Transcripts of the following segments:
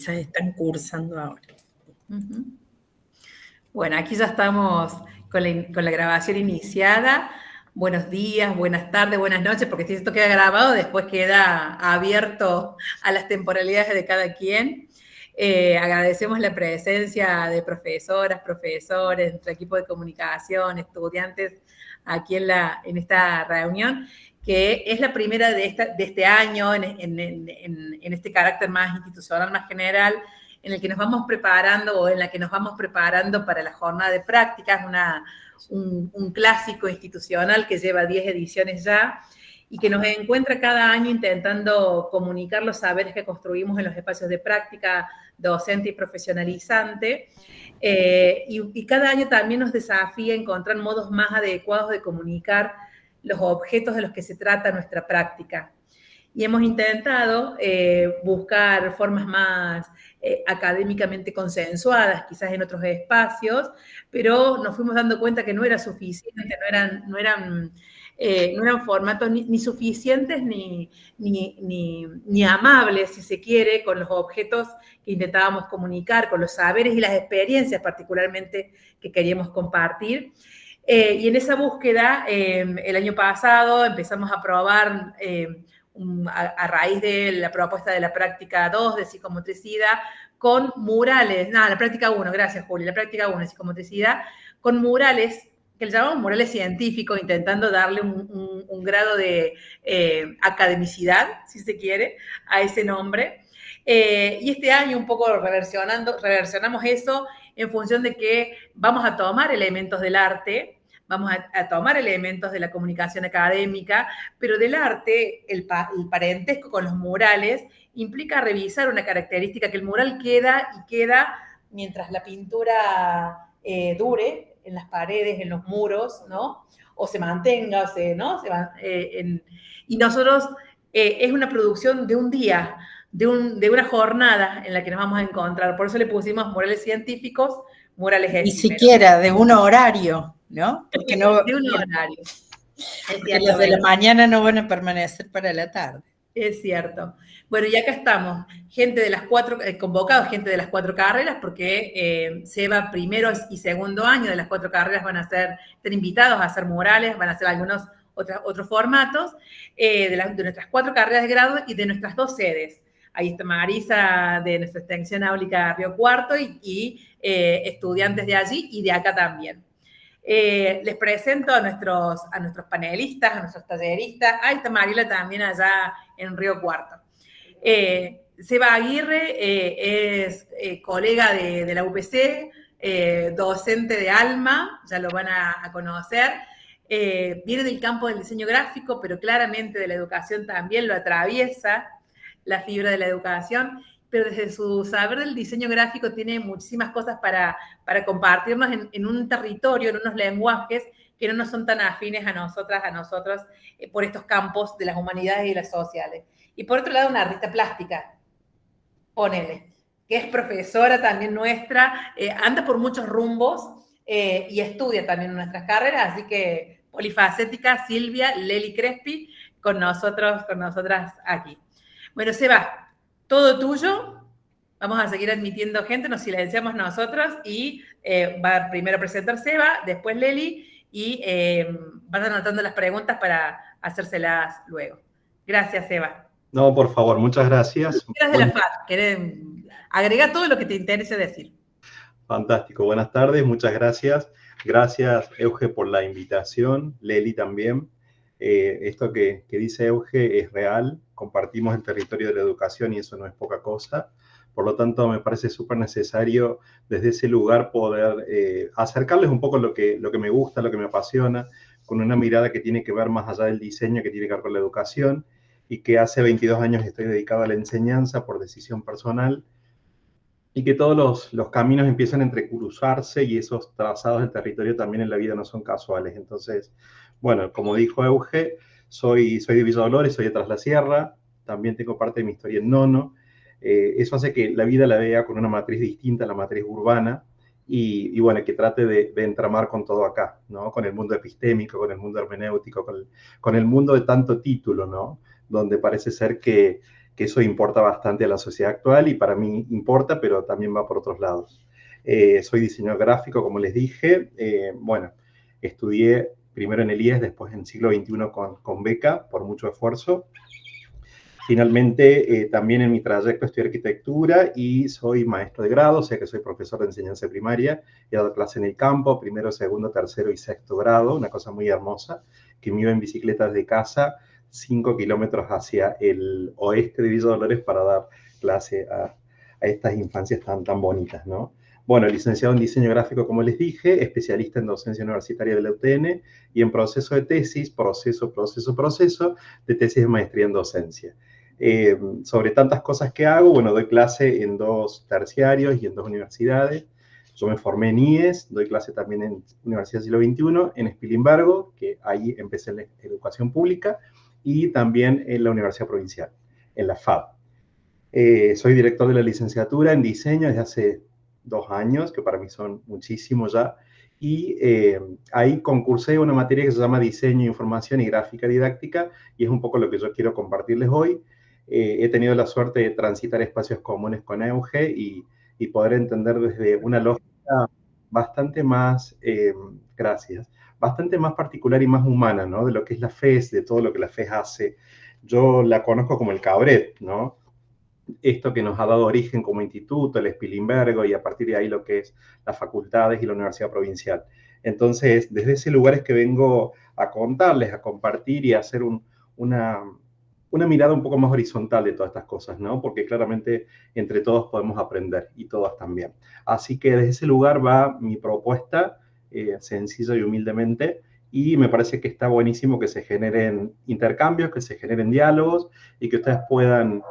quizás están cursando ahora. Uh-huh. Bueno, aquí ya estamos con la grabación iniciada. Buenos días, buenas tardes, buenas noches, porque si esto queda grabado, después queda abierto a las temporalidades de cada quien. Agradecemos la presencia de profesoras, profesores, nuestro equipo de comunicación, estudiantes aquí en esta reunión, que es la primera de este año, en este carácter más institucional, más general, en el que nos vamos preparando o en la que nos vamos preparando para la jornada de prácticas, un clásico institucional que lleva 10 ediciones ya y que nos encuentra cada año intentando comunicar los saberes que construimos en los espacios de práctica docente y profesionalizante. Y cada año también nos desafía a encontrar modos más adecuados de comunicar los objetos de los que se trata nuestra práctica. Y hemos intentado buscar formas más académicamente consensuadas, quizás en otros espacios, pero nos fuimos dando cuenta que no era suficiente, no eran formatos ni suficientes ni amables, si se quiere, con los objetos que intentábamos comunicar, con los saberes y las experiencias particularmente que queríamos compartir. Y en esa búsqueda, el año pasado empezamos a probar a raíz de la propuesta de la práctica 2 de psicomotricidad, con murales, la práctica 1, gracias Juli, la práctica 1 de psicomotricidad, con murales, que le llamamos murales científicos, intentando darle un grado de academicidad, si se quiere, a ese nombre. Y este año un poco reversionamos eso en función de que vamos a tomar elementos del arte, vamos a tomar elementos de la comunicación académica, pero del arte, el parentesco con los murales implica revisar una característica, que el mural queda mientras la pintura dure en las paredes, en los muros, ¿no? O se mantenga, ¿no? Y nosotros, es una producción de un día, de una jornada en la que nos vamos a encontrar. Por eso le pusimos murales científicos, murales efímeros. Ni siquiera de un horario, ¿no? Porque no, de un horario. Porque los de la mañana no van a permanecer para la tarde. Es cierto. Bueno, y acá estamos, convocados gente de las 4 carreras, porque SEBA primero y segundo año de las 4 carreras van a están invitados a hacer murales, van a hacer algunos otros formatos, de nuestras 4 carreras de grado y de nuestras 2 sedes. Ahí está Marisa de nuestra extensión áulica Río Cuarto y estudiantes de allí y de acá también. Les presento a nuestros panelistas, a nuestros talleristas. Ahí está Mariela también allá en Río Cuarto. Seba Aguirre es colega de la UPC, docente de ALMA, ya lo van a conocer. Viene del campo del diseño gráfico, pero claramente de la educación también, lo atraviesa la fibra de la educación, pero desde su saber del diseño gráfico tiene muchísimas cosas para compartirnos en un territorio, en unos lenguajes que no nos son tan afines a nosotros, por estos campos de las humanidades y las sociales. Y por otro lado, una artista plástica, ponele, que es profesora también nuestra, anda por muchos rumbos y estudia también en nuestras carreras, así que polifacética, Silvia Leli Crespi, con nosotras aquí. Bueno, Seba, todo tuyo. Vamos a seguir admitiendo gente, nos silenciamos nosotros y va primero a presentar Seba, después Leli y van anotando las preguntas para hacérselas luego. Gracias, Seba. No, por favor, muchas gracias. De la FAD, agrega todo lo que te interese decir. Fantástico, buenas tardes, muchas gracias. Gracias, Euge, por la invitación, Leli también. Esto que dice Euge es real, compartimos el territorio de la educación y eso no es poca cosa. Por lo tanto, me parece súper necesario desde ese lugar poder acercarles un poco lo que me gusta, lo que me apasiona, con una mirada que tiene que ver más allá del diseño, que tiene que ver con la educación, y que hace 22 años estoy dedicado a la enseñanza por decisión personal, y que todos los caminos empiezan a entrecruzarse y esos trazados del territorio también en la vida no son casuales. Entonces, bueno, como dijo Euge, soy de Villa Dolores, soy de Tras la Sierra, también tengo parte de mi historia en Nono. Eso hace que la vida la vea con una matriz distinta a la matriz urbana y bueno, que trate de entramar con todo acá, ¿no? Con el mundo epistémico, con el mundo hermenéutico, con el mundo de tanto título, ¿no? Donde parece ser que que eso importa bastante a la sociedad actual y para mí importa, pero también va por otros lados. Soy diseñador gráfico, como les dije. Bueno, estudié primero en el IES, después en siglo XXI con beca, por mucho esfuerzo. Finalmente, también en mi trayecto estudié arquitectura y soy maestro de grado, o sea que soy profesor de enseñanza primaria. He dado clase en el campo, primero, segundo, tercero y sexto grado, una cosa muy hermosa, que me iba en bicicleta desde casa 5 kilómetros hacia el oeste de Villa Dolores para dar clase a estas infancias tan bonitas, ¿no? Bueno, licenciado en diseño gráfico, como les dije, especialista en docencia universitaria de la UTN y en proceso de tesis, proceso de tesis de maestría en docencia. Sobre tantas cosas que hago, bueno, doy clase en 2 terciarios y en 2 universidades. Yo me formé en IES, doy clase también en Universidad del Siglo XXI, en Spilimbergo, que ahí empecé en la educación pública, y también en la Universidad Provincial, en la FAB. Soy director de la licenciatura en diseño desde hace 2 años, que para mí son muchísimos ya, y ahí concursé una materia que se llama Diseño, Información y Gráfica Didáctica, y es un poco lo que yo quiero compartirles hoy. He tenido la suerte de transitar espacios comunes con Euge y poder entender desde una lógica bastante más, gracias, bastante más particular y más humana, ¿no? De lo que es la FES, de todo lo que la FES hace. Yo la conozco como el Cabret, ¿no? Esto que nos ha dado origen como instituto, el Spilimbergo, y a partir de ahí lo que es las facultades y la Universidad Provincial. Entonces, desde ese lugar es que vengo a contarles, a compartir y a hacer una mirada un poco más horizontal de todas estas cosas, ¿no? Porque claramente entre todos podemos aprender y todas también. Así que desde ese lugar va mi propuesta, sencilla y humildemente, y me parece que está buenísimo que se generen intercambios, que se generen diálogos y que ustedes puedan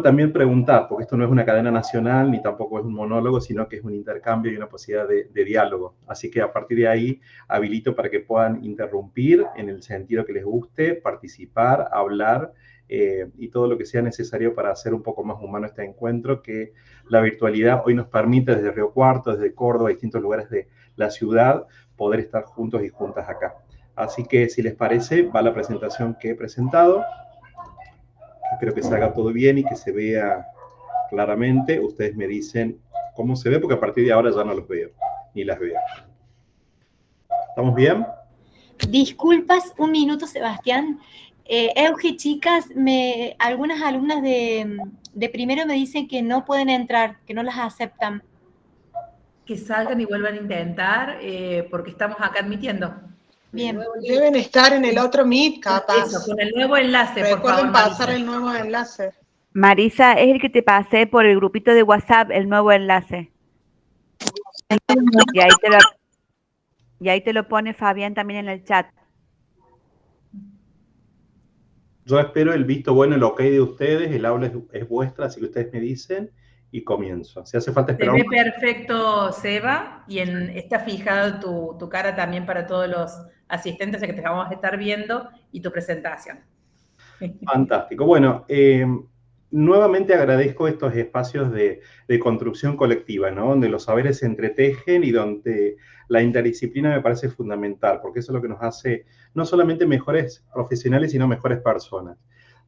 también preguntar, porque esto no es una cadena nacional ni tampoco es un monólogo, sino que es un intercambio y una posibilidad de diálogo. Así que a partir de ahí habilito para que puedan interrumpir en el sentido que les guste, participar, hablar y todo lo que sea necesario para hacer un poco más humano este encuentro que la virtualidad hoy nos permite desde Río Cuarto, desde Córdoba, distintos lugares de la ciudad, poder estar juntos y juntas acá. Así que si les parece, va la presentación que he presentado. Espero que se haga todo bien y que se vea claramente. Ustedes me dicen cómo se ve, porque a partir de ahora ya no los veo, ni las veo. ¿Estamos bien? Disculpas, un minuto, Sebastián. Euge, chicas, algunas alumnas de primero me dicen que no pueden entrar, que no las aceptan. Que salgan y vuelvan a intentar, porque estamos acá admitiendo. Bien. Deben estar en el otro Meet, capaz. Eso, con el nuevo enlace, Recuerden por favor, pasar Marisa. el nuevo enlace. Marisa, es el que te pasé por el grupito de WhatsApp, el nuevo enlace. Y ahí te lo pone Fabián también en el chat. Yo espero el visto bueno, el ok de ustedes, el aula es vuestra, así que ustedes me dicen y comienzo. Si hace falta esperar. Se ve perfecto, Seba, y está fijado tu cara también para todos los asistentes que te vamos a estar viendo y tu presentación. Fantástico. Bueno, nuevamente agradezco estos espacios de construcción colectiva, ¿no? Donde los saberes se entretejen y donde la interdisciplina me parece fundamental, porque eso es lo que nos hace no solamente mejores profesionales, sino mejores personas.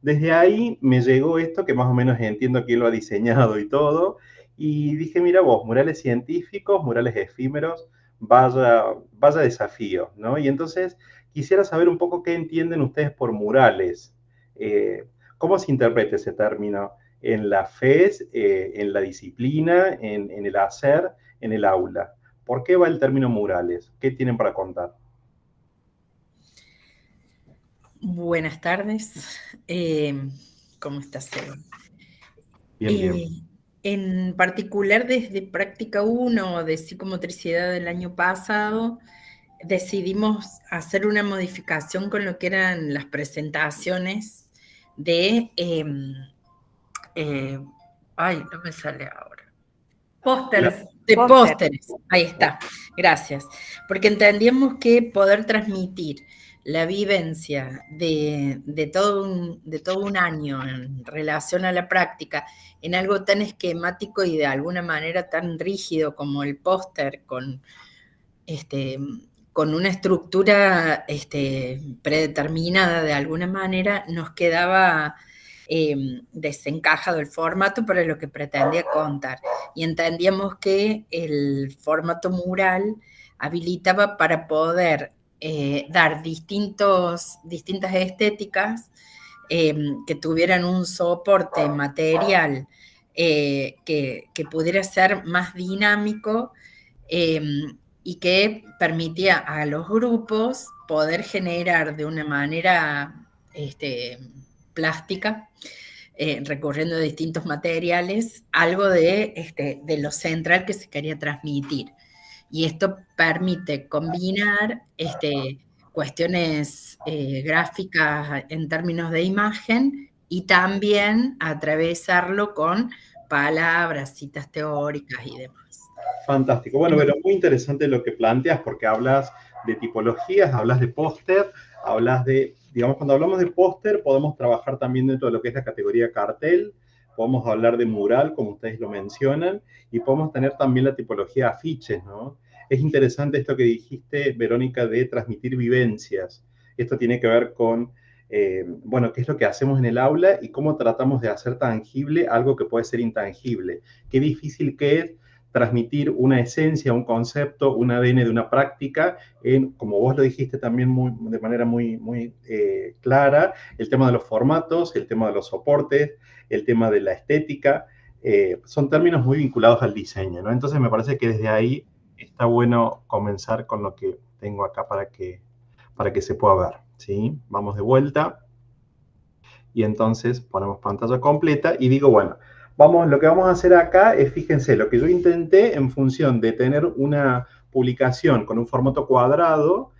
Desde ahí me llegó esto, que más o menos entiendo quién lo ha diseñado y todo, y dije, mira vos, murales científicos, murales efímeros, vaya desafío, ¿no? Y entonces quisiera saber un poco qué entienden ustedes por murales. ¿Cómo se interpreta ese término en la FES, en la disciplina, en el hacer, en el aula? ¿Por qué va el término murales? ¿Qué tienen para contar? Buenas tardes. ¿Cómo estás, Seba? Bien. En particular, desde Práctica 1 de Psicomotricidad del año pasado, decidimos hacer una modificación con lo que eran las presentaciones de... no me sale ahora. Pósters. De pósteres, ahí está, gracias. Porque entendíamos que poder transmitir la vivencia de todo un año en relación a la práctica en algo tan esquemático y de alguna manera tan rígido como el póster, con una estructura predeterminada de alguna manera, nos quedaba desencajado el formato para lo que pretendía contar. Y entendíamos que el formato mural habilitaba para poder dar distintas estéticas que tuvieran un soporte material que pudiera ser más dinámico y que permitía a los grupos poder generar de una manera plástica, recurriendo a distintos materiales, algo de lo central que se quería transmitir. Y esto permite combinar cuestiones gráficas en términos de imagen y también atravesarlo con palabras, citas teóricas y demás. Fantástico. Bueno, pero muy interesante lo que planteas porque hablas de tipologías, hablas de póster, hablas de, digamos, cuando hablamos de póster podemos trabajar también dentro de lo que es la categoría cartel, podemos hablar de mural, como ustedes lo mencionan, y podemos tener también la tipología afiches, ¿no? Es interesante esto que dijiste, Verónica, de transmitir vivencias. Esto tiene que ver con, bueno, qué es lo que hacemos en el aula y cómo tratamos de hacer tangible algo que puede ser intangible. Qué difícil que es transmitir una esencia, un concepto, un ADN de una práctica, como vos lo dijiste también de manera muy clara, el tema de los formatos, el tema de los soportes, el tema de la estética, son términos muy vinculados al diseño, ¿no? Entonces me parece que desde ahí está bueno comenzar con lo que tengo acá para que se pueda ver, ¿sí? Vamos de vuelta y entonces ponemos pantalla completa y digo, bueno, lo que vamos a hacer acá es, fíjense, lo que yo intenté en función de tener una publicación con un formato cuadrado,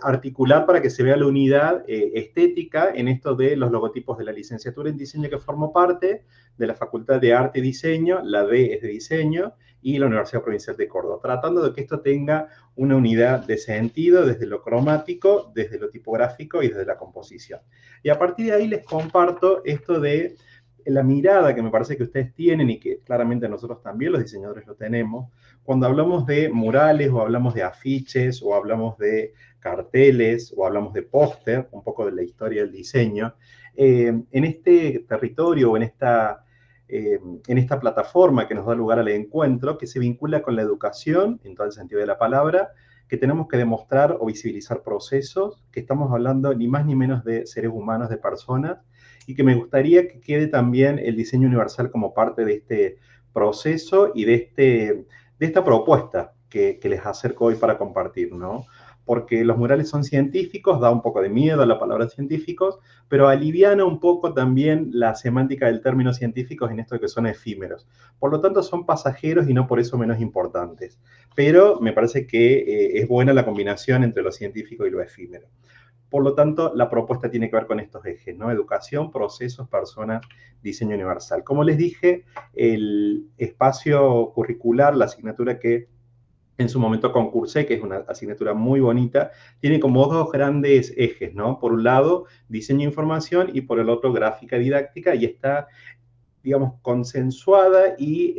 articular para que se vea la unidad estética en esto de los logotipos de la licenciatura en diseño que formo parte, de la Facultad de Arte y Diseño, la D es de diseño, y la Universidad Provincial de Córdoba, tratando de que esto tenga una unidad de sentido desde lo cromático, desde lo tipográfico y desde la composición. Y a partir de ahí les comparto esto de la mirada que me parece que ustedes tienen y que claramente nosotros también los diseñadores lo tenemos, cuando hablamos de murales o hablamos de afiches o hablamos de carteles o hablamos de póster, un poco de la historia del diseño, en este territorio o en esta plataforma que nos da lugar al encuentro, que se vincula con la educación, en todo el sentido de la palabra, que tenemos que demostrar o visibilizar procesos, que estamos hablando ni más ni menos de seres humanos, de personas, y que me gustaría que quede también el diseño universal como parte de este proceso y de esta propuesta que les acerco hoy para compartir, ¿no? Porque los murales son científicos, da un poco de miedo a la palabra científicos, pero aliviana un poco también la semántica del término científicos en esto de que son efímeros. Por lo tanto, son pasajeros y no por eso menos importantes. Pero me parece que es buena la combinación entre lo científico y lo efímero. Por lo tanto, la propuesta tiene que ver con estos ejes, ¿no? Educación, procesos, personas, diseño universal. Como les dije, el espacio curricular, la asignatura que en su momento concursé, que es una asignatura muy bonita, tiene como dos grandes ejes, ¿no? Por un lado, diseño e información y por el otro, gráfica didáctica, y está, digamos, consensuada y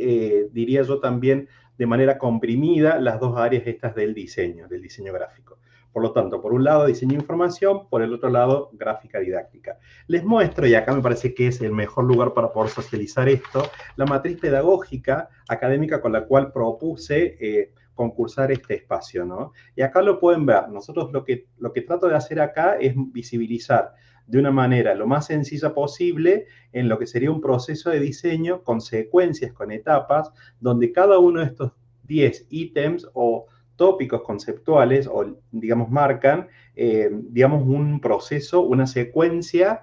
diría yo también de manera comprimida las dos áreas estas del diseño gráfico. Por lo tanto, por un lado, diseño e información, por el otro lado, gráfica didáctica. Les muestro, y acá me parece que es el mejor lugar para poder socializar esto, la matriz pedagógica académica con la cual propuse concursar este espacio, ¿no? Y acá lo pueden ver. Nosotros lo que trato de hacer acá es visibilizar de una manera lo más sencilla posible en lo que sería un proceso de diseño con secuencias, con etapas, donde cada uno de estos 10 ítems o tópicos conceptuales o, digamos, marcan, digamos, un proceso, una secuencia,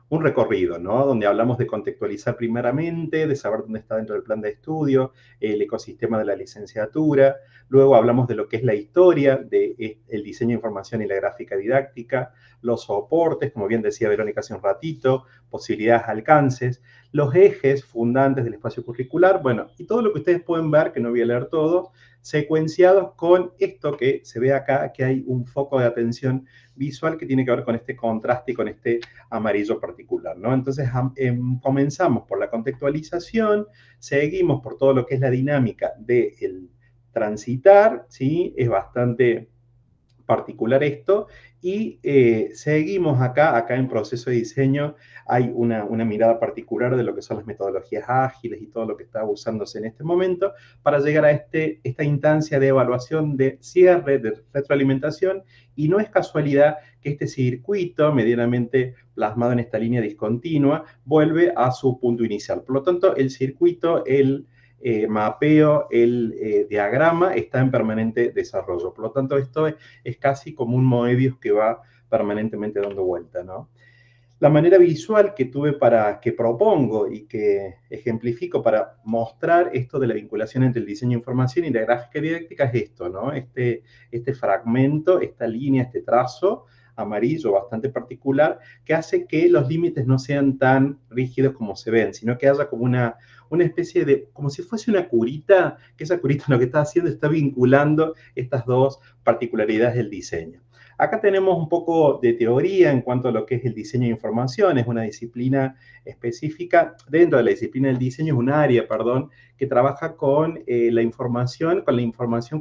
un recorrido, ¿no? Donde hablamos de contextualizar primeramente, de saber dónde está dentro del plan de estudio, el ecosistema de la licenciatura. Luego hablamos de lo que es la historia, del diseño de información y la gráfica didáctica, los soportes, como bien decía Verónica hace un ratito, posibilidades, alcances, los ejes fundantes del espacio curricular, bueno, y todo lo que ustedes pueden ver, que no voy a leer todo, secuenciados con esto que se ve acá, que hay un foco de atención visual que tiene que ver con este contraste y con este amarillo particular, ¿no? Entonces comenzamos por la contextualización, seguimos por todo lo que es la dinámica del transitar, ¿sí? Es bastante particular esto, y seguimos acá en proceso de diseño. Hay una mirada particular de lo que son las metodologías ágiles y todo lo que está usándose en este momento para llegar a esta instancia de evaluación, de cierre, de retroalimentación, y no es casualidad que este circuito medianamente plasmado en esta línea discontinua vuelve a su punto inicial. Por lo tanto, el circuito, el mapeo, el diagrama está en permanente desarrollo. Por lo tanto, esto es casi como un Moebius que va permanentemente dando vuelta, ¿no? La manera visual que propongo y que ejemplifico para mostrar esto de la vinculación entre el diseño de información y la gráfica didáctica es esto, ¿no? Este fragmento, esta línea, este trazo amarillo bastante particular que hace que los límites no sean tan rígidos como se ven, sino que haya como una especie de, como si fuese una curita, que esa curita lo que está haciendo está vinculando estas dos particularidades del diseño. Acá tenemos un poco de teoría en cuanto a lo que es el diseño de información. Es una disciplina específica. Dentro de la disciplina del diseño es un área, que trabaja con la información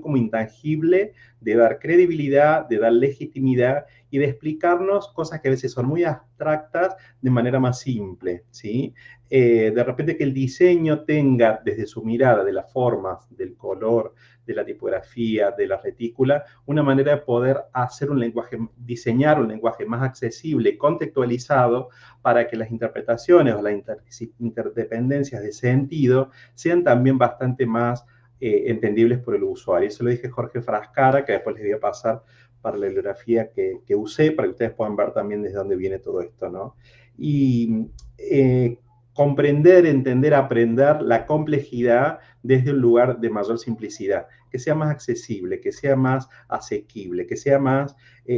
como intangible, de dar credibilidad, de dar legitimidad y de explicarnos cosas que a veces son muy abstractas de manera más simple, ¿sí? De repente que el diseño tenga desde su mirada de las formas, del color, de la tipografía, de la retícula, una manera de poder hacer un lenguaje, diseñar un lenguaje más accesible, contextualizado, para que las interpretaciones o las interdependencias de sentido sean también bastante más entendibles por el usuario. Eso lo dije Jorge Frascara, que después les voy a pasar para la bibliografía que usé, para que ustedes puedan ver también desde dónde viene todo esto, ¿no? Y comprender, entender, aprender la complejidad desde un lugar de mayor simplicidad, que sea más accesible, que sea más asequible, que sea más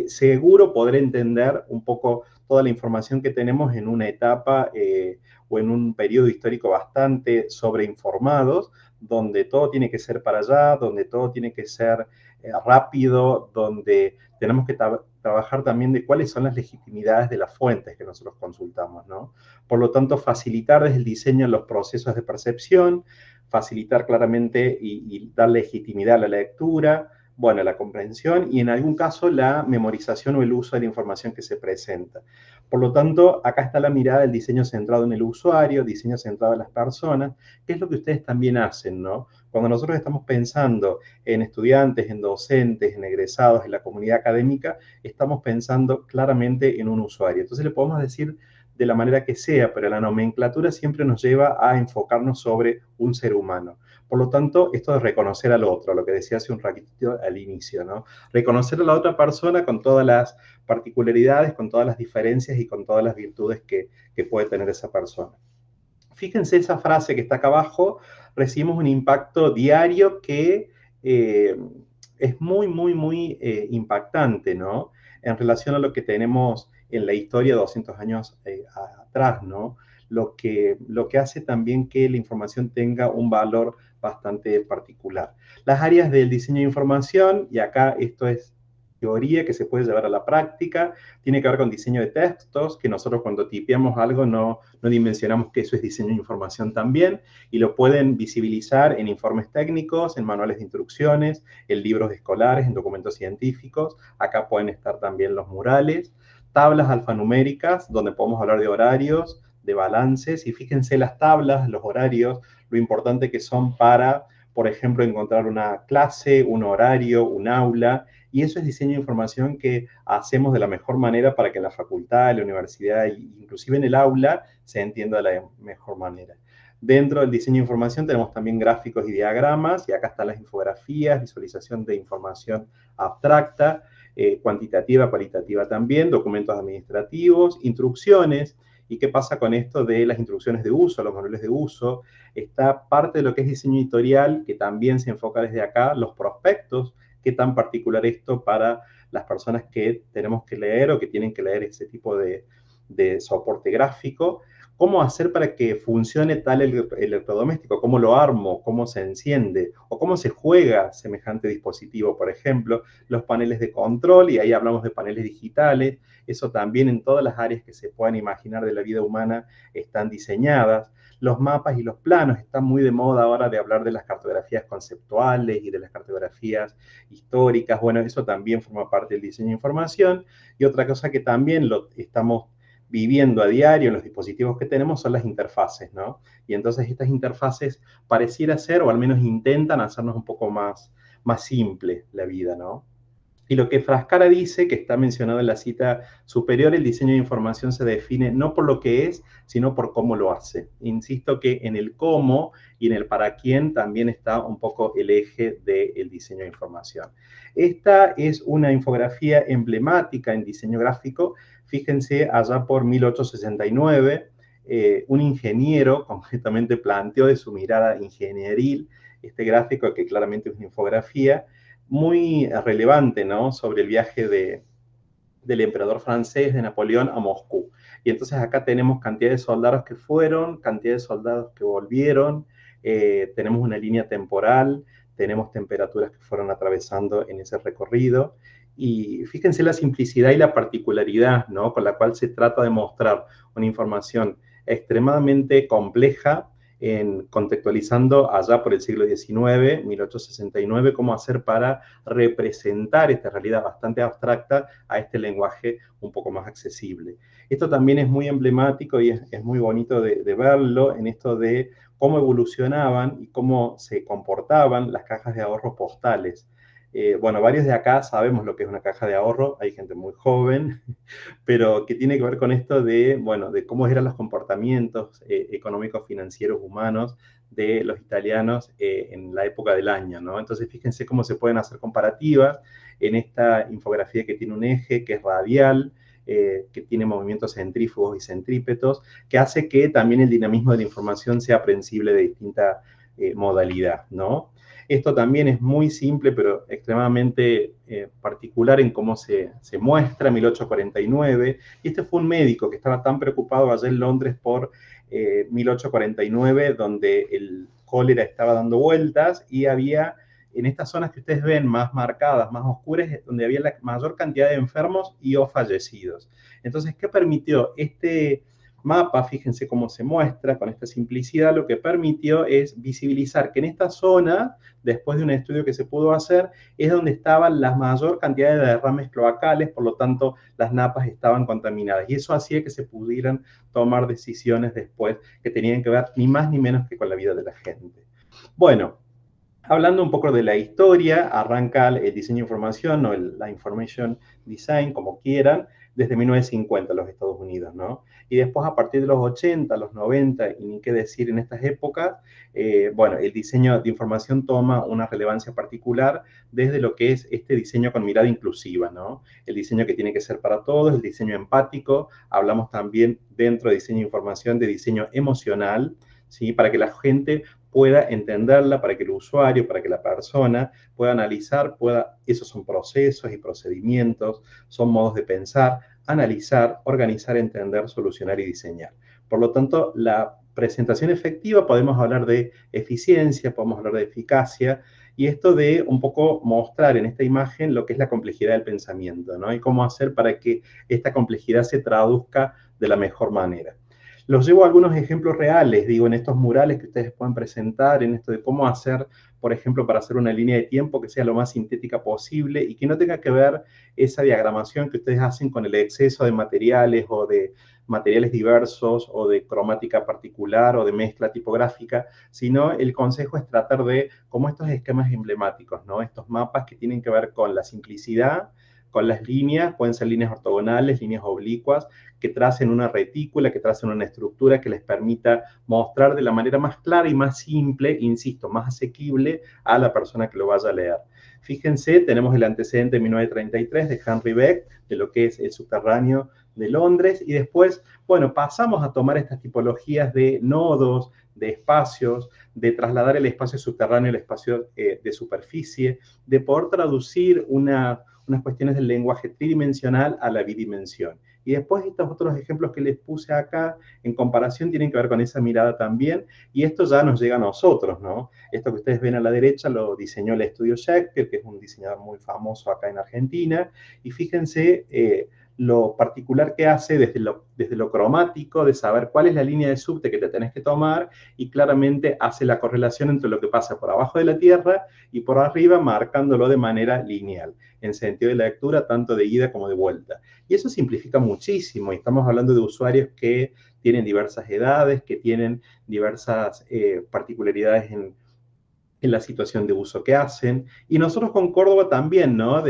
seguro poder entender un poco toda la información que tenemos en una etapa o en un periodo histórico bastante sobreinformados, donde todo tiene que ser para allá, donde todo tiene que ser rápido, donde tenemos que trabajar también de cuáles son las legitimidades de las fuentes que nosotros consultamos, ¿no? Por lo tanto, facilitar desde el diseño los procesos de percepción, facilitar claramente y dar legitimidad a la lectura, bueno, la comprensión y en algún caso la memorización o el uso de la información que se presenta. Por lo tanto, acá está la mirada del diseño centrado en el usuario, diseño centrado en las personas, que es lo que ustedes también hacen, ¿no? Cuando nosotros estamos pensando en estudiantes, en docentes, en egresados, en la comunidad académica, estamos pensando claramente en un usuario. Entonces le podemos decir de la manera que sea, pero la nomenclatura siempre nos lleva a enfocarnos sobre un ser humano. Por lo tanto, esto de reconocer al otro, lo que decía hace un ratito al inicio, ¿no? Reconocer a la otra persona con todas las particularidades, con todas las diferencias y con todas las virtudes que puede tener esa persona. Fíjense esa frase que está acá abajo, recibimos un impacto diario que es muy, muy, muy impactante, ¿no? En relación a lo que tenemos en la historia 200 años atrás, ¿no? Lo que hace también que la información tenga un valor bastante particular. Las áreas del diseño de información, y acá esto es teoría que se puede llevar a la práctica, tiene que ver con diseño de textos, que nosotros cuando tipeamos algo no dimensionamos que eso es diseño de información también, y lo pueden visibilizar en informes técnicos, en manuales de instrucciones, en libros escolares, en documentos científicos. Acá pueden estar también los murales, tablas alfanuméricas, donde podemos hablar de horarios, de balances, y fíjense las tablas, los horarios, lo importante que son para, por ejemplo, encontrar una clase, un horario, un aula, y eso es diseño de información que hacemos de la mejor manera para que en la facultad, en la universidad, inclusive en el aula, se entienda de la mejor manera. Dentro del diseño de información tenemos también gráficos y diagramas, y acá están las infografías, visualización de información abstracta, cuantitativa, cualitativa también, documentos administrativos, instrucciones. ¿Y qué pasa con esto de las instrucciones de uso, los manuales de uso? Está parte de lo que es diseño editorial, que también se enfoca desde acá, los prospectos, qué tan particular esto para las personas que tenemos que leer o que tienen que leer ese tipo de soporte gráfico. ¿Cómo hacer para que funcione tal electrodoméstico? ¿Cómo lo armo? ¿Cómo se enciende? ¿O cómo se juega semejante dispositivo? Por ejemplo, los paneles de control, y ahí hablamos de paneles digitales. Eso también en todas las áreas que se puedan imaginar de la vida humana están diseñadas. los mapas y los planos. Está muy de moda ahora de hablar de las cartografías conceptuales y de las cartografías históricas. Bueno, eso también forma parte del diseño de información. Y otra cosa que también lo estamos viviendo a diario en los dispositivos que tenemos son las interfaces, ¿no? Y entonces estas interfaces pareciera ser, o al menos intentan hacernos un poco más simple la vida, ¿no? Y lo que Frascara dice, que está mencionado en la cita superior, el diseño de información se define no por lo que es, sino por cómo lo hace. Insisto que en el cómo y en el para quién también está un poco el eje del diseño de información. Esta es una infografía emblemática en diseño gráfico. Fíjense, allá por 1869, un ingeniero concretamente planteó de su mirada ingenieril este gráfico, que claramente es una infografía, muy relevante, ¿no? Sobre el viaje del emperador francés, de Napoleón, a Moscú. Y entonces acá tenemos cantidad de soldados que fueron, cantidad de soldados que volvieron, tenemos una línea temporal, tenemos temperaturas que fueron atravesando en ese recorrido. Y fíjense la simplicidad y la particularidad, ¿no? Con la cual se trata de mostrar una información extremadamente compleja, contextualizando allá por el siglo XIX, 1869, cómo hacer para representar esta realidad bastante abstracta a este lenguaje un poco más accesible. Esto también es muy emblemático y es muy bonito de verlo en esto de cómo evolucionaban y cómo se comportaban las cajas de ahorro postales. Bueno, varios de acá sabemos lo que es una caja de ahorro, hay gente muy joven, pero que tiene que ver con esto de, bueno, de cómo eran los comportamientos económicos, financieros, humanos de los italianos en la época del año, ¿no? Entonces, fíjense cómo se pueden hacer comparativas en esta infografía que tiene un eje que es radial, que tiene movimientos centrífugos y centrípetos, que hace que también el dinamismo de la información sea aprensible de distinta modalidad, ¿no? Esto también es muy simple, pero extremadamente particular en cómo se muestra 1849. Y este fue un médico que estaba tan preocupado allá en Londres por 1849, donde el cólera estaba dando vueltas y había, en estas zonas que ustedes ven más marcadas, más oscuras, donde había la mayor cantidad de enfermos y o fallecidos. Entonces, ¿qué permitió? Este mapa, fíjense cómo se muestra con esta simplicidad, lo que permitió es visibilizar que en esta zona, después de un estudio que se pudo hacer, es donde estaban la mayor cantidad de derrames cloacales, por lo tanto las napas estaban contaminadas. Y eso hacía que se pudieran tomar decisiones después que tenían que ver ni más ni menos que con la vida de la gente. Bueno, hablando un poco de la historia, arranca el diseño de información o la information design, como quieran, desde 1950 en los Estados Unidos, ¿no? Y después, a partir de los 80, los 90, y ni qué decir en estas épocas, bueno, el diseño de información toma una relevancia particular desde lo que es este diseño con mirada inclusiva, ¿no? El diseño que tiene que ser para todos, el diseño empático. Hablamos también dentro de diseño de información de diseño emocional, ¿sí? Para que la gente pueda entenderla, para que el usuario, para que la persona pueda analizar, esos son procesos y procedimientos, son modos de pensar, analizar, organizar, entender, solucionar y diseñar. Por lo tanto, la presentación efectiva, podemos hablar de eficiencia, podemos hablar de eficacia, y esto de un poco mostrar en esta imagen lo que es la complejidad del pensamiento, ¿no? Y cómo hacer para que esta complejidad se traduzca de la mejor manera. Los llevo a algunos ejemplos reales, digo, en estos murales que ustedes pueden presentar, en esto de cómo hacer, por ejemplo, para hacer una línea de tiempo que sea lo más sintética posible y que no tenga que ver esa diagramación que ustedes hacen con el exceso de materiales o de materiales diversos o de cromática particular o de mezcla tipográfica, sino el consejo es tratar de, como estos esquemas emblemáticos, ¿no? Estos mapas que tienen que ver con la simplicidad, con las líneas, pueden ser líneas ortogonales, líneas oblicuas, que tracen una retícula, que tracen una estructura que les permita mostrar de la manera más clara y más simple, insisto, más asequible a la persona que lo vaya a leer. Fíjense, tenemos el antecedente de 1933 de Henry Beck, de lo que es el subterráneo de Londres, y después, bueno, pasamos a tomar estas tipologías de nodos, de espacios, de trasladar el espacio subterráneo al espacio de superficie, de poder traducir unas cuestiones del lenguaje tridimensional a la bidimensión. Y después estos otros ejemplos que les puse acá, en comparación, tienen que ver con esa mirada también, y esto ya nos llega a nosotros, ¿no? Esto que ustedes ven a la derecha lo diseñó el estudio Shakespeare, que es un diseñador muy famoso acá en Argentina, y fíjense lo particular que hace desde lo cromático, de saber cuál es la línea de subte que te tenés que tomar, y claramente hace la correlación entre lo que pasa por abajo de la Tierra y por arriba, marcándolo de manera lineal, en sentido de lectura, tanto de ida como de vuelta. Y eso simplifica muchísimo, y estamos hablando de usuarios que tienen diversas edades, que tienen diversas particularidades en la situación de uso que hacen. Y nosotros con Córdoba también, ¿no?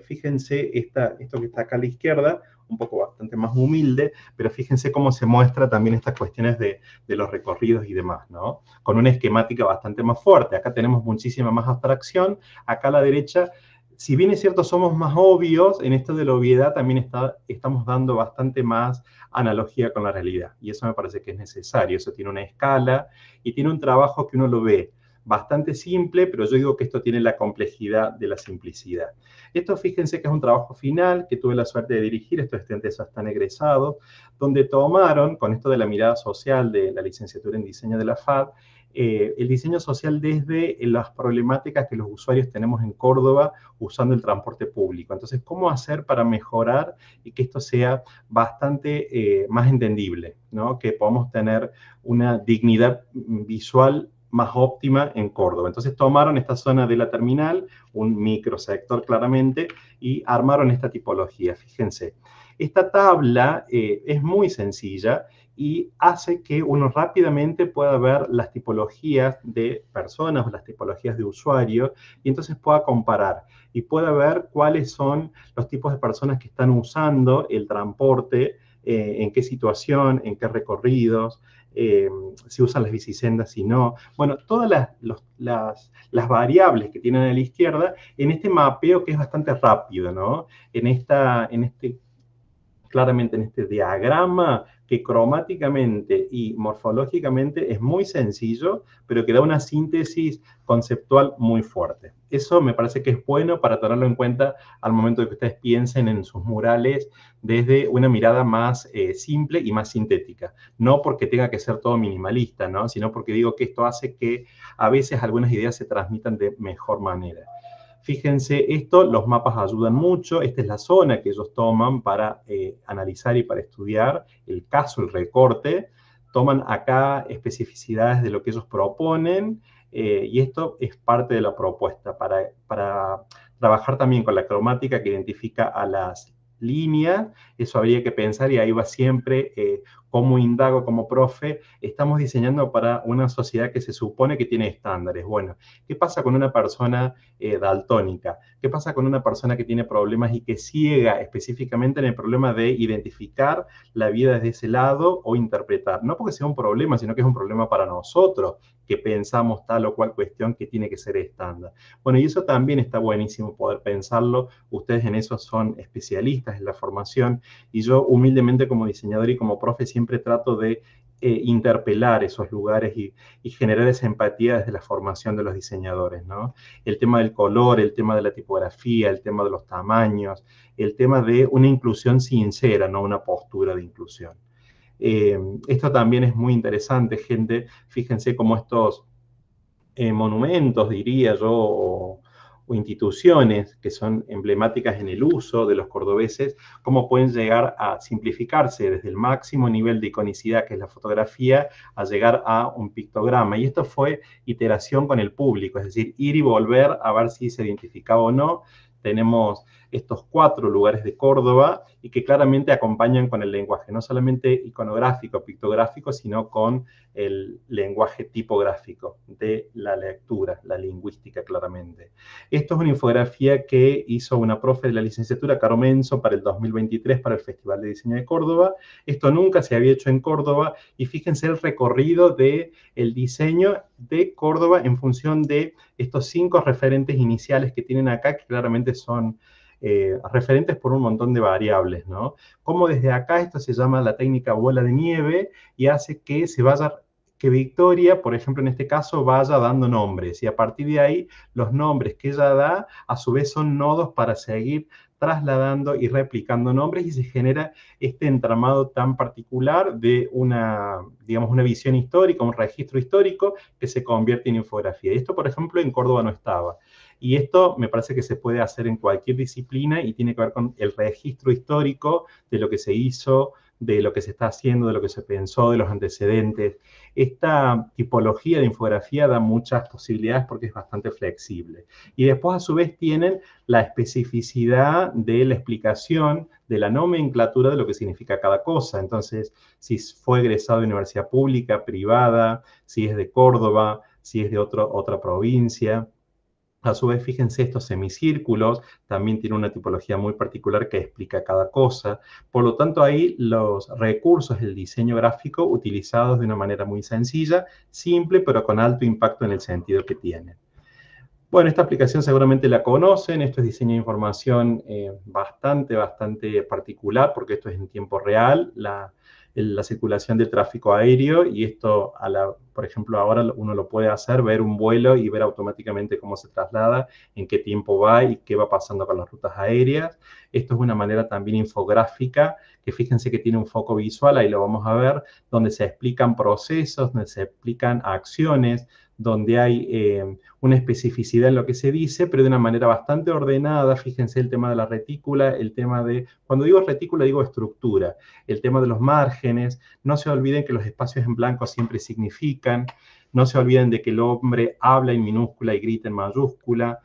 Fíjense esto que está acá a la izquierda, un poco bastante más humilde, pero fíjense cómo se muestra también estas cuestiones de los recorridos y demás, ¿no? Con una esquemática bastante más fuerte. Acá tenemos muchísima más abstracción. Acá a la derecha, si bien es cierto, somos más obvios, en esto de la obviedad también estamos dando bastante más analogía con la realidad. Y eso me parece que es necesario. Eso tiene una escala y tiene un trabajo que uno lo ve bastante simple, pero yo digo que esto tiene la complejidad de la simplicidad. Esto, fíjense que es un trabajo final que tuve la suerte de dirigir, estos estudiantes ya están egresados, donde tomaron, con esto de la mirada social de la licenciatura en diseño de la FAD, el diseño social desde las problemáticas que los usuarios tenemos en Córdoba usando el transporte público. Entonces, ¿cómo hacer para mejorar y que esto sea bastante más entendible, ¿no? Que podamos tener una dignidad visual más óptima en Córdoba. Entonces tomaron esta zona de la terminal, un microsector claramente, y armaron esta tipología. Fíjense, esta tabla es muy sencilla y hace que uno rápidamente pueda ver las tipologías de personas o las tipologías de usuarios, y entonces pueda comparar y pueda ver cuáles son los tipos de personas que están usando el transporte, en qué situación, en qué recorridos, si usan las bicisendas, si no. Bueno, todas las variables que tienen a la izquierda en este mapeo que es bastante rápido, ¿no? Claramente en este diagrama que cromáticamente y morfológicamente es muy sencillo, pero que da una síntesis conceptual muy fuerte. Eso me parece que es bueno para tenerlo en cuenta al momento de que ustedes piensen en sus murales desde una mirada más simple y más sintética. No porque tenga que ser todo minimalista, ¿no? Sino porque digo que esto hace que a veces algunas ideas se transmitan de mejor manera. Fíjense, los mapas ayudan mucho. Esta es la zona que ellos toman para analizar y para estudiar el caso, el recorte. Toman acá especificidades de lo que ellos proponen, y esto es parte de la propuesta para trabajar también con la cromática que identifica a las líneas. Eso habría que pensar, y ahí va siempre cómo indago como profe. Estamos diseñando para una sociedad que se supone que tiene estándares. Bueno, ¿qué pasa con una persona daltónica? ¿Qué pasa con una persona que tiene problemas y que ciega específicamente en el problema de identificar la vida desde ese lado o interpretar? No porque sea un problema, sino que es un problema para nosotros, que pensamos tal o cual cuestión que tiene que ser estándar. Bueno, y eso también está buenísimo poder pensarlo. Ustedes en eso son especialistas en la formación, y yo humildemente como diseñador y como profe siempre trato de interpelar esos lugares y generar esa empatía desde la formación de los diseñadores, ¿no? El tema del color, el tema de la tipografía, el tema de los tamaños, el tema de una inclusión sincera, no una postura de inclusión. Esto también es muy interesante, gente. Fíjense cómo estos monumentos, diría yo, o instituciones que son emblemáticas en el uso de los cordobeses, cómo pueden llegar a simplificarse desde el máximo nivel de iconicidad, que es la fotografía, a llegar a un pictograma. Y esto fue iteración con el público, es decir, ir y volver a ver si se identificaba o no. Tenemos estos 4 lugares de Córdoba y que claramente acompañan con el lenguaje, no solamente iconográfico, pictográfico, sino con el lenguaje tipográfico de la lectura, la lingüística claramente. Esto es una infografía que hizo una profe de la licenciatura, Caro Menso, para el 2023, para el Festival de Diseño de Córdoba. Esto nunca se había hecho en Córdoba, y fíjense el recorrido del diseño de Córdoba en función de estos 5 referentes iniciales que tienen acá, que claramente son referentes por un montón de variables, ¿no? Como desde acá esto se llama la técnica bola de nieve, y hace que se vaya que Victoria, por ejemplo, en este caso, vaya dando nombres, y a partir de ahí, los nombres que ella da, a su vez son nodos para seguir trasladando y replicando nombres, y se genera este entramado tan particular de digamos, una visión histórica, un registro histórico que se convierte en infografía. Esto, por ejemplo, en Córdoba no estaba. Y esto me parece que se puede hacer en cualquier disciplina y tiene que ver con el registro histórico de lo que se hizo, de lo que se está haciendo, de lo que se pensó, de los antecedentes. Esta tipología de infografía da muchas posibilidades porque es bastante flexible. Y después, a su vez, tienen la especificidad de la explicación de la nomenclatura de lo que significa cada cosa. Entonces, si fue egresado de universidad pública, privada, si es de Córdoba, si es de otra provincia. A su vez, fíjense, estos semicírculos también tienen una tipología muy particular que explica cada cosa. Por lo tanto, ahí los recursos del diseño gráfico utilizados de una manera muy sencilla, simple, pero con alto impacto en el sentido que tiene. Bueno, esta aplicación seguramente la conocen. Esto es diseño de información bastante particular, porque esto es en tiempo real, la circulación del tráfico aéreo, y esto, por ejemplo, ahora uno lo puede hacer, ver un vuelo y ver automáticamente cómo se traslada, en qué tiempo va y qué va pasando con las rutas aéreas. Esto es una manera también infográfica, que fíjense que tiene un foco visual, ahí lo vamos a ver, donde se explican procesos, donde se explican acciones, donde hay una especificidad en lo que se dice, pero de una manera bastante ordenada. Fíjense el tema de la retícula, el tema de, cuando digo retícula digo estructura, el tema de los márgenes. No se olviden que los espacios en blanco siempre significan, no se olviden de que el hombre habla en minúscula y grita en mayúscula.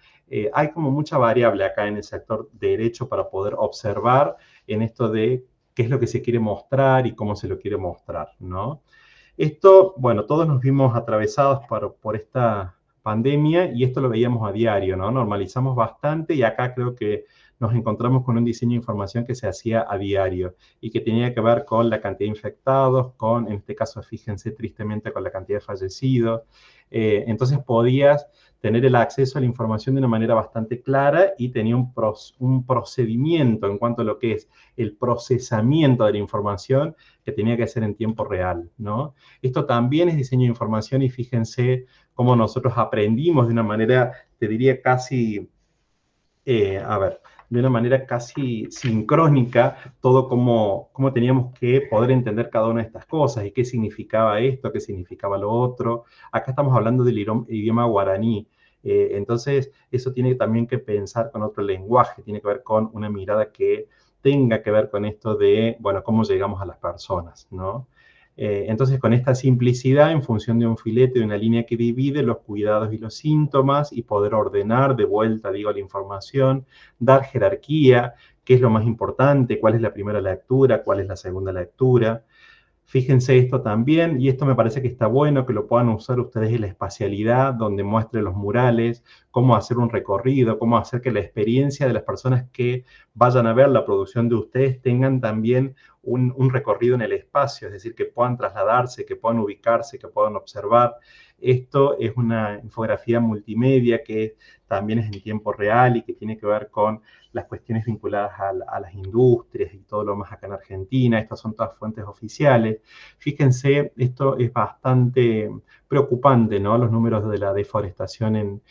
Hay como mucha variable acá en el sector derecho para poder observar en esto de qué es lo que se quiere mostrar y cómo se lo quiere mostrar, ¿no? Esto, bueno, todos nos vimos atravesados por esta pandemia, y esto lo veíamos a diario, ¿no? Normalizamos bastante, y acá creo que nos encontramos con un diseño de información que se hacía a diario y que tenía que ver con la cantidad de infectados, en este caso, fíjense, tristemente, con la cantidad de fallecidos. Entonces podías tener el acceso a la información de una manera bastante clara, y tenía un procedimiento en cuanto a lo que es el procesamiento de la información que tenía que hacer en tiempo real, ¿no? Esto también es diseño de información, y fíjense cómo nosotros aprendimos de una manera, te diría casi, de una manera casi sincrónica, todo cómo teníamos que poder entender cada una de estas cosas y qué significaba esto, qué significaba lo otro. Acá estamos hablando del idioma guaraní. Entonces, eso tiene también que pensar con otro lenguaje, tiene que ver con una mirada que tenga que ver con esto de, bueno, cómo llegamos a las personas, ¿no? Entonces, con esta simplicidad, en función de un filete, de una línea que divide los cuidados y los síntomas, y poder ordenar de vuelta, digo, la información, dar jerarquía, qué es lo más importante, cuál es la primera lectura, cuál es la segunda lectura. Fíjense esto también, y esto me parece que está bueno que lo puedan usar ustedes en la espacialidad, donde muestre los murales, cómo hacer un recorrido, cómo hacer que la experiencia de las personas que vayan a ver la producción de ustedes tengan también un recorrido en el espacio, es decir, que puedan trasladarse, que puedan ubicarse, que puedan observar. Esto es una infografía multimedia que también es en tiempo real y que tiene que ver con las cuestiones vinculadas a las industrias y todo lo más acá en Argentina. Estas son todas fuentes oficiales. Fíjense, esto es bastante preocupante, ¿no? Los números de la deforestación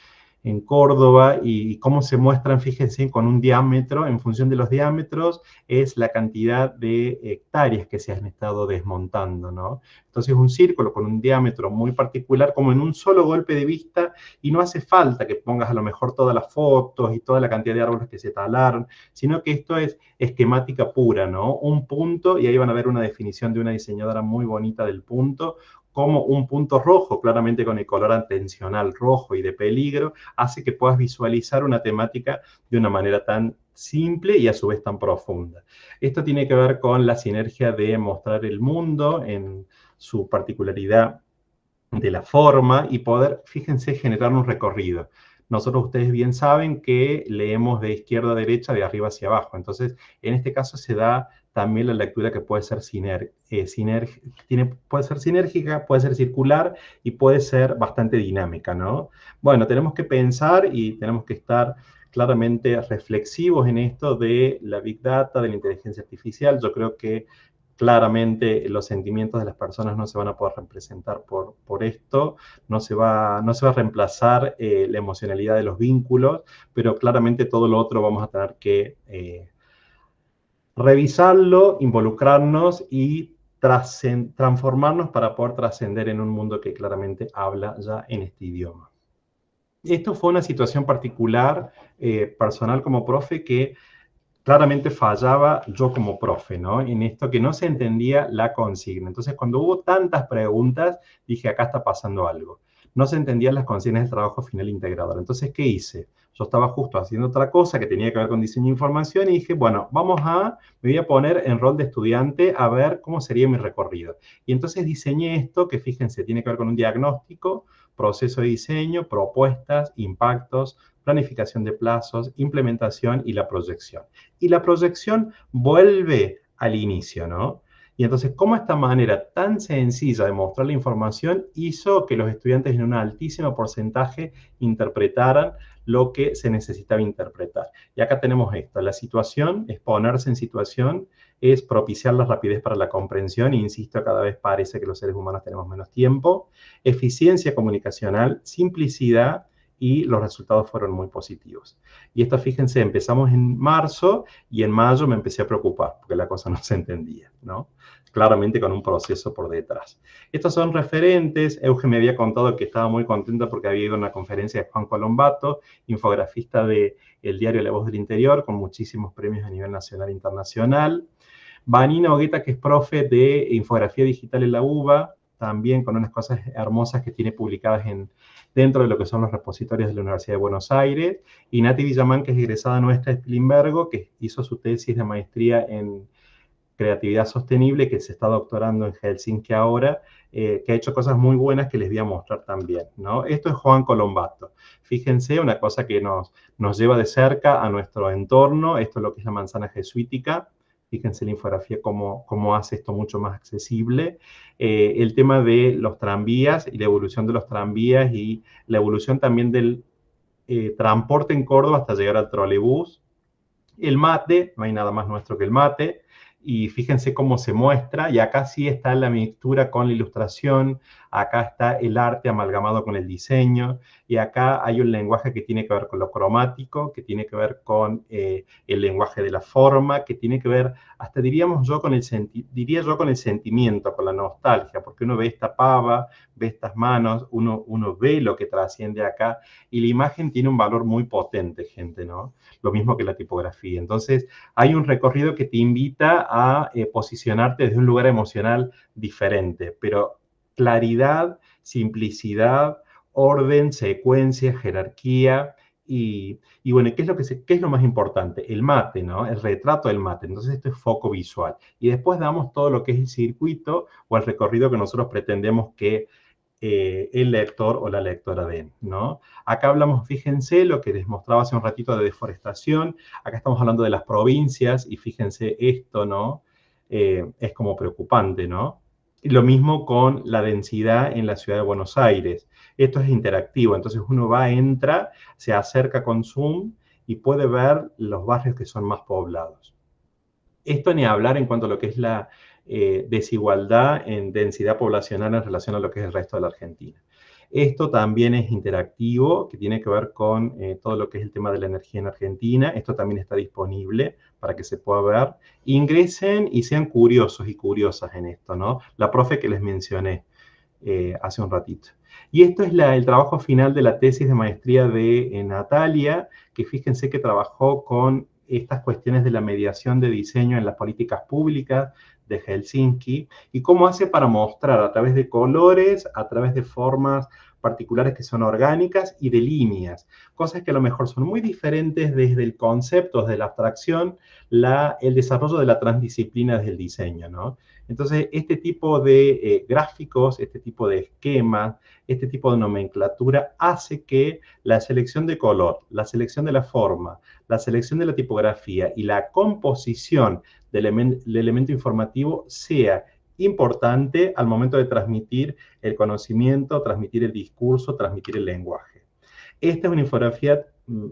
en Córdoba, y cómo se muestran, fíjense, con un diámetro. En función de los diámetros es la cantidad de hectáreas que se han estado desmontando, ¿no? Entonces, un círculo con un diámetro muy particular, como en un solo golpe de vista, y no hace falta que pongas a lo mejor todas las fotos y toda la cantidad de árboles que se talaron, sino que esto es esquemática pura, ¿no? Un punto, y ahí van a ver una definición de una diseñadora muy bonita del punto, como un punto rojo, claramente con el color atencional rojo y de peligro, hace que puedas visualizar una temática de una manera tan simple y a su vez tan profunda. Esto tiene que ver con la sinergia de mostrar el mundo en su particularidad de la forma y poder, fíjense, generar un recorrido. Nosotros, ustedes bien saben que leemos de izquierda a derecha, de arriba hacia abajo. Entonces, en este caso se da también la lectura que puede ser puede ser sinérgica, puede ser circular y puede ser bastante dinámica, ¿no? Bueno, tenemos que pensar y tenemos que estar claramente reflexivos en esto de la Big Data, de la inteligencia artificial. Yo creo que Claramente los sentimientos de las personas no se van a poder representar por esto, no se va a reemplazar la emocionalidad de los vínculos, pero claramente todo lo otro vamos a tener que revisarlo, involucrarnos y transformarnos para poder trascender en un mundo que claramente habla ya en este idioma. Esto fue una situación particular, personal como profe, que claramente fallaba yo como profe, ¿no? En esto que no se entendía la consigna. Entonces, cuando hubo tantas preguntas, dije, acá está pasando algo. No se entendían las consignas del trabajo final integrador. Entonces, ¿qué hice? Yo estaba justo haciendo otra cosa que tenía que ver con diseño de información y dije, bueno, me voy a poner en rol de estudiante a ver cómo sería mi recorrido. Y entonces diseñé esto que, fíjense, tiene que ver con un diagnóstico, proceso de diseño, propuestas, impactos, planificación de plazos, implementación y la proyección. Y la proyección vuelve al inicio, ¿no? Y entonces, ¿cómo esta manera tan sencilla de mostrar la información hizo que los estudiantes en un altísimo porcentaje interpretaran lo que se necesitaba interpretar? Y acá tenemos esto, la situación, es ponerse en situación, es propiciar la rapidez para la comprensión, e insisto, cada vez parece que los seres humanos tenemos menos tiempo, eficiencia comunicacional, simplicidad, y los resultados fueron muy positivos. Y esto, fíjense, empezamos en marzo y en mayo me empecé a preocupar porque la cosa no se entendía, ¿no? Claramente con un proceso por detrás. Estos son referentes. Euge me había contado que estaba muy contenta porque había ido a una conferencia de Juan Colombato, infografista del diario La Voz del Interior, con muchísimos premios a nivel nacional e internacional. Vanina Ogueta, que es profe de infografía digital en la UBA, también con unas cosas hermosas que tiene publicadas dentro de lo que son los repositorios de la Universidad de Buenos Aires, y Nati Villamán, que es egresada nuestra de Spilimbergo, que hizo su tesis de maestría en creatividad sostenible, que se está doctorando en Helsinki ahora, que ha hecho cosas muy buenas que les voy a mostrar también, ¿no? Esto es Juan Colombato. Fíjense, una cosa que nos lleva de cerca a nuestro entorno, esto es lo que es la manzana jesuítica. Fíjense la infografía cómo hace esto mucho más accesible. El tema de los tranvías y la evolución de los tranvías y la evolución también del transporte en Córdoba hasta llegar al trolebús. El mate, no hay nada más nuestro que el mate. Y fíjense cómo se muestra, y acá sí está la mixtura con la ilustración, acá está el arte amalgamado con el diseño, y acá hay un lenguaje que tiene que ver con lo cromático, que tiene que ver con el lenguaje de la forma, que tiene que ver, hasta diría yo con el sentimiento, con la nostalgia, porque uno ve esta pava, ve estas manos, uno ve lo que trasciende acá, y la imagen tiene un valor muy potente, gente, ¿no? Lo mismo que la tipografía. Entonces, hay un recorrido que te invita a posicionarte desde un lugar emocional diferente, pero claridad, simplicidad, orden, secuencia, jerarquía y bueno, ¿qué es lo más importante? El mate, ¿no? El retrato del mate. Entonces, esto es foco visual. Y después damos todo lo que es el circuito o el recorrido que nosotros pretendemos que el lector o la lectora den, ¿no? Acá hablamos, fíjense, lo que les mostraba hace un ratito de deforestación. Acá estamos hablando de las provincias y fíjense esto, ¿no? Es como preocupante, ¿no? Y lo mismo con la densidad en la ciudad de Buenos Aires. Esto es interactivo, entonces uno entra, se acerca con Zoom y puede ver los barrios que son más poblados. Esto ni hablar en cuanto a lo que es la desigualdad en densidad poblacional en relación a lo que es el resto de la Argentina. Esto también es interactivo, que tiene que ver con todo lo que es el tema de la energía en Argentina. Esto también está disponible para que se pueda ver. Ingresen y sean curiosos y curiosas en esto, ¿no? La profe que les mencioné hace un ratito. Y esto es el trabajo final de la tesis de maestría de Natalia, que fíjense que trabajó con estas cuestiones de la mediación de diseño en las políticas públicas de Helsinki y cómo hace para mostrar a través de colores, a través de formas particulares que son orgánicas y de líneas, cosas que a lo mejor son muy diferentes desde el concepto, desde la abstracción, el desarrollo de la transdisciplina desde el diseño, ¿no? Entonces, este tipo de gráficos, este tipo de esquemas, este tipo de nomenclatura hace que la selección de color, la selección de la forma, la selección de la tipografía y la composición del elemento informativo sea importante al momento de transmitir el conocimiento, transmitir el discurso, transmitir el lenguaje. Esta es una infografía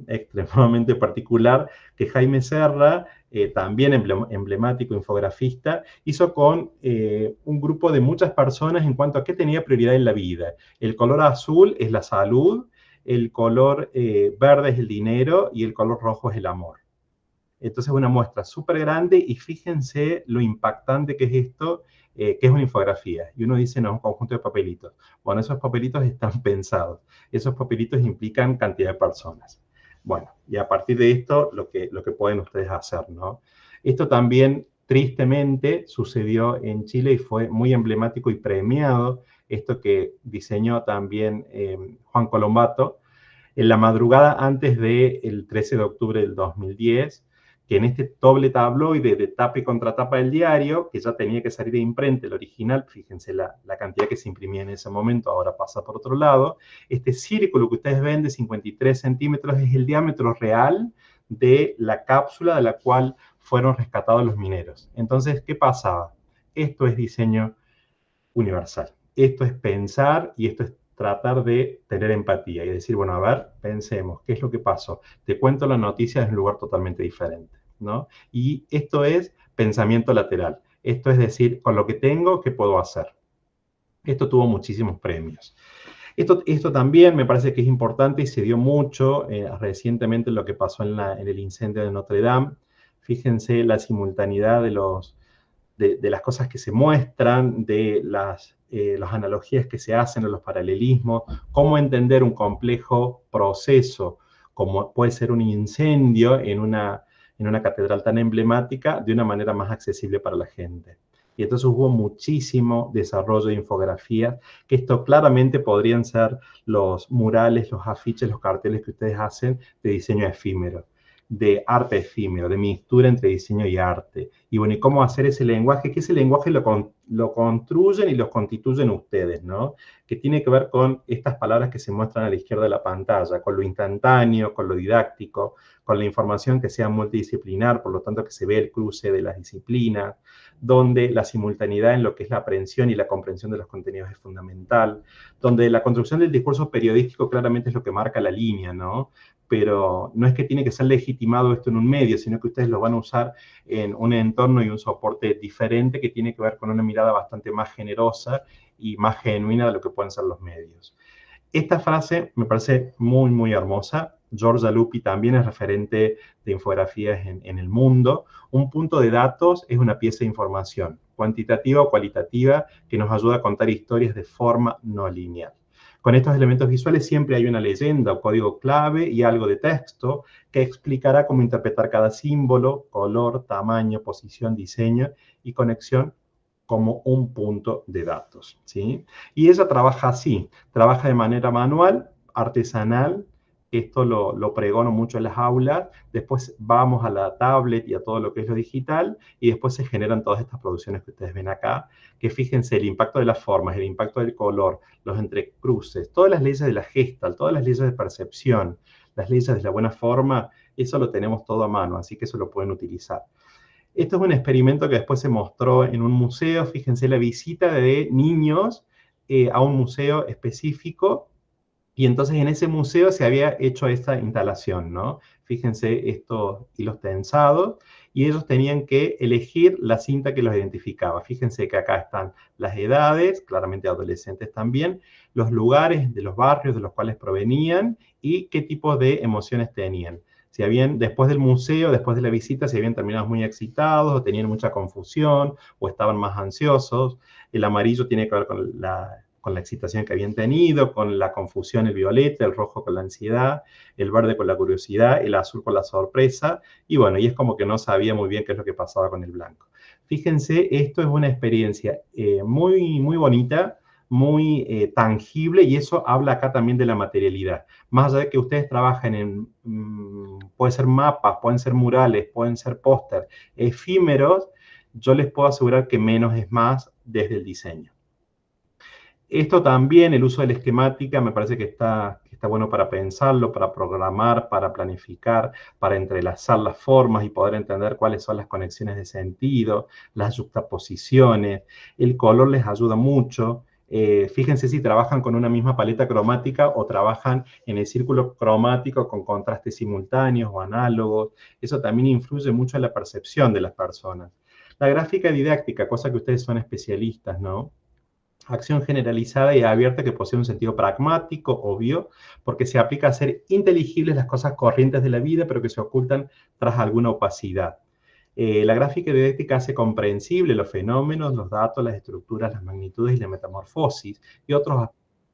extremadamente particular que Jaime Serra, también emblemático infografista, hizo con un grupo de muchas personas en cuanto a qué tenía prioridad en la vida. El color azul es la salud, el color verde es el dinero y el color rojo es el amor. Entonces es una muestra súper grande y fíjense lo impactante que es esto, que es una infografía. Y uno dice, no, es un conjunto de papelitos. Bueno, esos papelitos están pensados. Esos papelitos implican cantidad de personas. Bueno, y a partir de esto, lo que pueden ustedes hacer, ¿no? Esto también, tristemente, sucedió en Chile y fue muy emblemático y premiado. Esto que diseñó también Juan Colombato, en la madrugada antes del 13 de octubre del 2010, que en este doble tabloide de tapa y contratapa del diario, que ya tenía que salir de imprenta, el original, fíjense la cantidad que se imprimía en ese momento, ahora pasa por otro lado, este círculo que ustedes ven de 53 centímetros es el diámetro real de la cápsula de la cual fueron rescatados los mineros. Entonces, ¿qué pasaba? Esto es diseño universal. Esto es pensar y esto es tratar de tener empatía y decir, bueno, a ver, pensemos, ¿qué es lo que pasó? Te cuento la noticia desde un lugar totalmente diferente, ¿no? Y esto es pensamiento lateral. Esto es decir, con lo que tengo, ¿qué puedo hacer? Esto tuvo muchísimos premios. Esto también me parece que es importante y se dio mucho recientemente lo que pasó en el incendio de Notre Dame. Fíjense la simultaneidad de las cosas que se muestran, de las analogías que se hacen, o los paralelismos, cómo entender un complejo proceso, como puede ser un incendio en una catedral tan emblemática, de una manera más accesible para la gente. Y entonces hubo muchísimo desarrollo de infografías, que esto claramente podrían ser los murales, los afiches, los carteles que ustedes hacen de diseño efímero, de arte efímero, de mixtura entre diseño y arte. Y bueno, ¿y cómo hacer ese lenguaje? Que ese lenguaje lo construyen y lo constituyen ustedes, ¿no? Que tiene que ver con estas palabras que se muestran a la izquierda de la pantalla, con lo instantáneo, con lo didáctico, con la información que sea multidisciplinar, por lo tanto que se ve el cruce de las disciplinas, donde la simultaneidad en lo que es la aprehensión y la comprensión de los contenidos es fundamental, donde la construcción del discurso periodístico claramente es lo que marca la línea, ¿no? Pero no es que tiene que ser legitimado esto en un medio, sino que ustedes lo van a usar en un entorno y un soporte diferente que tiene que ver con una mirada bastante más generosa y más genuina de lo que pueden ser los medios. Esta frase me parece muy, muy hermosa. Giorgia Lupi también es referente de infografías en el mundo. Un punto de datos es una pieza de información, cuantitativa o cualitativa, que nos ayuda a contar historias de forma no lineal. Con estos elementos visuales siempre hay una leyenda o código clave y algo de texto que explicará cómo interpretar cada símbolo, color, tamaño, posición, diseño y conexión como un punto de datos, ¿sí? Y ella trabaja así, trabaja de manera manual, artesanal. Esto lo pregono mucho en las aulas, después vamos a la tablet y a todo lo que es lo digital, y después se generan todas estas producciones que ustedes ven acá, que fíjense el impacto de las formas, el impacto del color, los entrecruces, todas las leyes de la Gestalt, todas las leyes de percepción, las leyes de la buena forma, eso lo tenemos todo a mano, así que eso lo pueden utilizar. Esto es un experimento que después se mostró en un museo, fíjense la visita de niños a un museo específico. Y entonces en ese museo se había hecho esta instalación, ¿no? Fíjense estos hilos tensados y ellos tenían que elegir la cinta que los identificaba. Fíjense que acá están las edades, claramente adolescentes también, los lugares de los barrios de los cuales provenían y qué tipo de emociones tenían. Si habían, después del museo, después de la visita, si habían terminado muy excitados o tenían mucha confusión o estaban más ansiosos. El amarillo tiene que ver con la excitación que habían tenido, con la confusión el violeta, el rojo con la ansiedad, el verde con la curiosidad, el azul con la sorpresa, y bueno, y es como que no sabía muy bien qué es lo que pasaba con el blanco. Fíjense, esto es una experiencia muy, muy bonita, muy tangible, y eso habla acá también de la materialidad. Más allá de que ustedes trabajen en, pueden ser mapas, pueden ser murales, pueden ser póster, efímeros, yo les puedo asegurar que menos es más desde el diseño. Esto también, el uso de la esquemática, me parece que está bueno para pensarlo, para programar, para planificar, para entrelazar las formas y poder entender cuáles son las conexiones de sentido, las juxtaposiciones. El color les ayuda mucho. Fíjense si trabajan con una misma paleta cromática o trabajan en el círculo cromático con contrastes simultáneos o análogos. Eso también influye mucho en la percepción de las personas. La gráfica didáctica, cosa que ustedes son especialistas, ¿no? Acción generalizada y abierta que posee un sentido pragmático, obvio, porque se aplica a hacer inteligibles las cosas corrientes de la vida, pero que se ocultan tras alguna opacidad. La gráfica didáctica hace comprensible los fenómenos, los datos, las estructuras, las magnitudes y la metamorfosis, y otros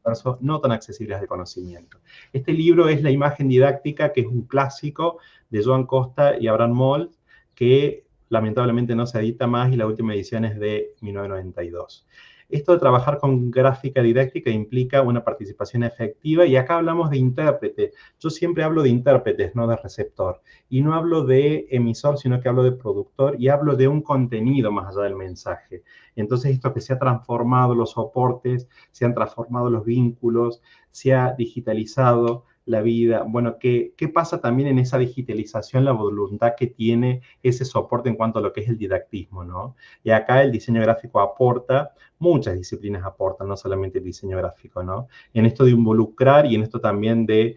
aspectos no tan accesibles al conocimiento. Este libro es La imagen didáctica, que es un clásico de Joan Costa y Abraham Moll, que lamentablemente no se edita más y la última edición es de 1992. Esto de trabajar con gráfica didáctica implica una participación efectiva, y acá hablamos de intérprete. Yo siempre hablo de intérpretes, no de receptor. Y no hablo de emisor, sino que hablo de productor, y hablo de un contenido más allá del mensaje. Entonces, esto que se ha transformado los soportes, se han transformado los vínculos, se ha digitalizado la vida. Bueno, ¿qué pasa también en esa digitalización, la voluntad que tiene ese soporte en cuanto a lo que es el didactismo, ¿no? Y acá el diseño gráfico aporta, muchas disciplinas aportan, no solamente el diseño gráfico, ¿no? En esto de involucrar y en esto también de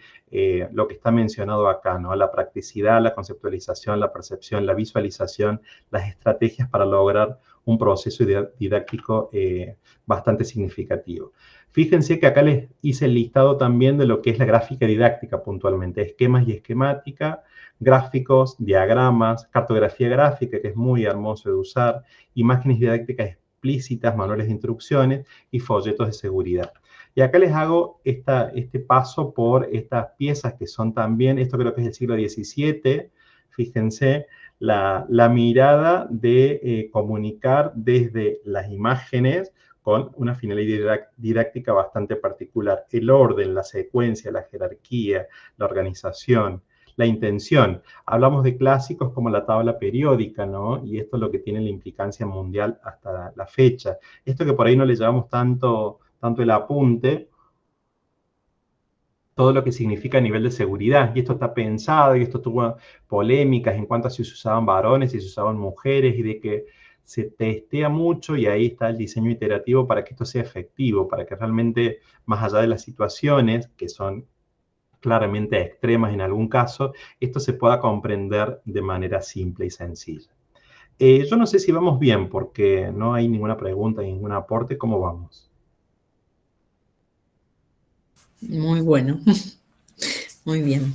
lo que está mencionado acá, ¿no? La practicidad, la conceptualización, la percepción, la visualización, las estrategias para lograr un proceso didáctico bastante significativo. Fíjense que acá les hice el listado también de lo que es la gráfica didáctica puntualmente, esquemas y esquemática, gráficos, diagramas, cartografía gráfica, que es muy hermoso de usar, imágenes didácticas explícitas, manuales de instrucciones y folletos de seguridad. Y acá les hago este paso por estas piezas que son también, esto creo que es del siglo XVII, fíjense, la mirada de comunicar desde las imágenes con una finalidad didáctica bastante particular. El orden, la secuencia, la jerarquía, la organización, la intención. Hablamos de clásicos como la tabla periódica, ¿no? Y esto es lo que tiene la implicancia mundial hasta la fecha. Esto que por ahí no le llevamos tanto el apunte, todo lo que significa a nivel de seguridad. Y esto está pensado, y esto tuvo polémicas en cuanto a si se usaban varones, si se usaban mujeres, y de que se testea mucho, y ahí está el diseño iterativo para que esto sea efectivo, para que realmente, más allá de las situaciones, que son claramente extremas en algún caso, esto se pueda comprender de manera simple y sencilla. Yo no sé si vamos bien, porque no hay ninguna pregunta, ningún aporte. ¿Cómo vamos? Muy bueno. Muy bien.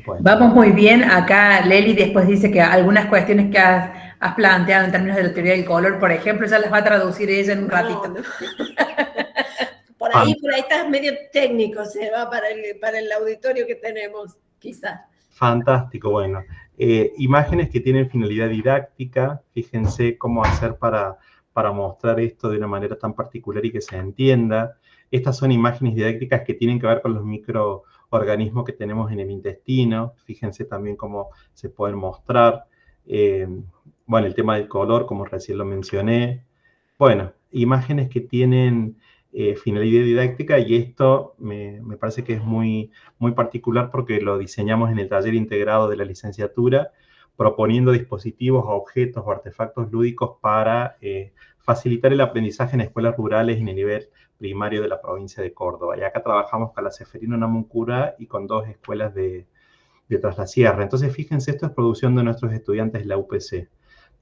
Bueno. Vamos muy bien. Acá Leli después dice que algunas cuestiones que has planteado en términos de la teoría del color, por ejemplo, ya las va a traducir ella en un ratito. No. Por ahí estás medio técnico, se va para el auditorio que tenemos, quizás. Fantástico, bueno. Imágenes que tienen finalidad didáctica, fíjense cómo hacer para mostrar esto de una manera tan particular y que se entienda. Estas son imágenes didácticas que tienen que ver con los microorganismos que tenemos en el intestino. Fíjense también cómo se pueden mostrar. Bueno, el tema del color, como recién lo mencioné. Bueno, imágenes que tienen finalidad didáctica, y esto me parece que es muy particular porque lo diseñamos en el taller integrado de la licenciatura, proponiendo dispositivos, objetos o artefactos lúdicos para facilitar el aprendizaje en escuelas rurales en el nivel primario de la provincia de Córdoba. Y acá trabajamos con la Ceferino Namuncurá y con 2 escuelas de Tras la Sierra. Entonces, fíjense, esto es producción de nuestros estudiantes de la UPC.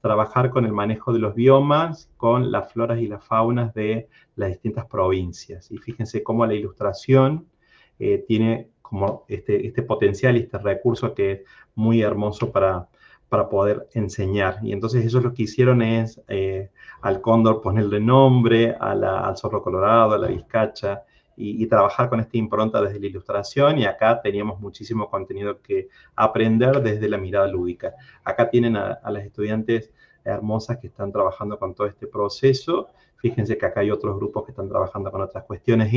Trabajar con el manejo de los biomas, con las floras y las faunas de las distintas provincias. Y fíjense cómo la ilustración tiene como este potencial y este recurso que es muy hermoso para poder enseñar. Y entonces ellos lo que hicieron es al cóndor ponerle nombre, al zorro colorado, a la vizcacha, y trabajar con esta impronta desde la ilustración. Y acá teníamos muchísimo contenido que aprender desde la mirada lúdica. Acá tienen a las estudiantes hermosas que están trabajando con todo este proceso. Fíjense que acá hay otros grupos que están trabajando con otras cuestiones.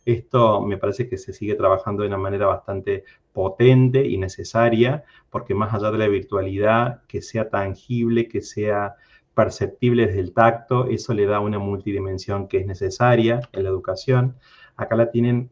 Esto me parece que se sigue trabajando de una manera bastante potente y necesaria, porque más allá de la virtualidad, que sea tangible, que sea perceptible desde el tacto, eso le da una multidimensión que es necesaria en la educación. Acá la tienen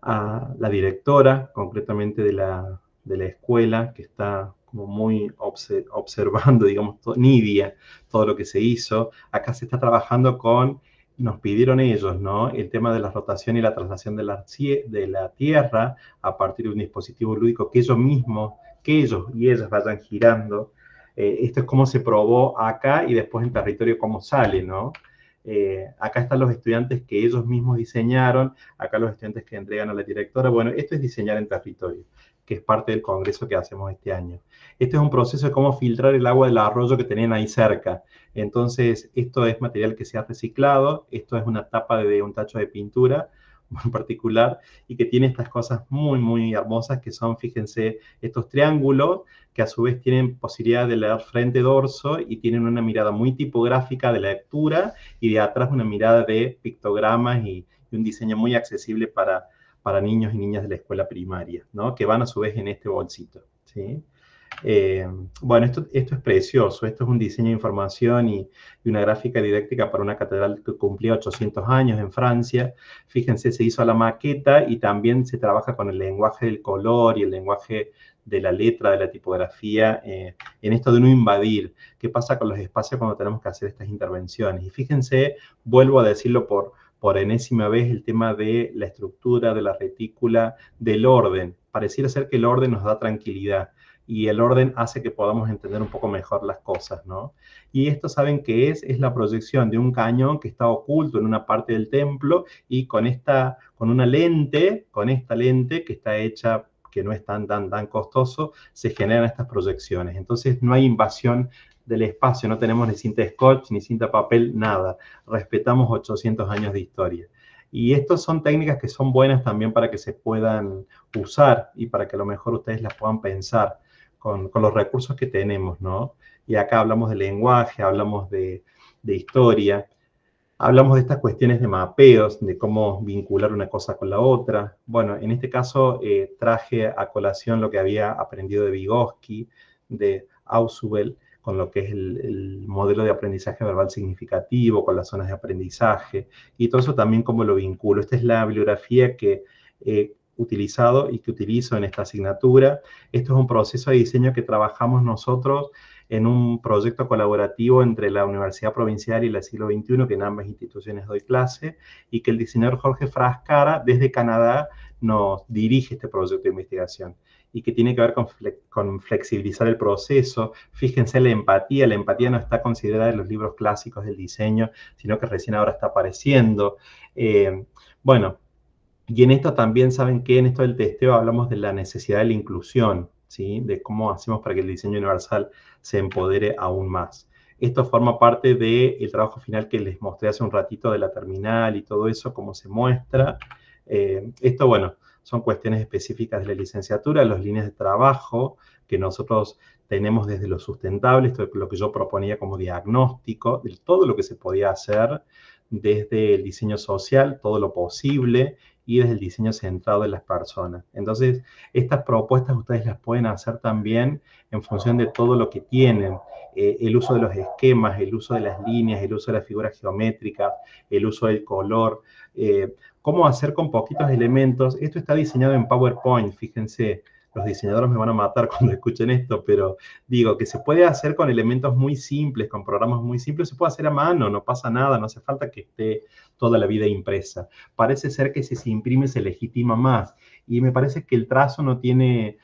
a la directora, concretamente de la escuela, que está como muy observando, digamos, Nidia, todo lo que se hizo. Acá se está trabajando con nos pidieron ellos, ¿no? El tema de la rotación y la traslación de la Tierra a partir de un dispositivo lúdico que ellos mismos, que ellos y ellas vayan girando. Esto es cómo se probó acá y después en territorio cómo sale, ¿no? Acá están los estudiantes que ellos mismos diseñaron, acá los estudiantes que entregan a la directora. Bueno, esto es diseñar en territorio, que es parte del congreso que hacemos este año. Este es un proceso de cómo filtrar el agua del arroyo que tenían ahí cerca. Entonces, esto es material que se ha reciclado, esto es una tapa de un tacho de pintura muy particular y que tiene estas cosas muy, muy hermosas que son, fíjense, estos triángulos que a su vez tienen posibilidad de leer frente-dorso y tienen una mirada muy tipográfica de la lectura y de atrás una mirada de pictogramas y un diseño muy accesible para niños y niñas de la escuela primaria, ¿no? Que van a su vez en este bolsito, ¿sí? Bueno, esto es precioso, esto es un diseño de información y una gráfica didáctica para una catedral que cumplía 800 años en Francia. Fíjense, se hizo la maqueta y también se trabaja con el lenguaje del color y el lenguaje de la letra, de la tipografía, en esto de no invadir. ¿Qué pasa con los espacios cuando tenemos que hacer estas intervenciones? Y fíjense, vuelvo a decirlo por enésima vez, el tema de la estructura, de la retícula, del orden. Pareciera ser que el orden nos da tranquilidad y el orden hace que podamos entender un poco mejor las cosas, ¿no? Y esto, ¿saben qué es? Es la proyección de un cañón que está oculto en una parte del templo y con esta lente que está hecha, que no es tan costoso, se generan estas proyecciones. Entonces no hay invasión del espacio, no tenemos ni cinta scotch, ni cinta papel, nada. Respetamos 800 años de historia. Y estas son técnicas que son buenas también para que se puedan usar y para que a lo mejor ustedes las puedan pensar con los recursos que tenemos, ¿no? Y acá hablamos de lenguaje, hablamos de historia, hablamos de estas cuestiones de mapeos, de cómo vincular una cosa con la otra. Bueno, en este caso traje a colación lo que había aprendido de Vygotsky, de Ausubel, con lo que es el modelo de aprendizaje verbal significativo, con las zonas de aprendizaje, y todo eso también cómo lo vinculo. Esta es la bibliografía que he utilizado y que utilizo en esta asignatura. Esto es un proceso de diseño que trabajamos nosotros en un proyecto colaborativo entre la Universidad Provincial y la Siglo XXI, que en ambas instituciones doy clase, y que el diseñador Jorge Frascara, desde Canadá, nos dirige este proyecto de investigación y que tiene que ver con flexibilizar el proceso. Fíjense la empatía no está considerada en los libros clásicos del diseño, sino que recién ahora está apareciendo. Bueno, y en esto también saben que en esto del testeo hablamos de la necesidad de la inclusión, ¿sí? De cómo hacemos para que el diseño universal se empodere aún más. Esto forma parte del trabajo final que les mostré hace un ratito de la terminal y todo eso, cómo se muestra. Esto, bueno, son cuestiones específicas de la licenciatura, las líneas de trabajo que nosotros tenemos desde lo sustentable, esto es lo que yo proponía como diagnóstico de todo lo que se podía hacer desde el diseño social, todo lo posible, y desde el diseño centrado en las personas. Entonces, estas propuestas ustedes las pueden hacer también en función de todo lo que tienen. El uso de los esquemas, el uso de las líneas, el uso de las figuras geométricas, el uso del color, cómo hacer con poquitos elementos. Esto está diseñado en PowerPoint, fíjense. Los diseñadores me van a matar cuando escuchen esto, pero digo que se puede hacer con elementos muy simples, con programas muy simples, se puede hacer a mano, no pasa nada, no hace falta que esté toda la vida impresa. Parece ser que si se imprime se legitima más, y me parece que el trazo no tiene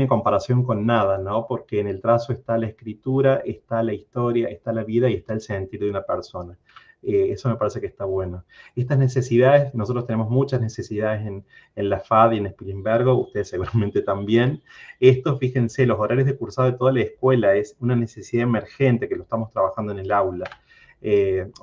comparación con nada, ¿no? Porque en el trazo está la escritura, está la historia, está la vida y está el sentir de una persona. Eso me parece que está bueno. Estas necesidades, nosotros tenemos muchas necesidades en la FAD y en Spilimbergo, ustedes seguramente también. Esto, fíjense, los horarios de cursado de toda la escuela es una necesidad emergente que lo estamos trabajando en el aula.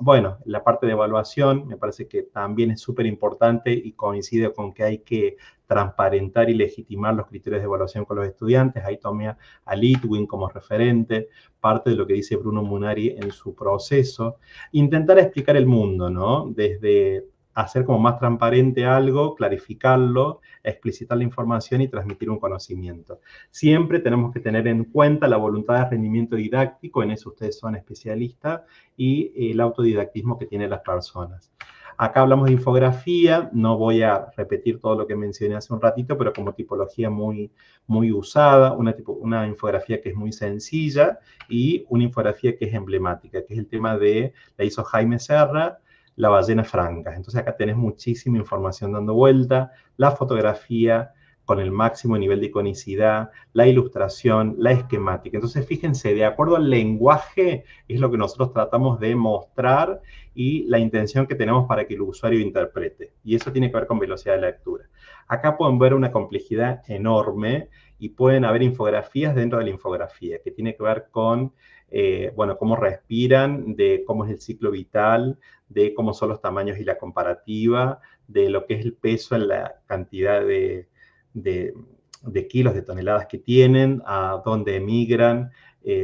Bueno, la parte de evaluación me parece que también es súper importante y coincide con que hay que transparentar y legitimar los criterios de evaluación con los estudiantes. Ahí tomé a Litwin como referente, parte de lo que dice Bruno Munari en su proceso. Intentar explicar el mundo, ¿no? Desde hacer como más transparente algo, clarificarlo, explicitar la información y transmitir un conocimiento. Siempre tenemos que tener en cuenta la voluntad de rendimiento didáctico, en eso ustedes son especialistas, y el autodidactismo que tienen las personas. Acá hablamos de infografía, no voy a repetir todo lo que mencioné hace un ratito, pero como tipología muy, muy usada, una infografía que es muy sencilla y una infografía que es emblemática, que es el tema de, la hizo Jaime Serra, la ballena franca. Entonces acá tenés muchísima información dando vuelta, la fotografía con el máximo nivel de iconicidad, la ilustración, la esquemática. Entonces, fíjense, de acuerdo al lenguaje, es lo que nosotros tratamos de mostrar y la intención que tenemos para que el usuario interprete. Y eso tiene que ver con velocidad de lectura. Acá pueden ver una complejidad enorme y pueden haber infografías dentro de la infografía, que tiene que ver con, bueno, cómo respiran, de cómo es el ciclo vital, de cómo son los tamaños y la comparativa, de lo que es el peso en la cantidad de kilos, de toneladas que tienen, a dónde emigran,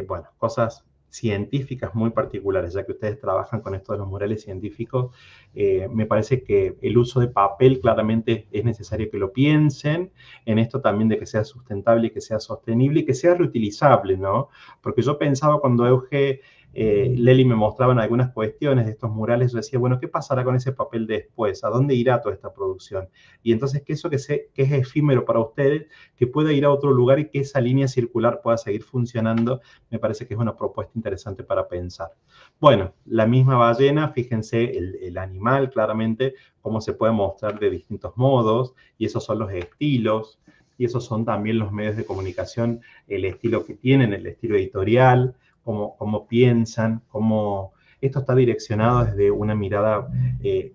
bueno, cosas científicas muy particulares, ya que ustedes trabajan con esto de los murales científicos. Me parece que el uso de papel claramente es necesario que lo piensen, en esto también de que sea sustentable y que sea sostenible y que sea reutilizable, ¿no? Porque yo pensaba cuando Euge, Leli me mostraban algunas cuestiones de estos murales, yo decía, bueno, ¿qué pasará con ese papel después? ¿A dónde irá toda esta producción? Y entonces que eso que es efímero para ustedes, que pueda ir a otro lugar y que esa línea circular pueda seguir funcionando, me parece que es una propuesta interesante para pensar. Bueno, la misma ballena, fíjense el animal claramente, cómo se puede mostrar de distintos modos, y esos son los estilos, y esos son también los medios de comunicación, el estilo que tienen, el estilo editorial, cómo piensan, cómo esto está direccionado desde una mirada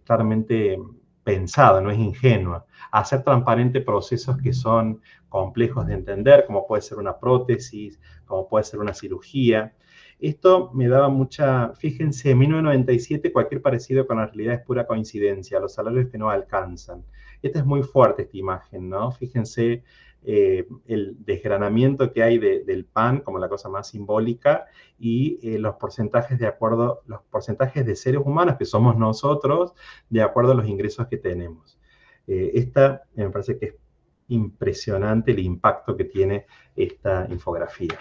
claramente pensada, no es ingenua, a hacer transparente procesos que son complejos de entender, como puede ser una prótesis, como puede ser una cirugía. Esto me daba mucha, fíjense, en 1997 cualquier parecido con la realidad es pura coincidencia, los salarios que no alcanzan. Esta es muy fuerte, esta imagen, ¿no? Fíjense el desgranamiento que hay del pan como la cosa más simbólica y los porcentajes de acuerdo, los porcentajes de seres humanos que somos nosotros de acuerdo a los ingresos que tenemos. Esta me parece que es impresionante el impacto que tiene esta infografía,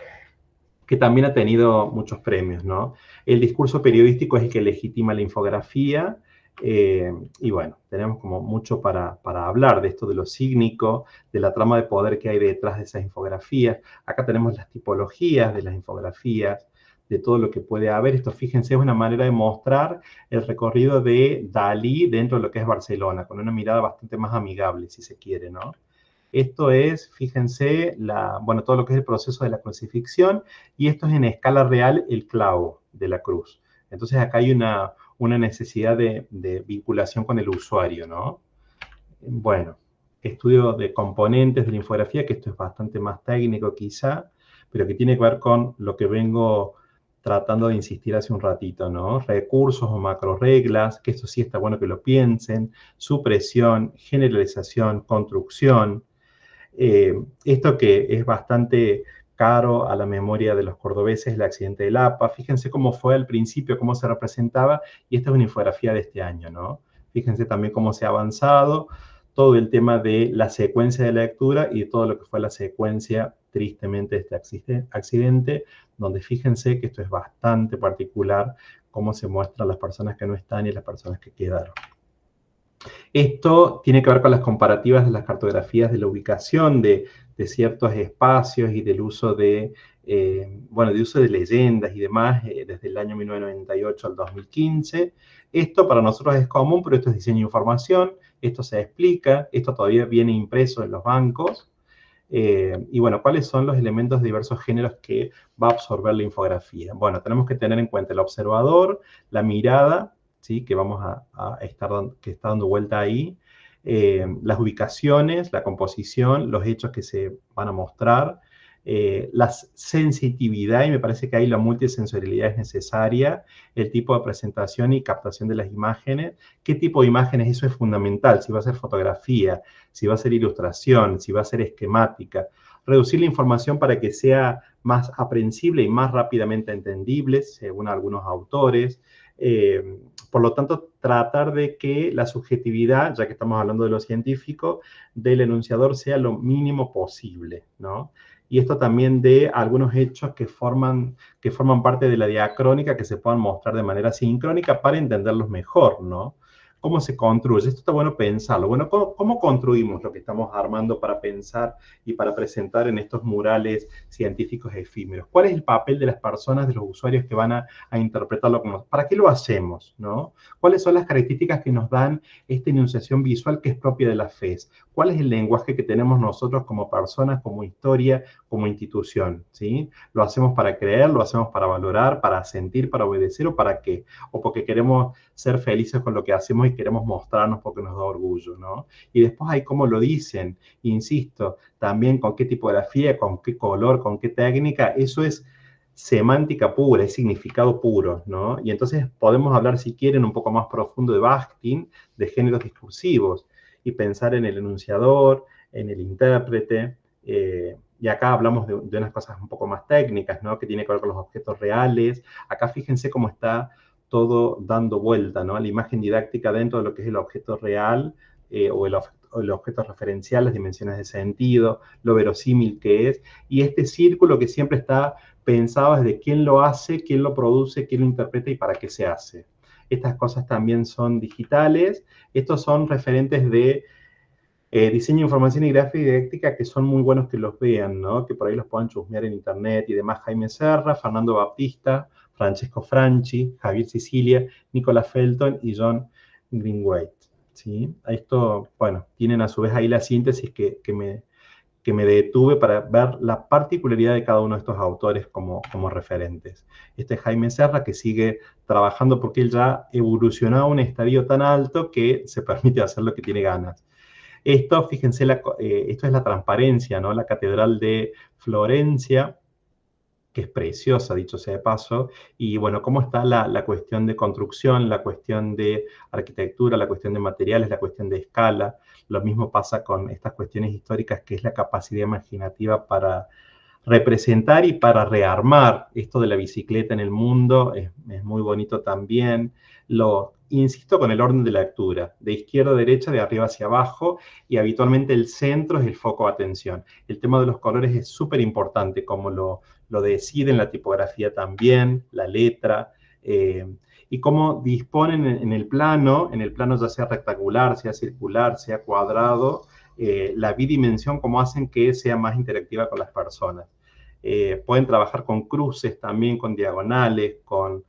que también ha tenido muchos premios, ¿no? El discurso periodístico es el que legitima la infografía, y bueno, tenemos como mucho para hablar de esto de lo cígnico, de la trama de poder que hay detrás de esas infografías. Acá tenemos las tipologías de las infografías, de todo lo que puede haber. Esto, fíjense, es una manera de mostrar el recorrido de Dalí dentro de lo que es Barcelona, con una mirada bastante más amigable, si se quiere, ¿no? Esto es, fíjense, bueno, todo lo que es el proceso de la crucifixión, y esto es en escala real el clavo de la cruz. Entonces acá hay una necesidad de vinculación con el usuario, ¿no? Bueno, estudio de componentes de la infografía, que esto es bastante más técnico quizá, pero que tiene que ver con lo que vengo tratando de insistir hace un ratito, ¿no? Recursos o macro reglas, que esto sí está bueno que lo piensen, supresión, generalización, construcción. Esto que es bastante caro a la memoria de los cordobeses, el accidente del APA. Fíjense cómo fue al principio, cómo se representaba, y esta es una infografía de este año, ¿no? Fíjense también cómo se ha avanzado, todo el tema de la secuencia de la lectura y todo lo que fue la secuencia, tristemente, de este accidente, donde fíjense que esto es bastante particular, cómo se muestran las personas que no están y las personas que quedaron. Esto tiene que ver con las comparativas de las cartografías de la ubicación de ciertos espacios y del uso de, bueno, de uso de leyendas y demás desde el año 1998 al 2015. Esto para nosotros es común, pero esto es diseño de información, esto se explica, esto todavía viene impreso en los bancos. Y bueno, ¿cuáles son los elementos de diversos géneros que va a absorber la infografía? Bueno, tenemos que tener en cuenta el observador, la mirada, ¿sí? Que vamos que está dando vuelta ahí, las ubicaciones, la composición, los hechos que se van a mostrar, la sensitividad, y me parece que ahí la multisensorialidad es necesaria, el tipo de presentación y captación de las imágenes, qué tipo de imágenes, eso es fundamental, si va a ser fotografía, si va a ser ilustración, si va a ser esquemática, reducir la información para que sea más aprehensible y más rápidamente entendible, según algunos autores. Por lo tanto, tratar de que la subjetividad, ya que estamos hablando de lo científico, del enunciador sea lo mínimo posible, ¿no? Y esto también de algunos hechos que forman parte de la diacrónica que se puedan mostrar de manera sincrónica para entenderlos mejor, ¿no? cómo se construye. Esto está bueno pensarlo. Bueno, ¿cómo construimos lo que estamos armando para pensar y para presentar en estos murales científicos efímeros? ¿Cuál es el papel de las personas, de los usuarios que van a interpretarlo? ¿Para qué lo hacemos, no? ¿Cuáles son las características que nos dan esta enunciación visual que es propia de la FES? ¿Cuál es el lenguaje que tenemos nosotros como personas, como historia, como institución? ¿Sí? ¿Lo hacemos para creer, lo hacemos para valorar, para sentir, para obedecer o para qué? O porque queremos ser felices con lo que hacemos y queremos mostrarnos porque nos da orgullo, ¿no? Y después hay cómo lo dicen, insisto, también con qué tipografía, con qué color, con qué técnica, eso es semántica pura, es significado puro, ¿no? Y entonces podemos hablar, si quieren, un poco más profundo de Bakhtin, de géneros discursivos, y pensar en el enunciador, en el intérprete, y acá hablamos de unas cosas un poco más técnicas, ¿no? Que tiene que ver con los objetos reales. Acá fíjense cómo está todo dando vuelta, ¿no? La imagen didáctica dentro de lo que es el objeto real, o el objeto referencial, las dimensiones de sentido, lo verosímil que es, y este círculo que siempre está pensado desde quién lo hace, quién lo produce, quién lo interpreta y para qué se hace. Estas cosas también son digitales. Estos son referentes de diseño, información y gráfica y didáctica que son muy buenos que los vean, ¿no? Que por ahí los puedan chusmear en internet y demás. Jaime Serra, Fernando Baptista, Francesco Franchi, Javier Sicilia, Nicola Felton y John Greenway, ¿sí? Esto, bueno, tienen a su vez ahí la síntesis que me detuve para ver la particularidad de cada uno de estos autores como referentes. Este es Jaime Serra, que sigue trabajando porque él ya evolucionó a un estadio tan alto que se permite hacer lo que tiene ganas. Esto, fíjense, esto es la transparencia, ¿no? La Catedral de Florencia, que es preciosa, dicho sea de paso, y bueno, cómo está la cuestión de construcción, la cuestión de arquitectura, la cuestión de materiales, la cuestión de escala. Lo mismo pasa con estas cuestiones históricas, que es la capacidad imaginativa para representar y para rearmar. Esto de la bicicleta en el mundo es muy bonito también. Insisto con el orden de lectura, de izquierda a derecha, de arriba hacia abajo, y habitualmente el centro es el foco de atención. El tema de los colores es súper importante, como lo deciden la tipografía también, la letra, y cómo disponen en el plano ya sea rectangular, sea circular, sea cuadrado, la bidimensión, cómo hacen que sea más interactiva con las personas. Pueden trabajar con cruces también, con diagonales, con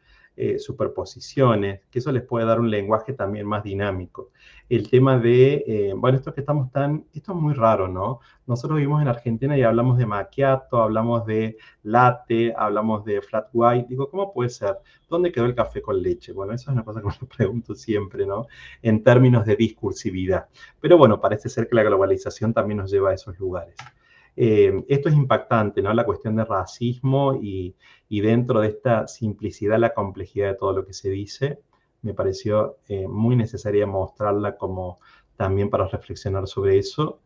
superposiciones, que eso les puede dar un lenguaje también más dinámico. El tema de, bueno, esto es muy raro, ¿no? Nosotros vivimos en Argentina y hablamos de macchiato, hablamos de latte, hablamos de flat white. Digo, ¿cómo puede ser? ¿Dónde quedó el café con leche? Bueno, eso es una cosa que me pregunto siempre, ¿no? En términos de discursividad. Pero bueno, parece ser que la globalización también nos lleva a esos lugares. Esto es impactante, ¿no? La cuestión de racismo y dentro de esta simplicidad, la complejidad de todo lo que se dice, me pareció muy necesaria mostrarla como también para reflexionar sobre eso.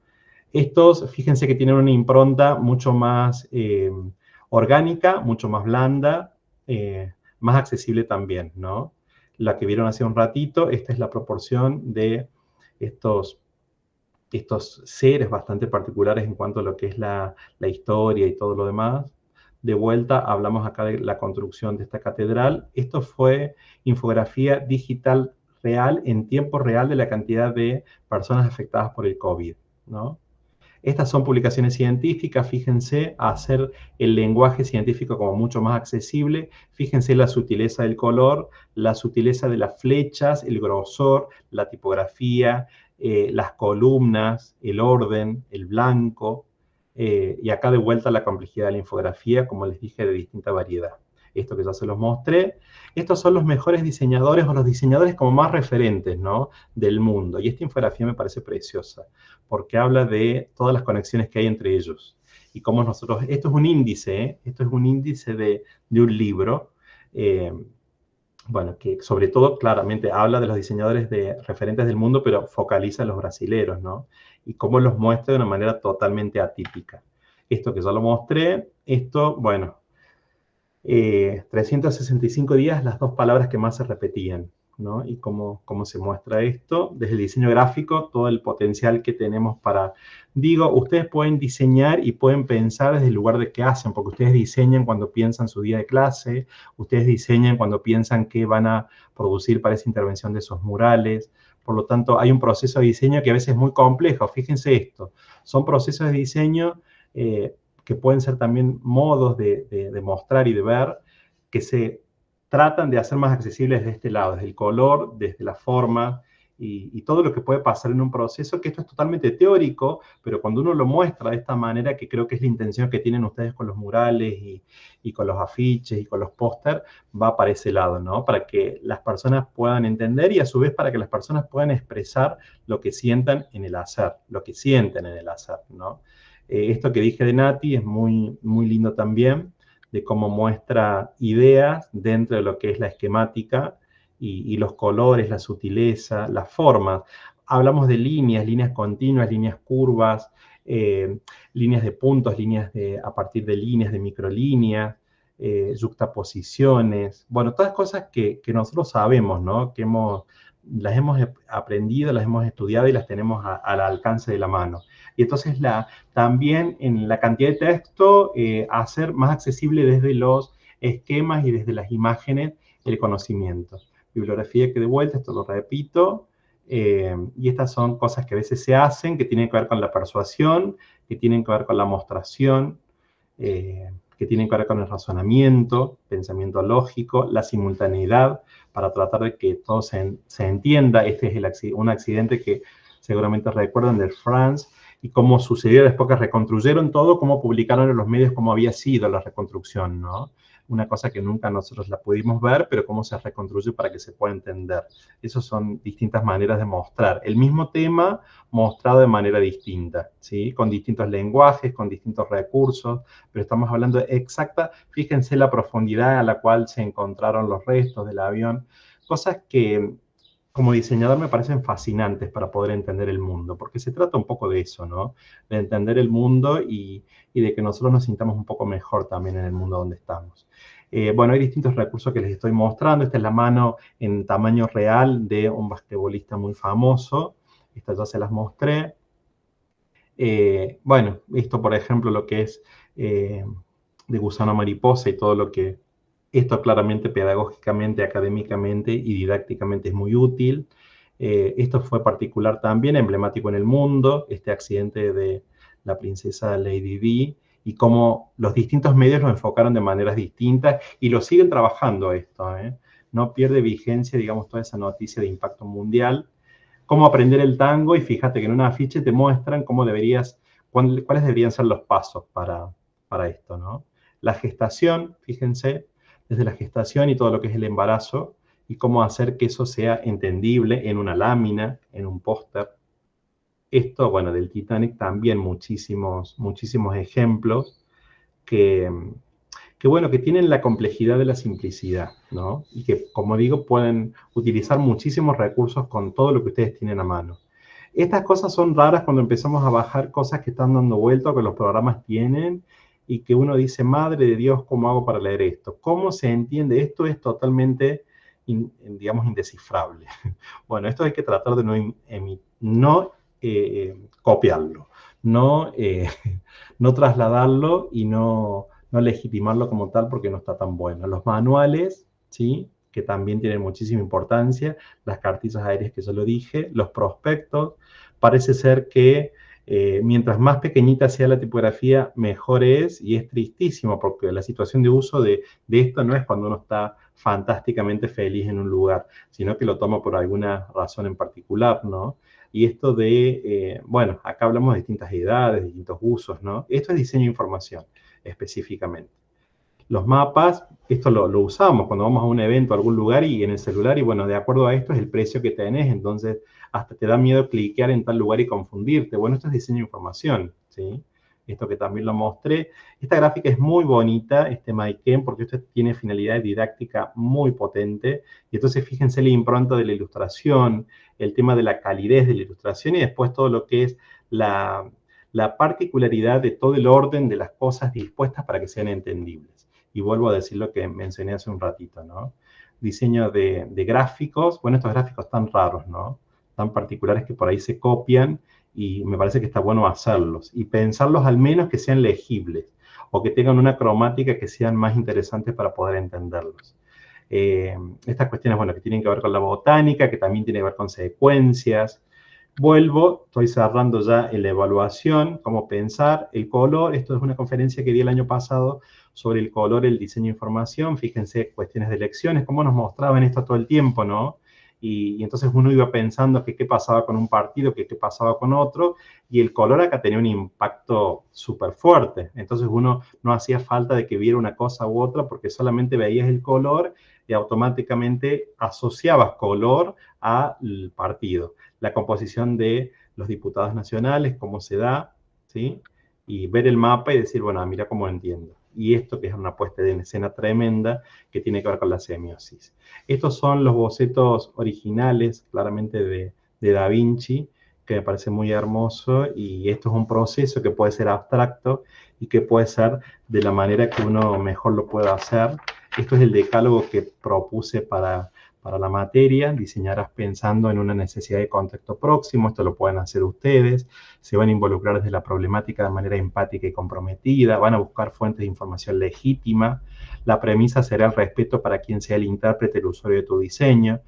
Estos, fíjense que tienen una impronta mucho más orgánica, mucho más blanda, más accesible también, ¿no? La que vieron hace un ratito, esta es la proporción de estos seres bastante particulares en cuanto a lo que es la historia y todo lo demás. De vuelta, hablamos acá de la construcción de esta catedral. Esto fue infografía digital real, en tiempo real, de la cantidad de personas afectadas por el COVID, ¿no? Estas son publicaciones científicas, fíjense, a hacer el lenguaje científico como mucho más accesible. Fíjense la sutileza del color, la sutileza de las flechas, el grosor, la tipografía, las columnas, el orden, el blanco, y acá de vuelta la complejidad de la infografía, como les dije, de distinta variedad. Esto que ya se los mostré. Estos son los mejores diseñadores o los diseñadores como más referentes, ¿no? Del mundo. Y esta infografía me parece preciosa, porque habla de todas las conexiones que hay entre ellos. Y cómo nosotros, esto es un índice, ¿eh? Esto es un índice de un libro, bueno, que sobre todo claramente habla de los diseñadores referentes del mundo, pero focaliza a los brasileros, ¿no? Y cómo los muestra de una manera totalmente atípica. Esto que ya lo mostré, esto, bueno, 365 días, las dos palabras que más se repetían, ¿no? Y cómo se muestra esto, desde el diseño gráfico, todo el potencial que tenemos para... Digo, ustedes pueden diseñar y pueden pensar desde el lugar de qué hacen, porque ustedes diseñan cuando piensan su día de clase, ustedes diseñan cuando piensan qué van a producir para esa intervención de esos murales, por lo tanto hay un proceso de diseño que a veces es muy complejo. Fíjense esto, son procesos de diseño que pueden ser también modos de mostrar y de ver, que se tratan de hacer más accesibles desde este lado, desde el color, desde la forma, y todo lo que puede pasar en un proceso, que esto es totalmente teórico, pero cuando uno lo muestra de esta manera, que creo que es la intención que tienen ustedes con los murales y con los afiches y con los póster, va para ese lado, ¿no? Para que las personas puedan entender y a su vez para que las personas puedan expresar lo que sientan en el hacer, lo que sienten en el hacer, ¿no? Esto que dije de Nati es muy, muy lindo también, de cómo muestra ideas dentro de lo que es la esquemática, y los colores, la sutileza, las formas. Hablamos de líneas continuas, líneas curvas, líneas de puntos, a partir de líneas, de microlíneas, yuxtaposiciones. Bueno, todas cosas que nosotros sabemos, ¿no? Que las hemos aprendido, las hemos estudiado y las tenemos al alcance de la mano. Y entonces también en la cantidad de texto, hacer más accesible desde los esquemas y desde las imágenes el conocimiento. Bibliografía que de vuelta, esto lo repito, y estas son cosas que a veces se hacen, que tienen que ver con la persuasión, que tienen que ver con la mostración, que tienen que ver con el razonamiento, pensamiento lógico, la simultaneidad, para tratar de que todo se entienda. Este es un accidente que seguramente recuerdan del France, y cómo sucedió después que reconstruyeron todo, cómo publicaron en los medios cómo había sido la reconstrucción, ¿no? Una cosa que nunca nosotros la pudimos ver, pero cómo se reconstruyó para que se pueda entender. Esas son distintas maneras de mostrar el mismo tema mostrado de manera distinta, ¿sí? Con distintos lenguajes, con distintos recursos, pero estamos hablando de exacta, fíjense la profundidad a la cual se encontraron los restos del avión, cosas que como diseñador me parecen fascinantes para poder entender el mundo, porque se trata un poco de eso, ¿no? De entender el mundo y de que nosotros nos sintamos un poco mejor también en el mundo donde estamos. Bueno, hay distintos recursos que les estoy mostrando. Esta es la mano en tamaño real de un basquetbolista muy famoso. Esta ya se las mostré. Bueno, esto, por ejemplo, lo que es de gusano mariposa y todo lo que... Esto claramente pedagógicamente, académicamente y didácticamente es muy útil. Esto fue particular también, emblemático en el mundo, este accidente de la princesa Lady Di, y cómo los distintos medios lo enfocaron de maneras distintas y lo siguen trabajando esto, ¿eh? No pierde vigencia, digamos, toda esa noticia de impacto mundial. Cómo aprender el tango, y fíjate que en un afiche te muestran cuáles deberían ser los pasos para esto, ¿no? La gestación, fíjense, desde la gestación y todo lo que es el embarazo, y cómo hacer que eso sea entendible en una lámina, en un póster. Esto, bueno, del Titanic también muchísimos ejemplos que tienen la complejidad de la simplicidad, ¿no? Y que, como digo, pueden utilizar muchísimos recursos con todo lo que ustedes tienen a mano. Estas cosas son raras cuando empezamos a bajar cosas que están dando vuelta o que los programas tienen, y que uno dice, madre de Dios, ¿cómo hago para leer esto? ¿Cómo se entiende? Esto es totalmente, digamos, indescifrable. Bueno, esto hay que tratar de no copiarlo, no trasladarlo y no legitimarlo como tal porque no está tan bueno. Los manuales, ¿sí? Que también tienen muchísima importancia, las cartillas aéreas que yo lo dije, los prospectos, parece ser que mientras más pequeñita sea la tipografía, mejor es, y es tristísimo porque la situación de uso de esto no es cuando uno está fantásticamente feliz en un lugar, sino que lo toma por alguna razón en particular, ¿no? Y esto bueno, acá hablamos de distintas edades, distintos usos, ¿no? Esto es diseño de información, específicamente. Los mapas, esto lo usamos cuando vamos a un evento, a algún lugar y en el celular, y bueno, de acuerdo a esto es el precio que tenés, entonces hasta te da miedo cliquear en tal lugar y confundirte. Bueno, esto es diseño de información, ¿sí? Esto que también lo mostré. Esta gráfica es muy bonita, Maiken, porque esto tiene finalidad didáctica muy potente, y entonces fíjense la impronta de la ilustración, el tema de la calidez de la ilustración y después todo lo que es la particularidad de todo el orden de las cosas dispuestas para que sean entendibles. Y vuelvo a decir lo que mencioné hace un ratito, ¿no? Diseño de gráficos. Bueno, estos gráficos tan raros, ¿no? Tan particulares que por ahí se copian y me parece que está bueno hacerlos y pensarlos al menos que sean legibles o que tengan una cromática que sean más interesantes para poder entenderlos. Estas cuestiones, bueno, que tienen que ver con la botánica, que también tienen que ver con secuencias. Vuelvo, estoy cerrando ya en la evaluación, cómo pensar el color. Esto es una conferencia que di el año pasado sobre el color, el diseño de información. Fíjense, cuestiones de elecciones, cómo nos mostraban esto todo el tiempo, ¿no? Y entonces uno iba pensando que qué pasaba con un partido, que qué pasaba con otro, y el color acá tenía un impacto súper fuerte. Entonces uno no hacía falta de que viera una cosa u otra, porque solamente veías el color y automáticamente asociabas color al partido. La composición de los diputados nacionales, cómo se da, ¿sí? Y ver el mapa y decir, bueno, mira cómo entiendo. Y esto que es una puesta en escena tremenda que tiene que ver con la semiosis. Estos son los bocetos originales, claramente de Da Vinci, que me parece muy hermoso, y esto es un proceso que puede ser abstracto y que puede ser de la manera que uno mejor lo pueda hacer. Esto es el decálogo que propuse para la materia. Diseñarás pensando en una necesidad de contexto próximo. Esto lo pueden hacer ustedes. Se van a involucrar desde la problemática de manera empática y comprometida. Van a buscar fuentes de información legítima. La premisa será el respeto para quien sea el intérprete, el usuario de tu diseño.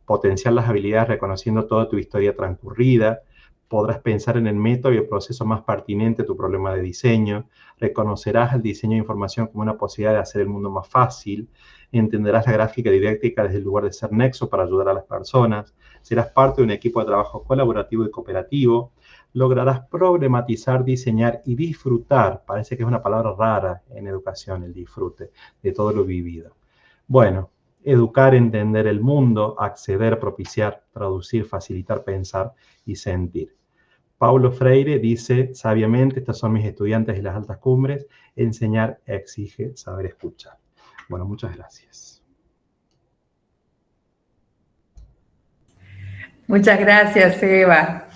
Potenciar las habilidades reconociendo toda tu historia transcurrida. Podrás pensar en el método y el proceso más pertinente a tu problema de diseño. Reconocerás el diseño de información como una posibilidad de hacer el mundo más fácil. Entenderás la gráfica didáctica desde el lugar de ser nexo para ayudar a las personas. Serás parte de un equipo de trabajo colaborativo y cooperativo. Lograrás problematizar, diseñar y disfrutar. Parece que es una palabra rara en educación, el disfrute de todo lo vivido. Bueno, educar, entender el mundo, acceder, propiciar, traducir, facilitar, pensar y sentir. Paulo Freire dice sabiamente, estos son mis estudiantes de las altas cumbres, enseñar exige saber escuchar. Bueno, muchas gracias. Muchas gracias, Eva.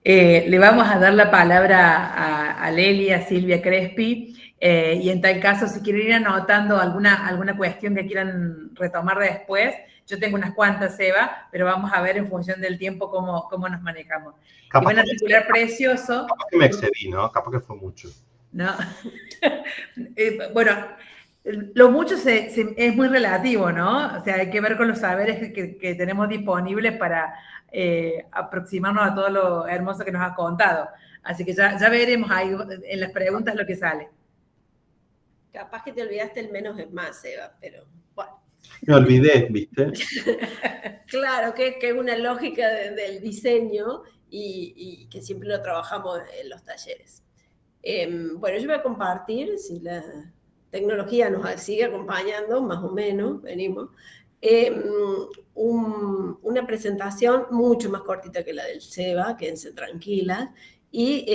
Le vamos a dar la palabra a Leli, a Silvia Crespi, y en tal caso, si quieren ir anotando alguna cuestión que quieran retomar después, yo tengo unas cuantas, Eva, pero vamos a ver en función del tiempo cómo nos manejamos. Y van a articular precioso. Capaz que me excedí, ¿no? Capaz que fue mucho. No. Bueno, lo mucho es muy relativo, ¿no? O sea, hay que ver con los saberes que tenemos disponibles para aproximarnos a todo lo hermoso que nos has contado. Así que ya veremos ahí en las preguntas lo que sale. Capaz que te olvidaste el menos es más, Eva, pero bueno. Me olvidé, ¿viste? Claro, que es una lógica del diseño y que siempre lo trabajamos en los talleres. Bueno, yo voy a compartir, si la tecnología nos sigue acompañando, más o menos, venimos, una presentación mucho más cortita que la del SEBA, quédense tranquilas, y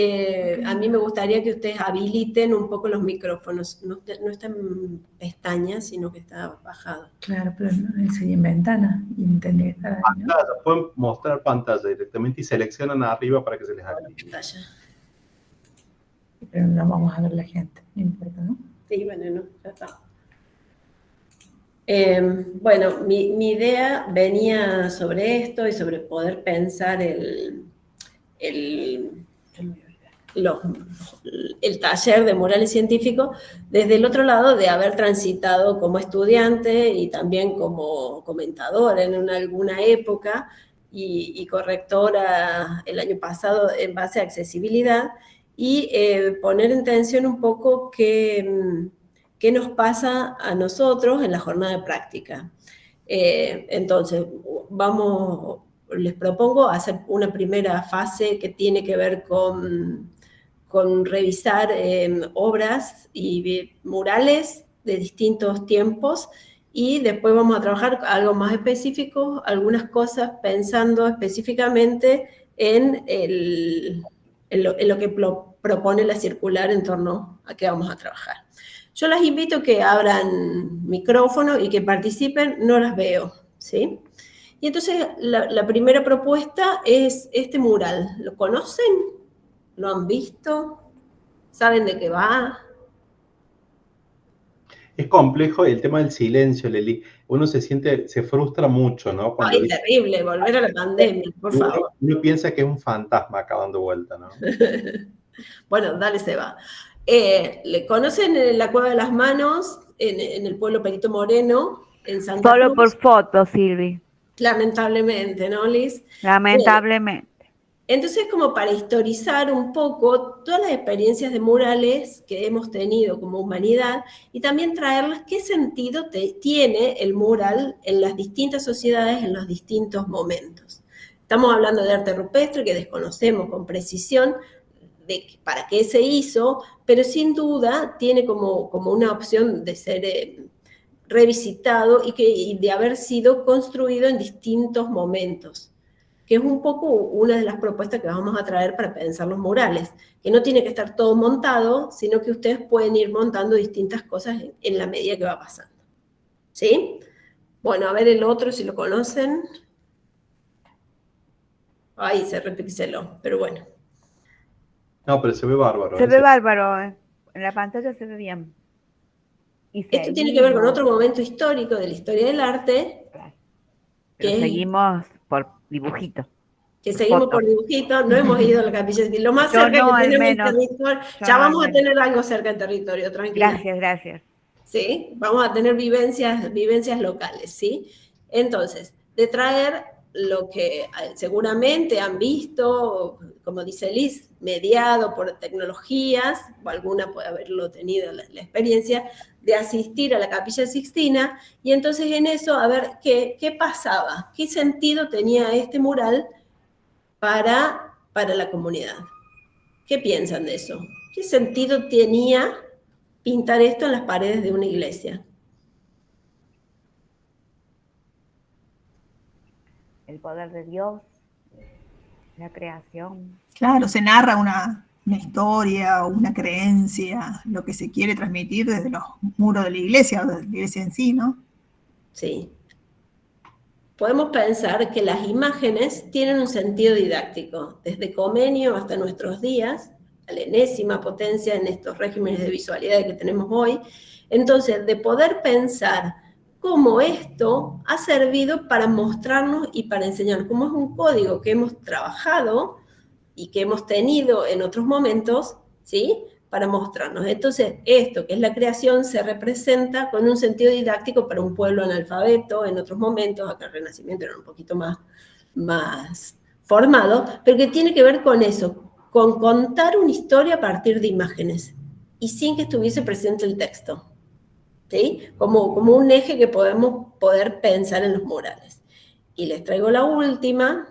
a mí me gustaría que ustedes habiliten un poco los micrófonos, no está en pestañas, sino que está bajado. Claro, pero no enseñé en ventana y tendría que estar ahí, ¿no? Pueden mostrar pantalla directamente y seleccionan arriba para que se les active. Pero no vamos a ver la gente, no importa, ¿no? Sí, bueno, no, ya está. Bueno, mi idea venía sobre esto y sobre poder pensar el taller de murales científicos desde el otro lado de haber transitado como estudiante y también como comentadora en alguna época y correctora el año pasado en base a accesibilidad y poner en tensión un poco qué nos pasa a nosotros en la jornada de práctica. Entonces, les propongo hacer una primera fase que tiene que ver con revisar obras y murales de distintos tiempos y después vamos a trabajar algo más específico, algunas cosas pensando específicamente en lo que propone la circular en torno a qué vamos a trabajar. Yo las invito a que abran micrófono y que participen, no las veo, ¿sí? Y entonces la primera propuesta es este mural. ¿Lo conocen? ¿Lo han visto? ¿Saben de qué va? Es complejo el tema del silencio, Leli. Uno se frustra mucho, ¿no? Cuando Ay, terrible, volver a la pandemia, por favor. Uno piensa que es un fantasma acá dando vuelta, ¿no? Bueno, dale, Seba. ¿Le conocen la Cueva de las Manos en el pueblo Perito Moreno? en Santa Solo Cruz. por fotos, Silvi. Lamentablemente, ¿no, Liz? Lamentablemente. Entonces, como para historizar un poco todas las experiencias de murales que hemos tenido como humanidad y también traerlas qué sentido tiene el mural en las distintas sociedades, en los distintos momentos. Estamos hablando de arte rupestre que desconocemos con precisión de para qué se hizo, pero sin duda tiene como una opción de ser revisitado y de haber sido construido en distintos momentos, que es un poco una de las propuestas que vamos a traer para pensar los murales, que no tiene que estar todo montado, sino que ustedes pueden ir montando distintas cosas en la medida que va pasando. ¿Sí? Bueno, a ver el otro, si lo conocen. Ay, se repixeló, pero bueno. No, pero se ve bárbaro. Se ve bárbaro, en la pantalla se ve bien. Y esto tiene que ver con otro momento histórico de la historia del arte. Pero seguimos por dibujito. Que seguimos por dibujito, no hemos ido a la Capilla Sixtina. Lo más cerca que tenemos en territorio, ya vamos a tener algo cerca en territorio, tranquila. Gracias. ¿Sí? Vamos a tener vivencias locales, ¿sí? Entonces, de traer lo que seguramente han visto, como dice Liz, mediado por tecnologías, o alguna puede haberlo tenido la experiencia, de asistir a la Capilla Sixtina, y entonces en eso, a ver qué pasaba, qué sentido tenía este mural para la comunidad. ¿Qué piensan de eso? ¿Qué sentido tenía pintar esto en las paredes de una iglesia? El poder de Dios, la creación. Claro, se narra una historia o una creencia, lo que se quiere transmitir desde los muros de la iglesia o de la iglesia en sí, ¿no? Sí. Podemos pensar que las imágenes tienen un sentido didáctico, desde Comenio hasta nuestros días, a la enésima potencia en estos regímenes de visualidad que tenemos hoy. Entonces, de poder pensar cómo esto ha servido para mostrarnos y para enseñar, cómo es un código que hemos trabajado y que hemos tenido en otros momentos, ¿sí?, para mostrarnos. Entonces, esto que es la creación se representa con un sentido didáctico para un pueblo analfabeto en otros momentos, acá el Renacimiento era un poquito más formado, pero que tiene que ver con eso, con contar una historia a partir de imágenes y sin que estuviese presente el texto, ¿sí? Como un eje que podemos poder pensar en los murales. Y les traigo la última.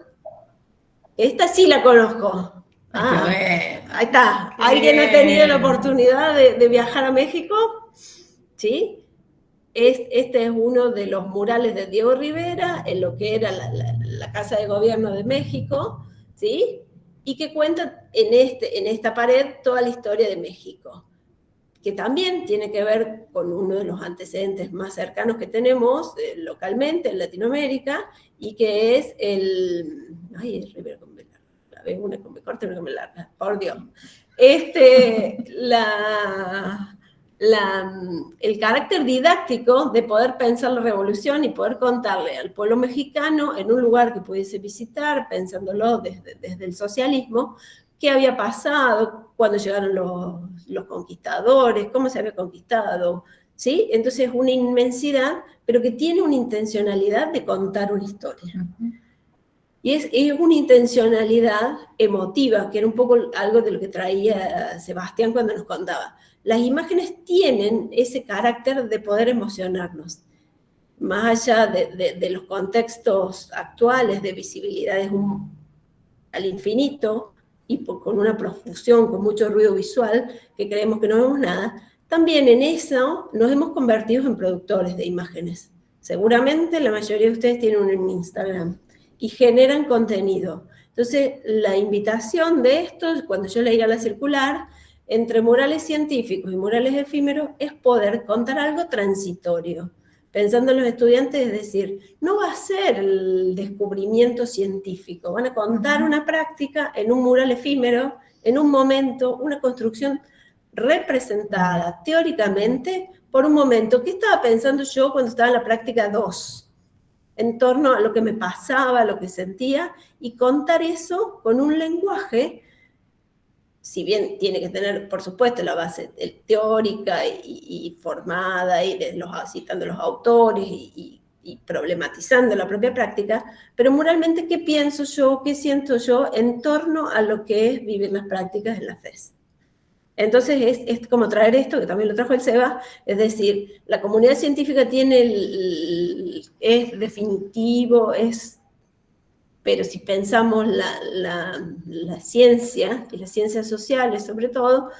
Esta sí la conozco. Ahí está. ¿Alguien ha tenido la oportunidad de viajar a México? ¿Sí? Este es uno de los murales de Diego Rivera, en lo que era la Casa de Gobierno de México, ¿sí? Y que cuenta en esta pared toda la historia de México, que también tiene que ver con uno de los antecedentes más cercanos que tenemos localmente en Latinoamérica, y que es el... Ay, Rivera con B larga, vez una con B corta y una con B larga, por Dios. El carácter didáctico de poder pensar la revolución y poder contarle al pueblo mexicano en un lugar que pudiese visitar, pensándolo desde el socialismo, qué había pasado cuando llegaron los conquistadores, cómo se había conquistado, ¿sí? Entonces es una inmensidad, pero que tiene una intencionalidad de contar una historia. Y es una intencionalidad emotiva, que era un poco algo de lo que traía Sebastián cuando nos contaba. Las imágenes tienen ese carácter de poder emocionarnos, más allá de los contextos actuales de visibilidades al infinito, y con una profusión, con mucho ruido visual, que creemos que no vemos nada. También en eso nos hemos convertido en productores de imágenes. Seguramente la mayoría de ustedes tienen un Instagram y generan contenido. Entonces, la invitación de esto, cuando yo leía la circular, entre murales científicos y murales efímeros, es poder contar algo transitorio. Pensando en los estudiantes, es decir, no va a ser el descubrimiento científico, van a contar una práctica en un mural efímero, en un momento, una construcción representada teóricamente por un momento. ¿Qué estaba pensando yo cuando estaba en la práctica 2? En torno a lo que me pasaba, lo que sentía, y contar eso con un lenguaje si bien tiene que tener, por supuesto, la base teórica y formada, y citando los autores y problematizando la propia práctica, pero muralmente, ¿qué pienso yo, qué siento yo en torno a lo que es vivir las prácticas en la FES? Entonces es como traer esto, que también lo trajo el Seba, es decir, la comunidad científica es definitivo, pero si pensamos la ciencia, y las ciencias sociales sobre todo,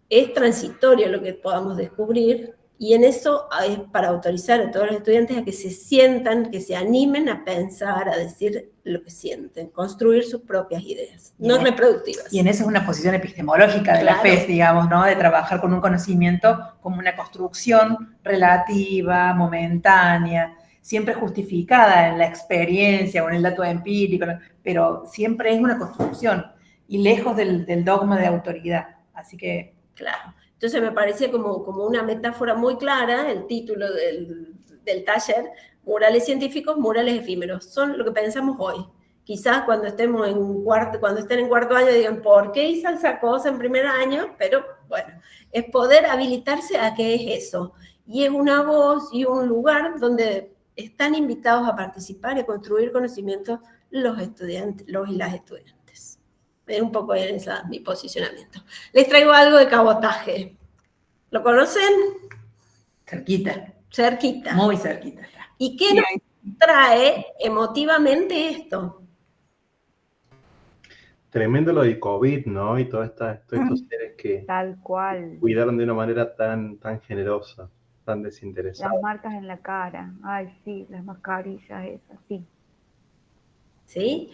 es transitorio lo que podamos descubrir, y en eso es para autorizar a todos los estudiantes a que se sientan, que se animen a pensar, a decir lo que sienten, construir sus propias ideas, no reproductivas. Y en eso es una posición epistemológica de la FES, digamos, ¿no? De trabajar con un conocimiento como una construcción relativa, momentánea, siempre justificada en la experiencia o en el dato empírico, pero siempre es una construcción y lejos del dogma de autoridad. Así que... Claro. Entonces me parecía como una metáfora muy clara el título del taller, murales científicos, murales efímeros. Son lo que pensamos hoy. Quizás cuando estén en cuarto año digan, ¿por qué hice esa cosa en primer año? Pero bueno, es poder habilitarse a qué es eso. Y es una voz y un lugar donde están invitados a participar y a construir conocimientos los estudiantes, los y las estudiantes. Es un poco mi posicionamiento. Les traigo algo de cabotaje. ¿Lo conocen? Cerquita. Cerquita. Muy cerquita. ¿Y qué nos trae emotivamente esto? Tremendo lo del COVID, ¿no? Y todos estos seres que Tal cual. cuidaron de una manera tan generosa, tan desinteresada. Las marcas en la cara. Ay, sí, las mascarillas esas, sí. ¿Sí?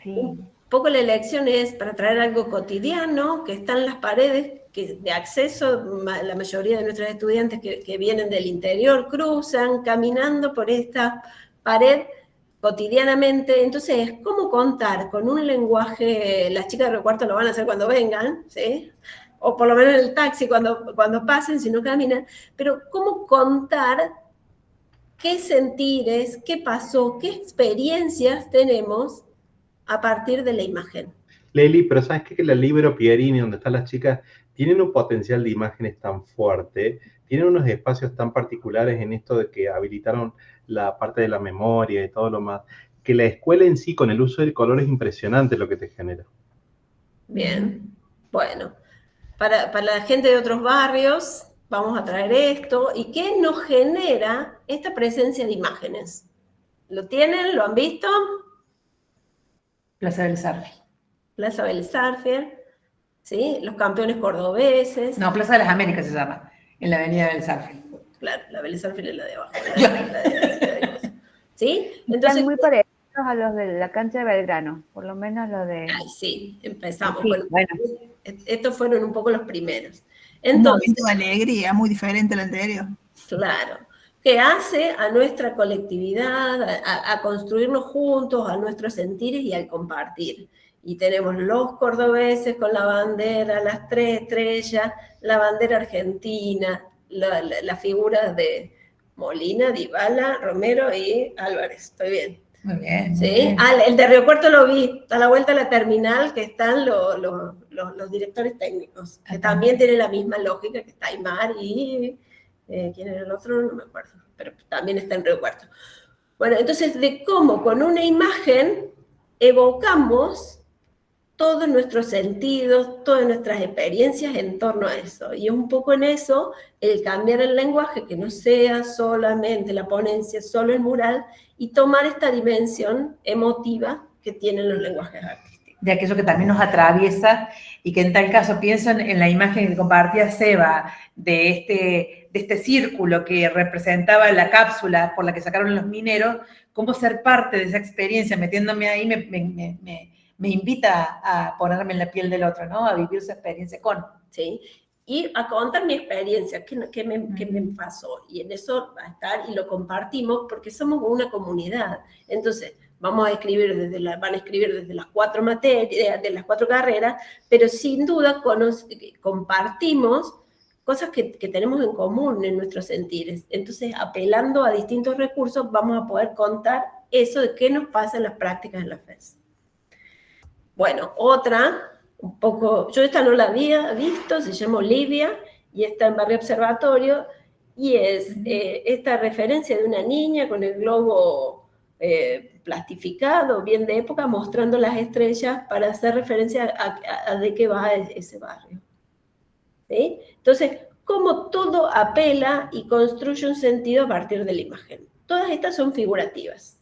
Sí. Un poco la elección es para traer algo cotidiano, que está en las paredes, que de acceso, la mayoría de nuestros estudiantes que vienen del interior cruzan caminando por esta pared cotidianamente. Entonces, ¿cómo contar con un lenguaje? Las chicas de recuarto lo van a hacer cuando vengan, ¿sí? O por lo menos en el taxi cuando pasen, si no caminan, pero ¿cómo contar qué sentires, qué pasó, qué experiencias tenemos a partir de la imagen? Leli, pero ¿sabes qué? Que la Libero Pierini, donde están las chicas, tienen un potencial de imágenes tan fuerte, tienen unos espacios tan particulares en esto de que habilitaron la parte de la memoria y todo lo más, que la escuela en sí, con el uso del color, es impresionante lo que te genera. Bien, bueno, para la gente de otros barrios vamos a traer esto. ¿Y qué nos genera esta presencia de imágenes? ¿Lo tienen? ¿Lo han visto? Plaza del Sarfi. Plaza Belzarfield, ¿sí? Los campeones cordobeses. No, Plaza de las Américas se llama, en la avenida Belzarfi. Claro, la Belzarfield es la de abajo. ¿Sí? Entonces, están muy parecidos a los de la cancha de Belgrano, por lo menos los de... Ay, sí, empezamos. Sí, bueno. Estos fueron un poco los primeros. Entonces, un momento de alegría, muy diferente al anterior. Claro, que hace a nuestra colectividad, a construirnos juntos, a nuestros sentires y al compartir. Y tenemos los cordobeses con la bandera, las 3 estrellas, la bandera argentina, las figuras de Molina, Dybala, Romero y Álvarez. ¿Estoy bien? Muy bien. ¿Sí? Muy bien. El de Río Cuarto lo vi, a la vuelta a la terminal, que están los directores técnicos, que también tienen la misma lógica, que está Aymar y... ¿quién era el otro? No me acuerdo, pero también está en Río Cuarto. Bueno, entonces, de cómo con una imagen evocamos todos nuestros sentidos, todas nuestras experiencias en torno a eso. Y es un poco en eso el cambiar el lenguaje, que no sea solamente la ponencia, solo el mural, y tomar esta dimensión emotiva que tienen los lenguajes artísticos. De aquello que también nos atraviesa, y que en tal caso pienso en la imagen que compartía Seba, de este círculo que representaba la cápsula por la que sacaron los mineros, cómo ser parte de esa experiencia, metiéndome ahí, me invita a ponerme en la piel del otro, ¿no? A vivir esa experiencia con. Sí, y a contar mi experiencia, qué me pasó. Y en eso va a estar, y lo compartimos, porque somos una comunidad. Entonces, van a escribir desde las 4 materias, de las 4 carreras, pero sin duda compartimos cosas que tenemos en común en nuestros sentires. Entonces, apelando a distintos recursos, vamos a poder contar eso de qué nos pasa en las prácticas en la FES. Bueno, un poco, yo esta no la había visto, se llama Olivia, y está en Barrio Observatorio, y es esta referencia de una niña con el globo plastificado, bien de época, mostrando las estrellas para hacer referencia a de qué va ese barrio. ¿Sí? Entonces, cómo todo apela y construye un sentido a partir de la imagen. Todas estas son figurativas.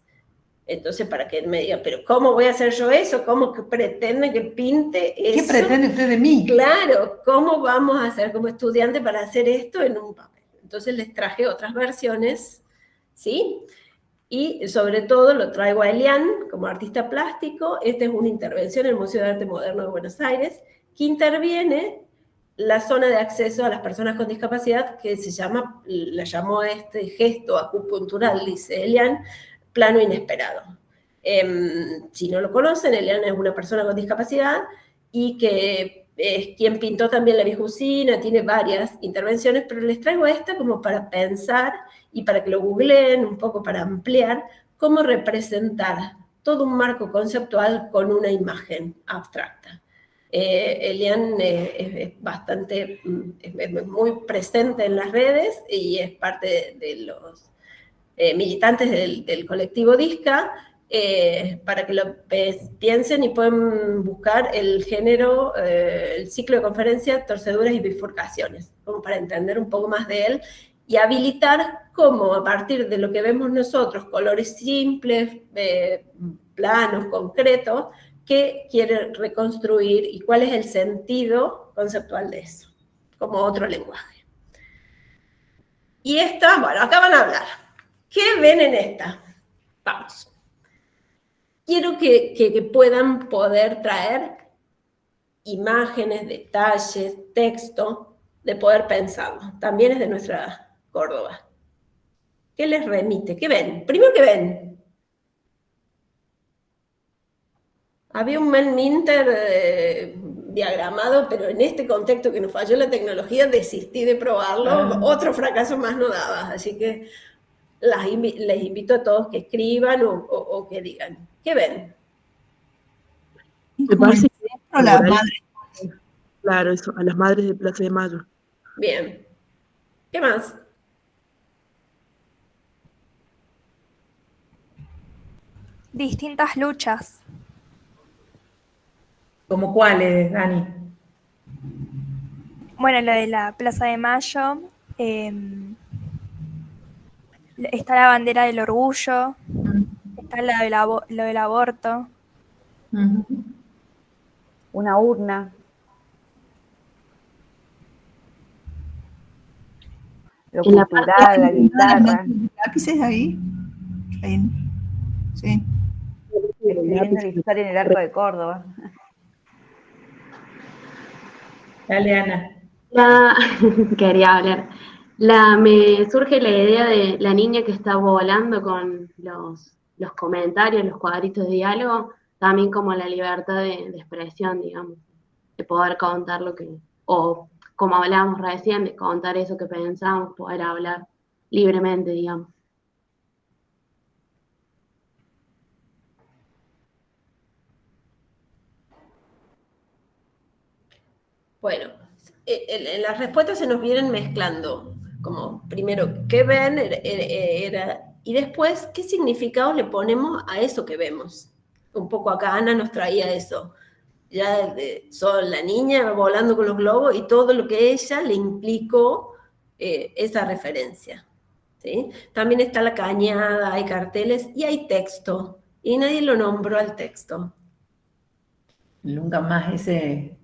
Entonces, para que me digan, pero ¿cómo voy a hacer yo eso? ¿Cómo que pretende que pinte eso? ¿Qué pretende usted de mí? Claro, ¿cómo vamos a hacer como estudiante para hacer esto en un papel? Entonces les traje otras versiones, ¿sí? Y sobre todo lo traigo a Elian como artista plástico. Esta es una intervención en el Museo de Arte Moderno de Buenos Aires, que interviene la zona de acceso a las personas con discapacidad, que la llamó a este gesto acupuntural, dice Elian, plano inesperado. Si no lo conocen, Elian es una persona con discapacidad y que es quien pintó también la vieja usina, tiene varias intervenciones, pero les traigo esta como para pensar y para que lo googleen, un poco para ampliar, cómo representar todo un marco conceptual con una imagen abstracta. Elian es bastante, es muy presente en las redes y es parte de los militantes del colectivo DISCA, para que lo piensen y pueden buscar el género, el ciclo de conferencias, torceduras y bifurcaciones, como para entender un poco más de él y habilitar cómo a partir de lo que vemos nosotros, colores simples, planos, concretos, qué quiere reconstruir y cuál es el sentido conceptual de eso, como otro lenguaje. Y esta, bueno, acá van a hablar. ¿Qué ven en esta? Vamos. Quiero que puedan poder traer imágenes, detalles, texto, de poder pensarlo. También es de nuestra Córdoba. ¿Qué les remite? ¿Qué ven? Primero, ¿qué ven? Había un Man Minter diagramado, pero en este contexto que nos falló la tecnología, desistí de probarlo. Otro fracaso más no daba. Así que les invito a todos que escriban o que digan. ¿Qué ven? Me parece que a las madres. Claro, eso, a las madres de Plaza de Mayo. Bien. ¿Qué más? Distintas luchas. ¿Cómo cuáles, Dani? Bueno, lo de la Plaza de Mayo, está la bandera del orgullo, está lo del aborto. Una urna. Lo En la cultural, la guitarra. Lápices ahí. Sí. Escribiendo la historia en el Arco de Córdoba. Dale, Ana. Quería hablar. Me surge la idea de la niña que está volando con los comentarios, los cuadritos de diálogo, también como la libertad de expresión, digamos, de poder contar o como hablábamos recién, de contar eso que pensamos, poder hablar libremente, digamos. Bueno, en las respuestas se nos vienen mezclando, como primero, ¿qué ven? Y después, ¿qué significado le ponemos a eso que vemos? Un poco acá Ana nos traía eso. Ya son la niña volando con los globos y todo lo que ella le implicó esa referencia. ¿Sí? También está la cañada, hay carteles y hay texto. Y nadie lo nombró al texto. Nunca más ese...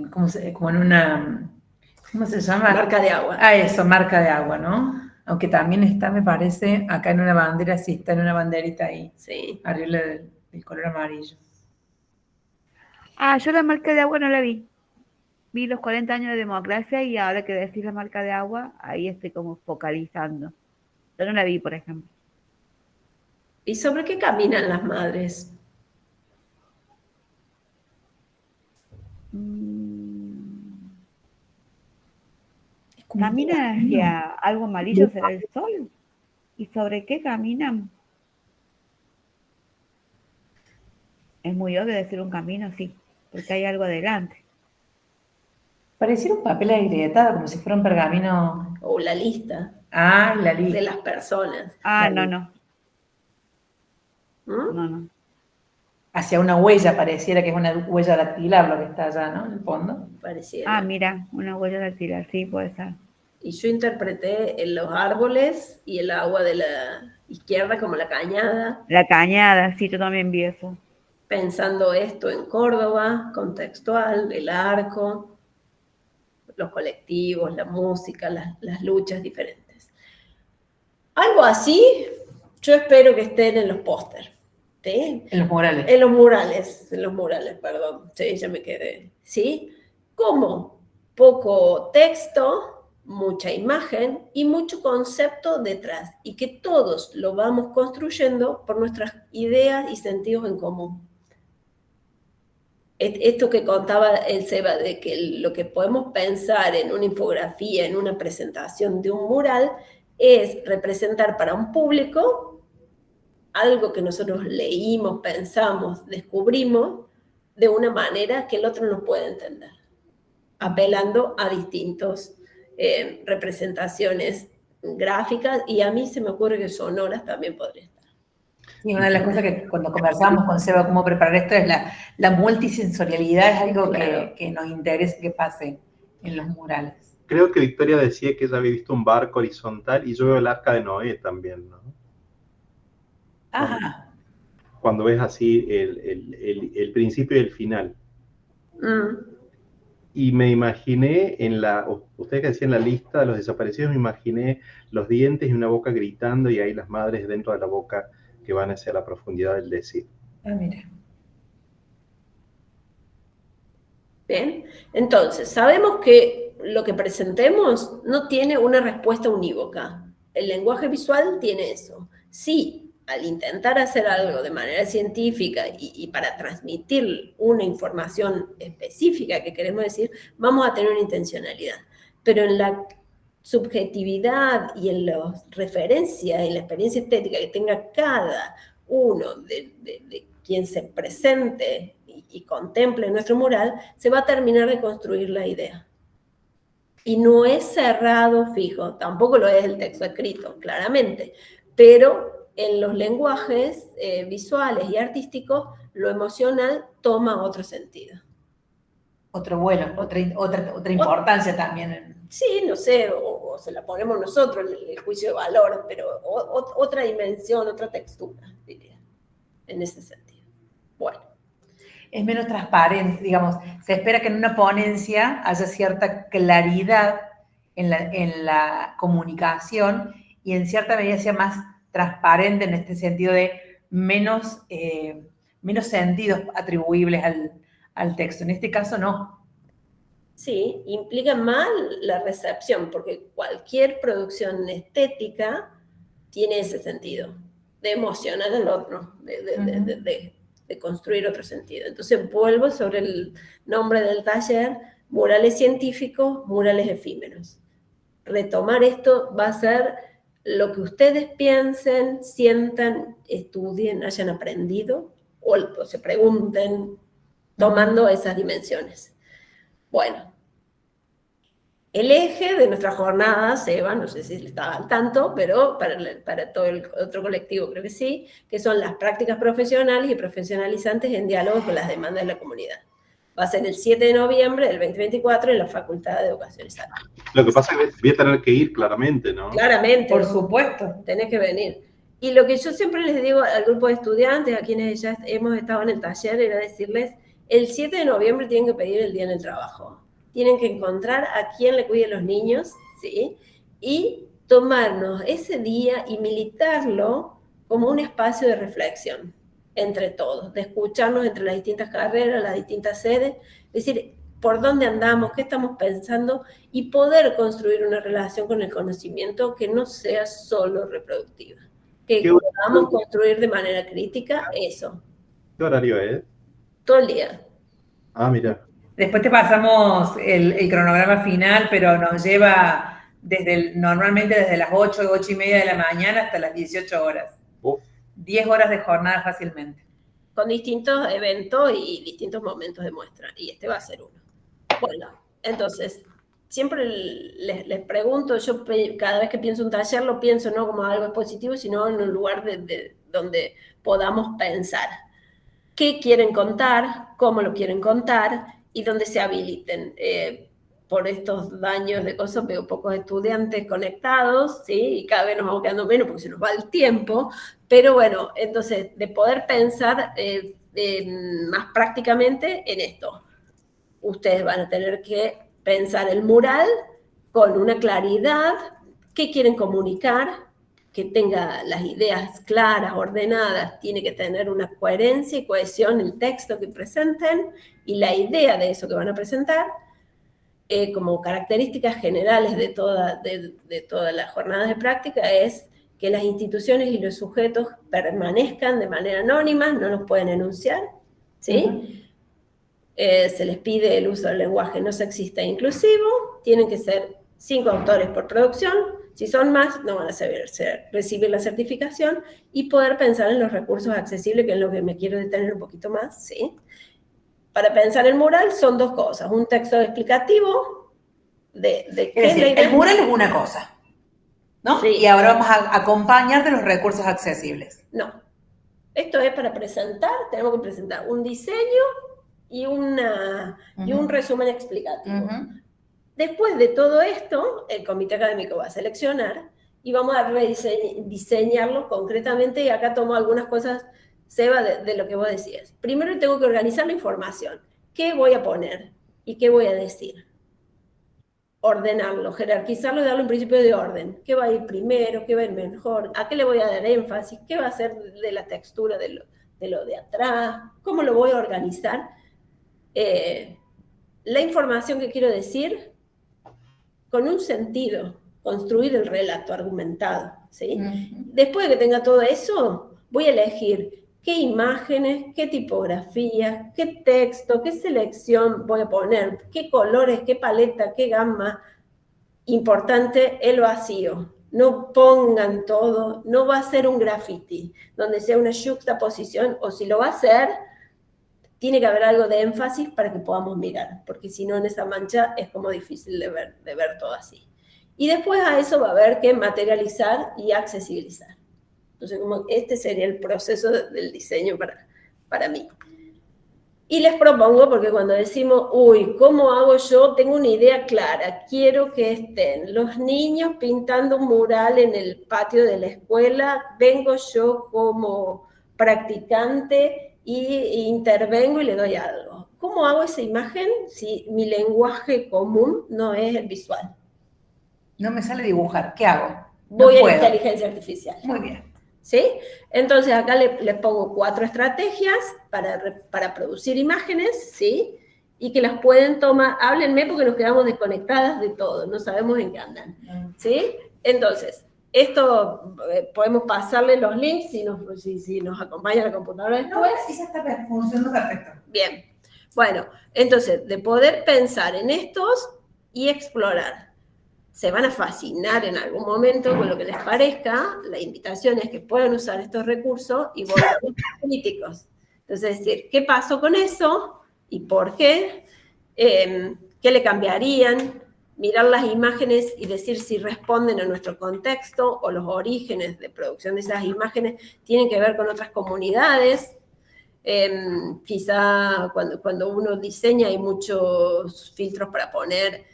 como en una, ¿cómo se llama? Marca de agua. Ah, eso, marca de agua, ¿no? Aunque también está, me parece, acá en una bandera, sí, está en una banderita ahí. Sí. Arriba del color amarillo. Ah, yo la marca de agua no la vi. Vi los 40 años de democracia y ahora que decís la marca de agua, ahí estoy como focalizando. Yo no la vi, por ejemplo. ¿Y sobre qué caminan las madres? Caminan hacia algo amarillo, será el sol. ¿Y sobre qué caminan? Es muy obvio decir un camino, sí. porque hay algo adelante. Pareciera un papel agrietado, como si fuera un pergamino. O la lista Ah, la lista. de las personas. Ah, La no. No. Hacia una huella, pareciera que es una huella dactilar lo que está allá, ¿no? En el fondo. Pareciera. Ah, mira, una huella dactilar, sí, puede ser. Y yo interpreté en los árboles y el agua de la izquierda como la cañada. La cañada, sí, yo también vi eso. Pensando esto en Córdoba, contextual, el arco, los colectivos, la música, las luchas diferentes. Algo así, yo espero que estén en los póster. ¿Sí? En los murales. En los murales, perdón. Sí, ya me quedé. ¿Sí? ¿Cómo? Poco texto, mucha imagen y mucho concepto detrás. Y que todos lo vamos construyendo por nuestras ideas y sentidos en común. Esto que contaba el Seba, de que lo que podemos pensar en una infografía, en una presentación de un mural, es representar para un público algo que nosotros leímos, pensamos, descubrimos, de una manera que el otro no puede entender, apelando a distintas representaciones gráficas, y a mí se me ocurre que sonoras también podría estar. Y una de las cosas que cuando conversamos con Seba cómo preparar esto es la multisensorialidad, es algo claro, que nos interesa que pase en los murales. Creo que Victoria decía que ella había visto un barco horizontal y yo veo el Arca de Noé también, ¿no? Ajá. Cuando ves así el principio y el final. Y me imaginé ustedes que decían la lista de los desaparecidos, me imaginé los dientes y una boca gritando y ahí las madres dentro de la boca que van hacia la profundidad del decir. Ah, mira. Bien, entonces, sabemos que lo que presentemos no tiene una respuesta unívoca. El lenguaje visual tiene eso. Sí, al intentar hacer algo de manera científica y para transmitir una información específica que queremos decir, vamos a tener una intencionalidad. Pero en la subjetividad y en las referencias y la experiencia estética que tenga cada uno de quien se presente y contemple nuestro mural, se va a terminar de construir la idea. Y no es cerrado, fijo, tampoco lo es el texto escrito, claramente, pero en los lenguajes visuales y artísticos, lo emocional toma otro sentido. Otro vuelo, otra importancia también. Sí, no sé, o se la ponemos nosotros, el juicio de valor, pero otra dimensión, otra textura, diría, en ese sentido. Bueno. Es menos transparente, digamos, se espera que en una ponencia haya cierta claridad en la comunicación y en cierta medida sea más transparente en este sentido de menos sentidos atribuibles al texto. En este caso no. Sí, implica más la recepción, porque cualquier producción estética tiene ese sentido, de emocionar al otro, de construir otro sentido. Entonces vuelvo sobre el nombre del taller, murales científicos, murales efímeros. Retomar esto va a ser lo que ustedes piensen, sientan, estudien, hayan aprendido, o se pregunten, tomando esas dimensiones. Bueno, el eje de nuestra jornada, Seba, no sé si estaba al tanto, pero para todo el otro colectivo creo que sí, que son las prácticas profesionales y profesionalizantes en diálogo con las demandas de la comunidad. Va a ser el 7 de noviembre del 2024 en la Facultad de Educación y Salud. Lo que pasa es que voy a tener que ir, claramente, ¿no? Claramente. Por supuesto. Tenés que venir. Y lo que yo siempre les digo al grupo de estudiantes, a quienes ya hemos estado en el taller, era decirles, el 7 de noviembre tienen que pedir el día en el trabajo. Tienen que encontrar a quien le cuide a los niños, ¿sí? Y tomarnos ese día y militarlo como un espacio de reflexión entre todos, de escucharnos entre las distintas carreras, las distintas sedes, es decir, por dónde andamos, qué estamos pensando y poder construir una relación con el conocimiento que no sea solo reproductiva. Que podamos construir de manera crítica eso. ¿Qué horario es? Todo el día. Ah, mira. Después te pasamos el cronograma final, pero nos lleva normalmente desde las 8:30 de la mañana hasta las 18 horas. 10 horas de jornada fácilmente. con distintos eventos y distintos momentos de muestra, y este va a ser uno. Bueno, entonces, siempre les pregunto, yo cada vez que pienso un taller lo pienso no como algo positivo, sino en un lugar donde podamos pensar qué quieren contar, cómo lo quieren contar y donde se habiliten. Por estos daños de cosas veo pocos estudiantes conectados, ¿sí? Y cada vez nos vamos quedando menos porque se nos va el tiempo, pero bueno, entonces de poder pensar más prácticamente en esto. Ustedes van a tener que pensar el mural con una claridad, qué quieren comunicar, que tenga las ideas claras, ordenadas, tiene que tener una coherencia y cohesión el texto que presenten y la idea de eso que van a presentar, como características generales de todas las jornadas de práctica es que las instituciones y los sujetos permanezcan de manera anónima, no los pueden enunciar, ¿sí? Se les pide el uso del lenguaje no sexista e inclusivo, tienen que ser 5 autores por producción, si son más no van a recibir la certificación, y poder pensar en los recursos accesibles, que es lo que me quiero detener un poquito más, ¿sí? Para pensar el mural son 2 cosas, un texto explicativo de qué es decir, es la idea. el mural es una cosa, ¿no? Sí. Y ahora vamos a acompañar de los recursos accesibles. No, esto es para presentar, tenemos que presentar un diseño y un resumen explicativo. Después de todo esto, el comité académico va a seleccionar y vamos a diseñarlo concretamente, y acá tomo algunas cosas, Seba, de lo que vos decías. Primero tengo que organizar la información. ¿Qué voy a poner y qué voy a decir? Ordenarlo, jerarquizarlo y darle un principio de orden. ¿Qué va a ir primero? ¿Qué va a ir mejor? ¿A qué le voy a dar énfasis? ¿Qué va a ser de la textura de lo de atrás? ¿Cómo lo voy a organizar? La información que quiero decir con un sentido, construir el relato argumentado, ¿sí? Después de que tenga todo eso, voy a elegir qué imágenes, qué tipografías, qué texto, qué selección voy a poner, qué colores, qué paleta, qué gama. Importante, el vacío. No pongan todo, no va a ser un graffiti, donde sea una juxtaposición, o si lo va a hacer, tiene que haber algo de énfasis para que podamos mirar, porque si no en esa mancha es como difícil de ver todo así. Y después a eso va a haber que materializar y accesibilizar. Entonces, como este sería el proceso del diseño para mí. Y les propongo, porque cuando decimos, uy, ¿cómo hago yo? Tengo una idea clara, quiero que estén los niños pintando un mural en el patio de la escuela, vengo yo como practicante y intervengo y le doy algo. ¿Cómo hago esa imagen si mi lenguaje común no es el visual? No me sale dibujar, ¿qué hago? Voy a la inteligencia artificial. Muy bien. ¿Sí? Entonces acá les pongo 4 estrategias para producir imágenes, ¿sí? Y que las pueden tomar, háblenme porque nos quedamos desconectadas de todo, no sabemos en qué andan, ¿sí? Entonces, esto podemos pasarle los links si nos acompaña la computadora después. Sí, se está funcionando perfecto. Bien, bueno, entonces, de poder pensar en estos y explorar. Se van a fascinar en algún momento con lo que les parezca. La invitación es que puedan usar estos recursos y volverlos políticos. Entonces, es decir, ¿qué pasó con eso? ¿Y por qué? ¿Qué le cambiarían? Mirar las imágenes y decir si responden a nuestro contexto o los orígenes de producción de esas imágenes tienen que ver con otras comunidades. Quizá cuando uno diseña hay muchos filtros para poner,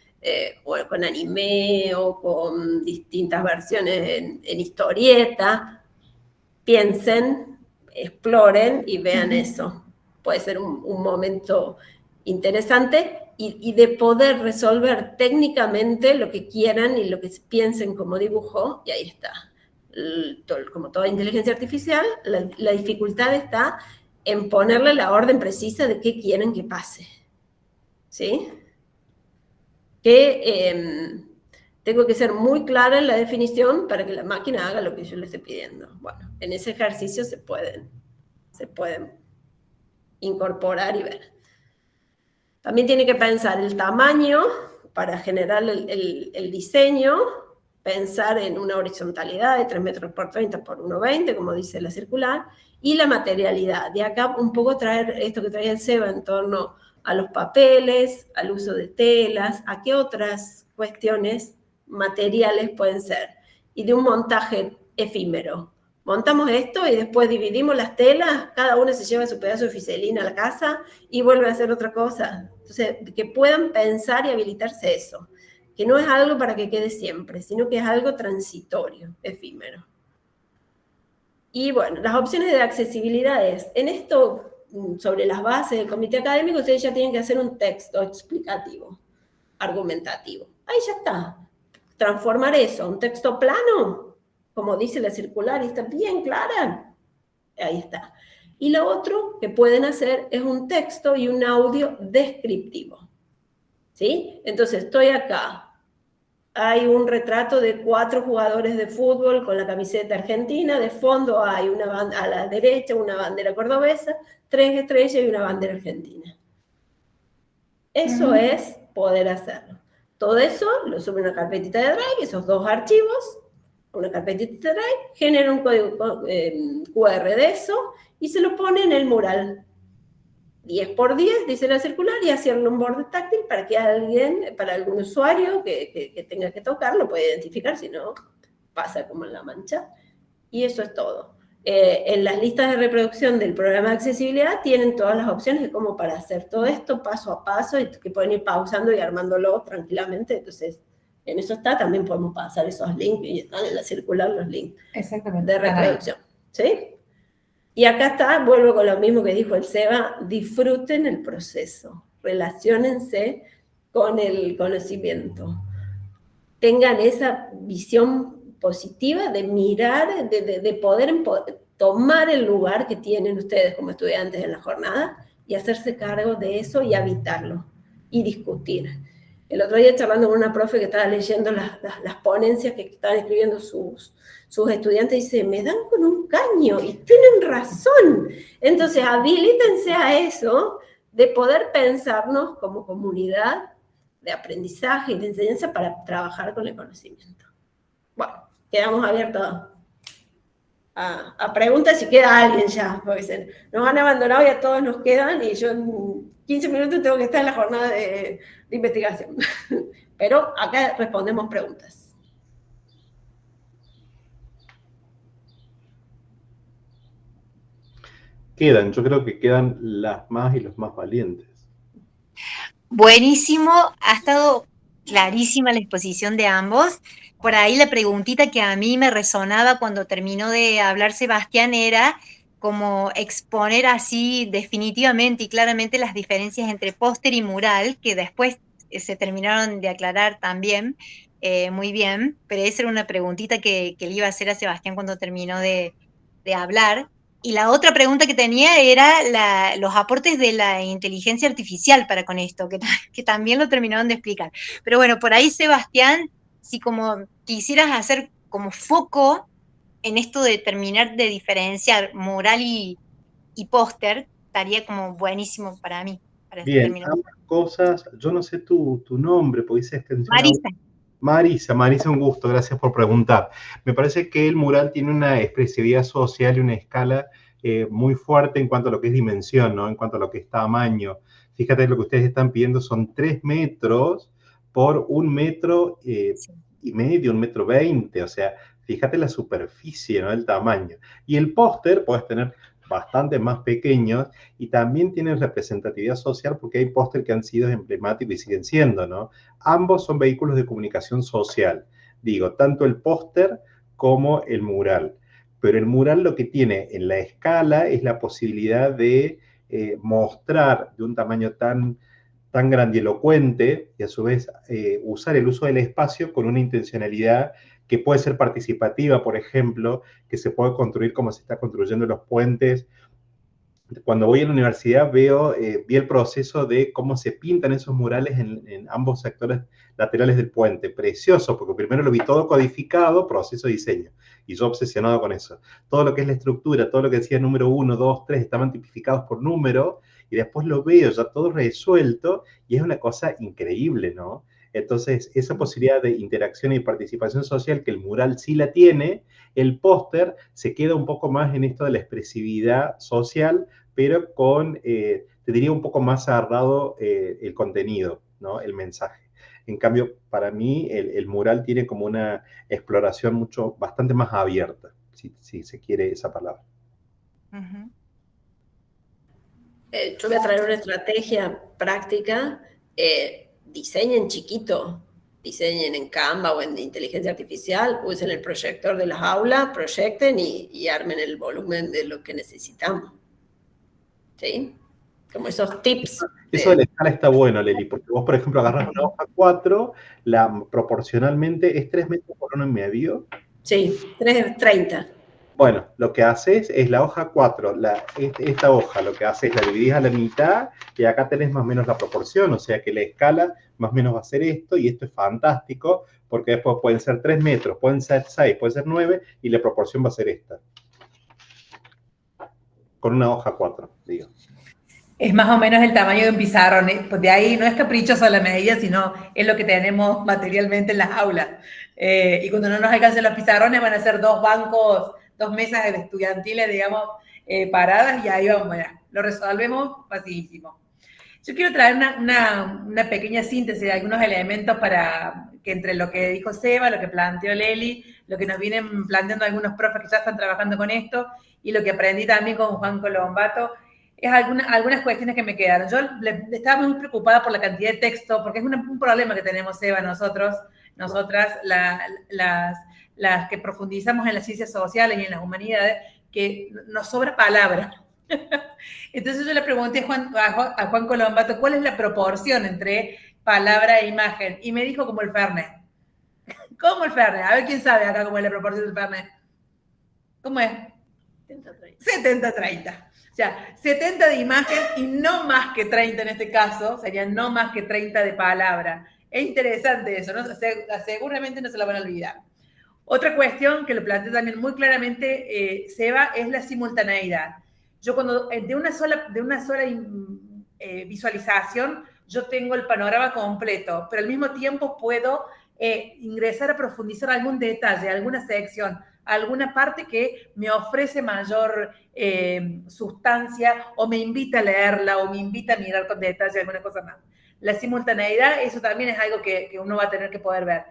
o con anime o con distintas versiones en historieta. Piensen, exploren y vean eso. Puede ser un momento interesante y de poder resolver técnicamente lo que quieran y lo que piensen como dibujo, y ahí está. Como toda inteligencia artificial, la dificultad está en ponerle la orden precisa de qué quieren que pase. ¿Sí? Que tengo que ser muy clara en la definición para que la máquina haga lo que yo le estoy pidiendo. Bueno, en ese ejercicio se pueden incorporar y ver. También tiene que pensar el tamaño para generar el diseño, pensar en una horizontalidad de 3 metros por 30 por 1,20, como dice la circular, Y la materialidad. De acá un poco traer esto que traía el Seba en torno a los papeles, al uso de telas, a qué otras cuestiones materiales pueden ser. Y de un montaje efímero. Montamos esto y después dividimos las telas, cada uno se lleva su pedazo de fiselina a la casa y vuelve a hacer otra cosa. Entonces, que puedan pensar y habilitarse eso. Que no es algo para que quede siempre, sino que es algo transitorio, efímero. Y bueno, las opciones de accesibilidad es, en esto, sobre las bases del comité académico, ustedes ya tienen que hacer un texto explicativo, argumentativo. Ahí ya está. Transformar eso a un texto plano, como dice la circular, y está bien clara, ahí está. Y lo otro que pueden hacer es un texto y un audio descriptivo. ¿Sí? Entonces, estoy acá. Hay un retrato de 4 jugadores de fútbol con la camiseta argentina. De fondo hay a la derecha una bandera cordobesa, 3 estrellas y una bandera argentina. Eso es poder hacerlo. Todo eso lo sube a una carpetita de Drive, esos 2 archivos, una carpetita de Drive, genera un código QR de eso y se lo pone en el mural. 10x10, dice la circular, y hacerle un borde táctil para que para algún usuario que tenga que tocar, lo pueda identificar, si no, pasa como en la mancha. Y eso es todo. En las listas de reproducción del programa de accesibilidad tienen todas las opciones de cómo para hacer todo esto paso a paso, y que pueden ir pausando y armándolo tranquilamente. Entonces, en eso está, también podemos pasar esos links, y están en la circular los links de reproducción. ¿Sí? Y acá está, vuelvo con lo mismo que dijo el Seba, disfruten el proceso, relaciónense con el conocimiento. Tengan esa visión positiva de mirar, de poder tomar el lugar que tienen ustedes como estudiantes en la jornada y hacerse cargo de eso y habitarlo y discutir. El otro día charlando con una profe que estaba leyendo las ponencias que estaban escribiendo sus estudiantes, dice, me dan con un caño, y tienen razón. Entonces, habilítense a eso, de poder pensarnos como comunidad de aprendizaje y de enseñanza para trabajar con el conocimiento. Bueno, quedamos abiertos a preguntas si queda alguien ya, porque nos han abandonado y a todos nos quedan, y yo en 15 minutos tengo que estar en la jornada de investigación. Pero acá respondemos preguntas. Yo creo que quedan las más y los más valientes. Buenísimo, ha estado clarísima la exposición de ambos. Por ahí la preguntita que a mí me resonaba cuando terminó de hablar Sebastián era como exponer así definitivamente y claramente las diferencias entre póster y mural, que después se terminaron de aclarar también muy bien, pero esa era una preguntita que le iba a hacer a Sebastián cuando terminó de hablar. Y la otra pregunta que tenía era los aportes de la inteligencia artificial para con esto, que también lo terminaron de explicar. Pero bueno, por ahí, Sebastián, si como quisieras hacer como foco en esto de terminar de diferenciar mural y póster, estaría como buenísimo para mí. Bien, ambas cosas, yo no sé tu nombre, porque dice extensión. Marisa, un gusto, gracias por preguntar. Me parece que el mural tiene una expresividad social y una escala muy fuerte en cuanto a lo que es dimensión, ¿no? En cuanto a lo que es tamaño. Fíjate, lo que ustedes están pidiendo son 3 metros por 1,5 metros, 1,20 metros, o sea, fíjate la superficie, ¿no? El tamaño. Y el póster puedes tener bastante más pequeños y también tienen representatividad social porque hay póster que han sido emblemáticos y siguen siendo, ¿no? Ambos son vehículos de comunicación social, digo, tanto el póster como el mural. Pero el mural lo que tiene en la escala es la posibilidad de mostrar de un tamaño tan grandilocuente y a su vez usar el uso del espacio con una intencionalidad que puede ser participativa, por ejemplo, que se puede construir como se está construyendo los puentes. Cuando voy a la universidad vi el proceso de cómo se pintan esos murales en ambos sectores laterales del puente. Precioso, porque primero lo vi todo codificado, proceso de diseño, y yo obsesionado con eso. Todo lo que es la estructura, todo lo que decía número 1, 2, 3, estaban tipificados por número, y después lo veo ya todo resuelto, y es una cosa increíble, ¿no? Entonces, esa posibilidad de interacción y participación social que el mural sí la tiene, el póster se queda un poco más en esto de la expresividad social, pero con, te diría, un poco más agarrado el contenido, ¿no? El mensaje. En cambio, para mí, el mural tiene como una exploración bastante más abierta, si se quiere esa palabra. Yo voy a traer una estrategia práctica. Diseñen chiquito, diseñen en Canva o en inteligencia artificial, usen el proyector de las aulas, proyecten y armen el volumen de lo que necesitamos. ¿Sí? Como esos tips. Eso de la escala está bueno, Leli, porque vos, por ejemplo, agarrás una hoja 4, proporcionalmente es 3 metros por 1,5. Sí, 3,30. Bueno, lo que haces es la hoja 4, esta hoja, lo que haces es la dividís a la mitad y acá tenés más o menos la proporción, o sea que la escala más o menos va a ser esto, y esto es fantástico, porque después pueden ser 3 metros, pueden ser 6, pueden ser 9, y la proporción va a ser esta. Con una hoja 4, digo. Es más o menos el tamaño de un pizarrón, de ahí no es caprichoso la medida, sino es lo que tenemos materialmente en las aulas. Y cuando no nos alcancen los pizarrones van a ser 2 bancos, 2 mesas estudiantiles, digamos, paradas, y ahí vamos, ya, lo resolvemos facilísimo. Yo quiero traer una pequeña síntesis de algunos elementos para que entre lo que dijo Seba, lo que planteó Leli, lo que nos vienen planteando algunos profes que ya están trabajando con esto, y lo que aprendí también con Juan Colombato, es algunas cuestiones que me quedaron. Yo estaba muy preocupada por la cantidad de texto, porque es un problema que tenemos, Seba, nosotras, las que profundizamos en las ciencias sociales y en las humanidades, que nos sobra palabra. Entonces yo le pregunté a Juan Colombato cuál es la proporción entre palabra e imagen, y me dijo como el Fernet. ¿Cómo el Fernet? A ver quién sabe acá cómo es la proporción del Fernet. ¿Cómo es? 70-30. O sea, 70 de imagen y no más que 30 en este caso, serían no más que 30 de palabra. Es interesante eso, ¿no? Seguramente no se la van a olvidar. Otra cuestión que lo planteé también muy claramente, Seba, es la simultaneidad. Yo cuando de una sola visualización, yo tengo el panorama completo, pero al mismo tiempo puedo ingresar a profundizar algún detalle, alguna sección, alguna parte que me ofrece mayor sustancia, o me invita a leerla, o me invita a mirar con detalle alguna cosa más. La simultaneidad, eso también es algo que uno va a tener que poder ver.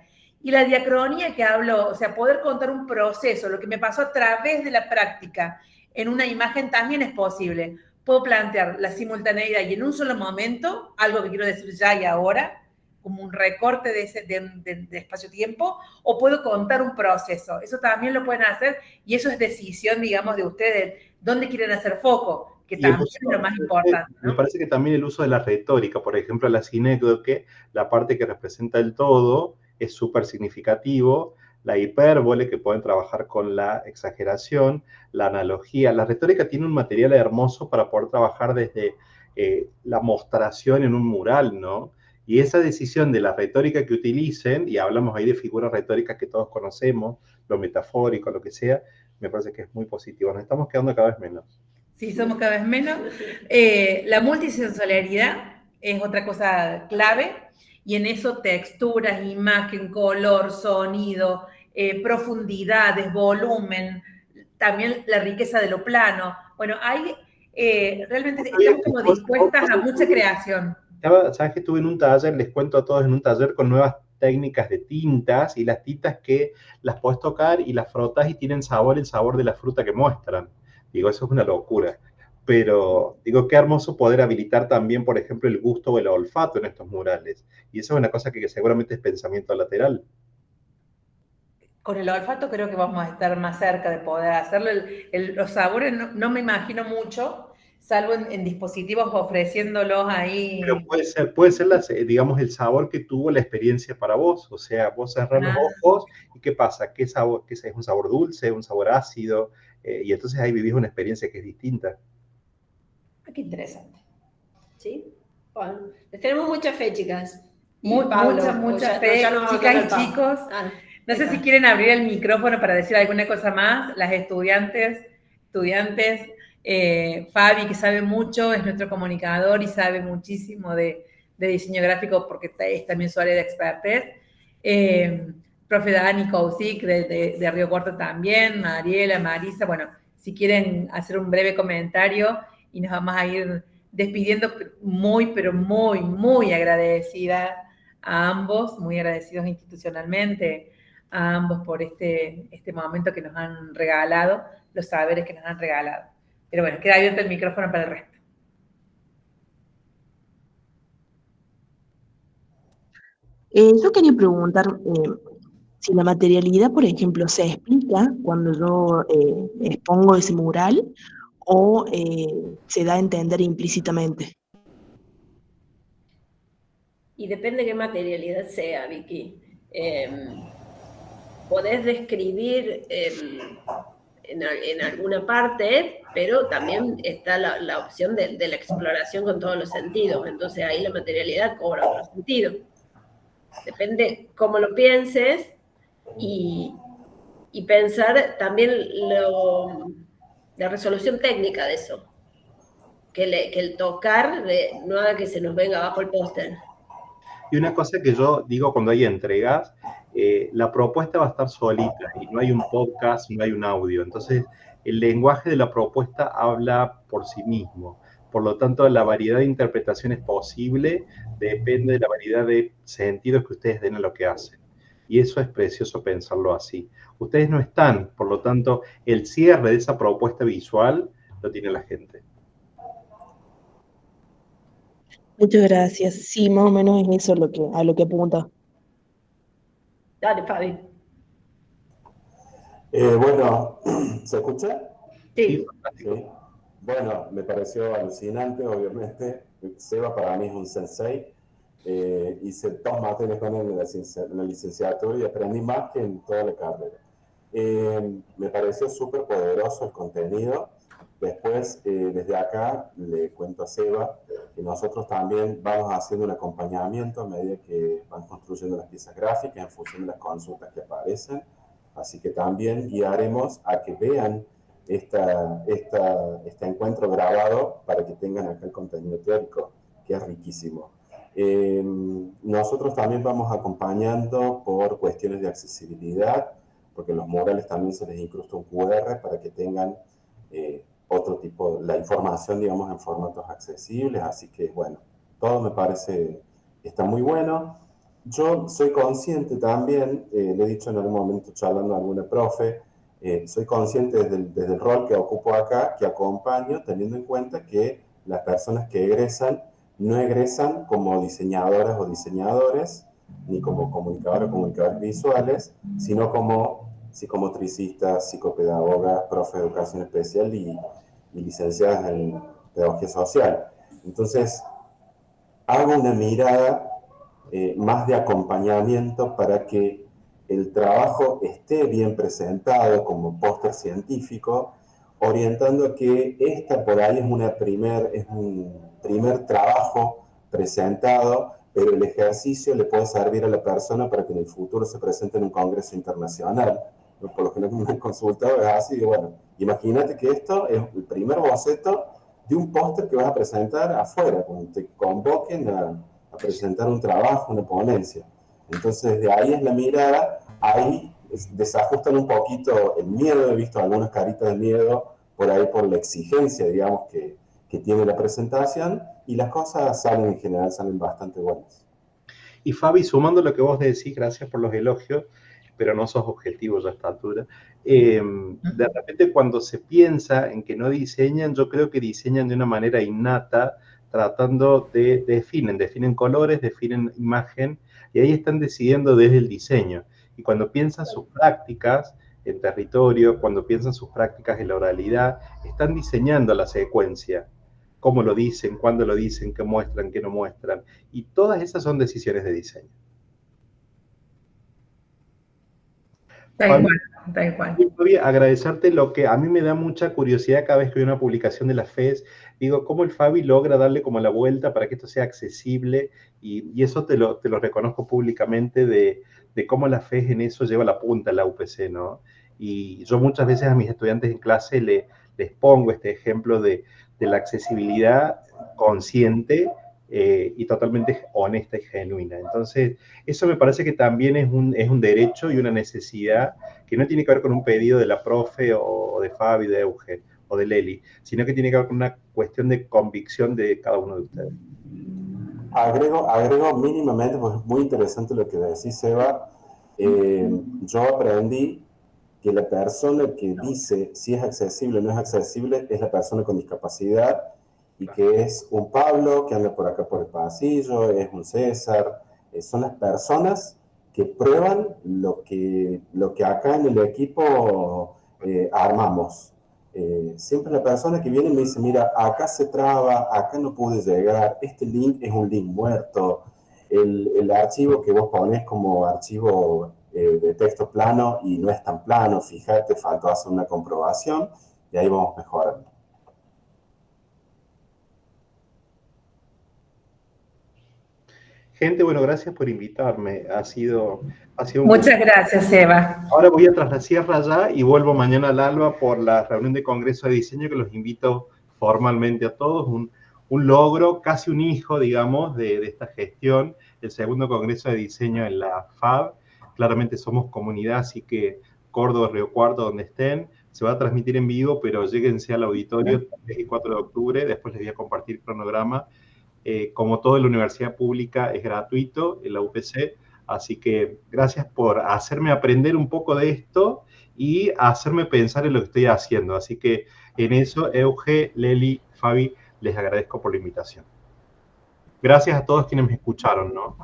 Y la diacronía que hablo, o sea, poder contar un proceso, lo que me pasó a través de la práctica en una imagen también es posible. Puedo plantear la simultaneidad y en un solo momento, algo que quiero decir ya y ahora, como un recorte de espacio-tiempo, o puedo contar un proceso. Eso también lo pueden hacer, y eso es decisión, digamos, de ustedes, dónde quieren hacer foco, que también es lo más importante, ¿no? Me parece que también el uso de la retórica, por ejemplo, la sinécdoque, la parte que representa el todo, es súper significativo. La hipérbole, que pueden trabajar con la exageración, la analogía. La retórica tiene un material hermoso para poder trabajar desde la mostración en un mural, ¿no? Y esa decisión de la retórica que utilicen, y hablamos ahí de figuras retóricas que todos conocemos, lo metafórico, lo que sea, me parece que es muy positivo. Nos estamos quedando cada vez menos. Sí, somos cada vez menos. La multisensorialidad es otra cosa clave, y en eso texturas, imagen, color, sonido, profundidades, volumen, también la riqueza de lo plano. Bueno, hay realmente estamos como dispuestas a mucha creación. ¿Sabes que estuve en un taller? Les cuento a todos, en un taller con nuevas técnicas de tintas, y las tintas que las podés tocar y las frotas y tienen sabor, el sabor de la fruta que muestran. Digo, eso es una locura. Pero digo, qué hermoso poder habilitar también, por ejemplo, el gusto o el olfato en estos murales. Y eso es una cosa que seguramente es pensamiento lateral. Con el olfato creo que vamos a estar más cerca de poder hacerlo. Los sabores no me imagino mucho, salvo en dispositivos ofreciéndolo ahí. Pero puede ser digamos, el sabor que tuvo la experiencia para vos. O sea, vos cerrás los ojos y ¿qué pasa? ¿Qué sabor? ¿Es un sabor dulce? ¿Un sabor ácido? Y entonces ahí vivís una experiencia que es distinta. Qué interesante. ¿Sí? Bueno, les tenemos mucha fe, chicas. Mucha fe, chicas y chicos. No sé si quieren abrir el micrófono para decir alguna cosa más. Las estudiantes, Fabi, que sabe mucho, es nuestro comunicador y sabe muchísimo de de diseño gráfico porque es también su área de expertise. Profe Dani Kousik de Río Cuarto también, Mariela, Marisa, bueno, si quieren hacer un breve comentario y nos vamos a ir despidiendo pero muy agradecida a ambos, muy agradecidos institucionalmente a ambos por este momento que nos han regalado, los saberes que nos han regalado. Pero bueno, queda abierto el micrófono para el resto. Yo quería preguntar si la materialidad, por ejemplo, se explica cuando yo expongo ese mural o se da a entender implícitamente. Y depende qué materialidad sea, Vicky. Podés describir en alguna parte, pero también está la opción de la exploración con todos los sentidos. Entonces ahí la materialidad cobra otro sentido. Depende cómo lo pienses y pensar también la resolución técnica de eso. Que el tocar no haga que se nos venga abajo el póster. Y una cosa que yo digo cuando hay entregas, la propuesta va a estar solita y no hay un podcast, no hay un audio. Entonces, el lenguaje de la propuesta habla por sí mismo. Por lo tanto, la variedad de interpretaciones posible depende de la variedad de sentidos que ustedes den a lo que hacen. Y eso es precioso pensarlo así. Ustedes no están, por lo tanto, el cierre de esa propuesta visual lo tiene la gente. Muchas gracias. Sí, más o menos es eso a lo que apunta. Dale, Fabi. Bueno, ¿se escucha? Sí. Sí. Bueno, me pareció alucinante, obviamente. Seba para mí es un sensei. Hice 2 materias con él en la licenciatura y aprendí más que en toda la carrera. Me pareció súper poderoso el contenido. Después, desde acá, le cuento a Seba que nosotros también vamos haciendo un acompañamiento a medida que van construyendo las piezas gráficas en función de las consultas que aparecen. Así que también guiaremos a que vean este encuentro grabado para que tengan acá el contenido teórico, que es riquísimo. Nosotros también vamos acompañando por cuestiones de accesibilidad, porque en los murales también se les incrusta un QR para que tengan otro tipo, la información, digamos, en formatos accesibles. Así que, bueno, todo me parece que está muy bueno. Yo soy consciente también, le he dicho en algún momento charlando a alguna profe, soy consciente desde el rol que ocupo acá, que acompaño, teniendo en cuenta que las personas que egresan no egresan como diseñadoras o diseñadores, ni como comunicadores o comunicadores visuales, sino como psicomotricistas, psicopedagogas, profe de educación especial y licenciadas en pedagogía social. Entonces, hago una mirada más de acompañamiento para que el trabajo esté bien presentado como póster científico, orientando que esta por ahí es un primer trabajo presentado, pero el ejercicio le puede servir a la persona para que en el futuro se presente en un congreso internacional. Por lo que me han consultado es así, y bueno, imagínate que esto es el primer boceto de un póster que vas a presentar afuera, cuando te convoquen a presentar un trabajo, una ponencia. Entonces, de ahí es la mirada, ahí desajustan un poquito el miedo, he visto algunas caritas de miedo por ahí por la exigencia, digamos, que tiene la presentación, y las cosas salen en general, salen bastante buenas. Y Fabi, sumando lo que vos decís, gracias por los elogios, pero no sos objetivo ya a esta altura. De repente cuando se piensa en que no diseñan, yo creo que diseñan de una manera innata, tratando definen colores, definen imagen, y ahí están decidiendo desde el diseño. Y cuando piensan sus prácticas en territorio, cuando piensan sus prácticas en la oralidad, están diseñando la secuencia. Cómo lo dicen, cuándo lo dicen, qué muestran, qué no muestran. Y todas esas son decisiones de diseño. Tal cual. Voy a agradecerte lo que a mí me da mucha curiosidad cada vez que veo una publicación de la FES. Digo, cómo el Fabi logra darle como la vuelta para que esto sea accesible, y eso te lo reconozco públicamente de cómo la FES en eso lleva la punta la UPC, ¿no? Y yo muchas veces a mis estudiantes en clase les pongo este ejemplo de la accesibilidad consciente y totalmente honesta y genuina. Entonces, eso me parece que también es un derecho y una necesidad que no tiene que ver con un pedido de la profe o de Fabi, de Euge o de Leli, sino que tiene que ver con una cuestión de convicción de cada uno de ustedes. Agrego mínimamente, porque es muy interesante lo que decís, Seba. Yo aprendí que la persona que dice si es accesible o no es accesible es la persona con discapacidad, y que es un Pablo que anda por acá por el pasillo, es un César, son las personas que prueban lo que acá en el equipo armamos. Siempre la persona que viene me dice, mira, acá se traba, acá no pude llegar, este link es un link muerto, el archivo que vos ponés como archivo de texto plano y no es tan plano, fíjate, faltó hacer una comprobación, y ahí vamos mejorando. Gente, bueno, gracias por invitarme. Ha sido un Muchas gracias, Eva. Ahora voy a Tras la Sierra ya y vuelvo mañana al alba por la reunión de Congreso de Diseño, que los invito formalmente a todos. Un logro, casi un hijo, digamos, de esta gestión, el segundo Congreso de Diseño en la FAB. Claramente somos comunidad, así que Córdoba, Río Cuarto, donde estén, se va a transmitir en vivo, pero lléguense al auditorio 3 y 4 de octubre, después les voy a compartir cronograma. Como todo en la universidad pública es gratuito, en la UPC, así que gracias por hacerme aprender un poco de esto y hacerme pensar en lo que estoy haciendo. Así que en eso, Euge, Leli, Fabi, les agradezco por la invitación. Gracias a todos quienes me escucharon, ¿no?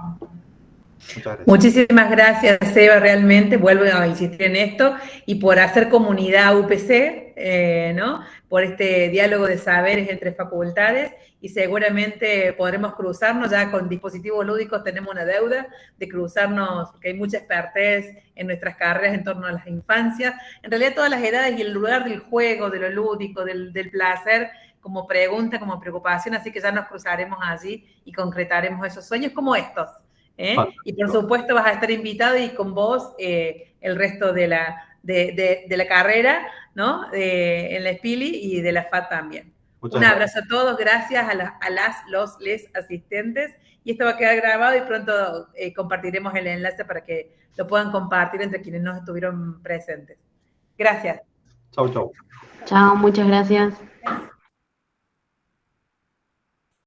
Muchas gracias. Muchísimas gracias, Eva, realmente, vuelvo a insistir en esto, y por hacer comunidad UPC, ¿no? Por este diálogo de saberes entre facultades, y seguramente podremos cruzarnos ya con dispositivos lúdicos, tenemos una deuda de cruzarnos, porque hay mucha expertez en nuestras carreras en torno a las infancias, en realidad todas las edades, y el lugar del juego, de lo lúdico, del placer, como pregunta, como preocupación, así que ya nos cruzaremos allí y concretaremos esos sueños como estos. Y por supuesto vas a estar invitado, y con vos el resto de la carrera, ¿no? En la Spili y de la FAD también. Un abrazo a todos, gracias a los asistentes, y esto va a quedar grabado y pronto compartiremos el enlace para que lo puedan compartir entre quienes no estuvieron presentes. Gracias. Chau, chau. Chao, muchas gracias.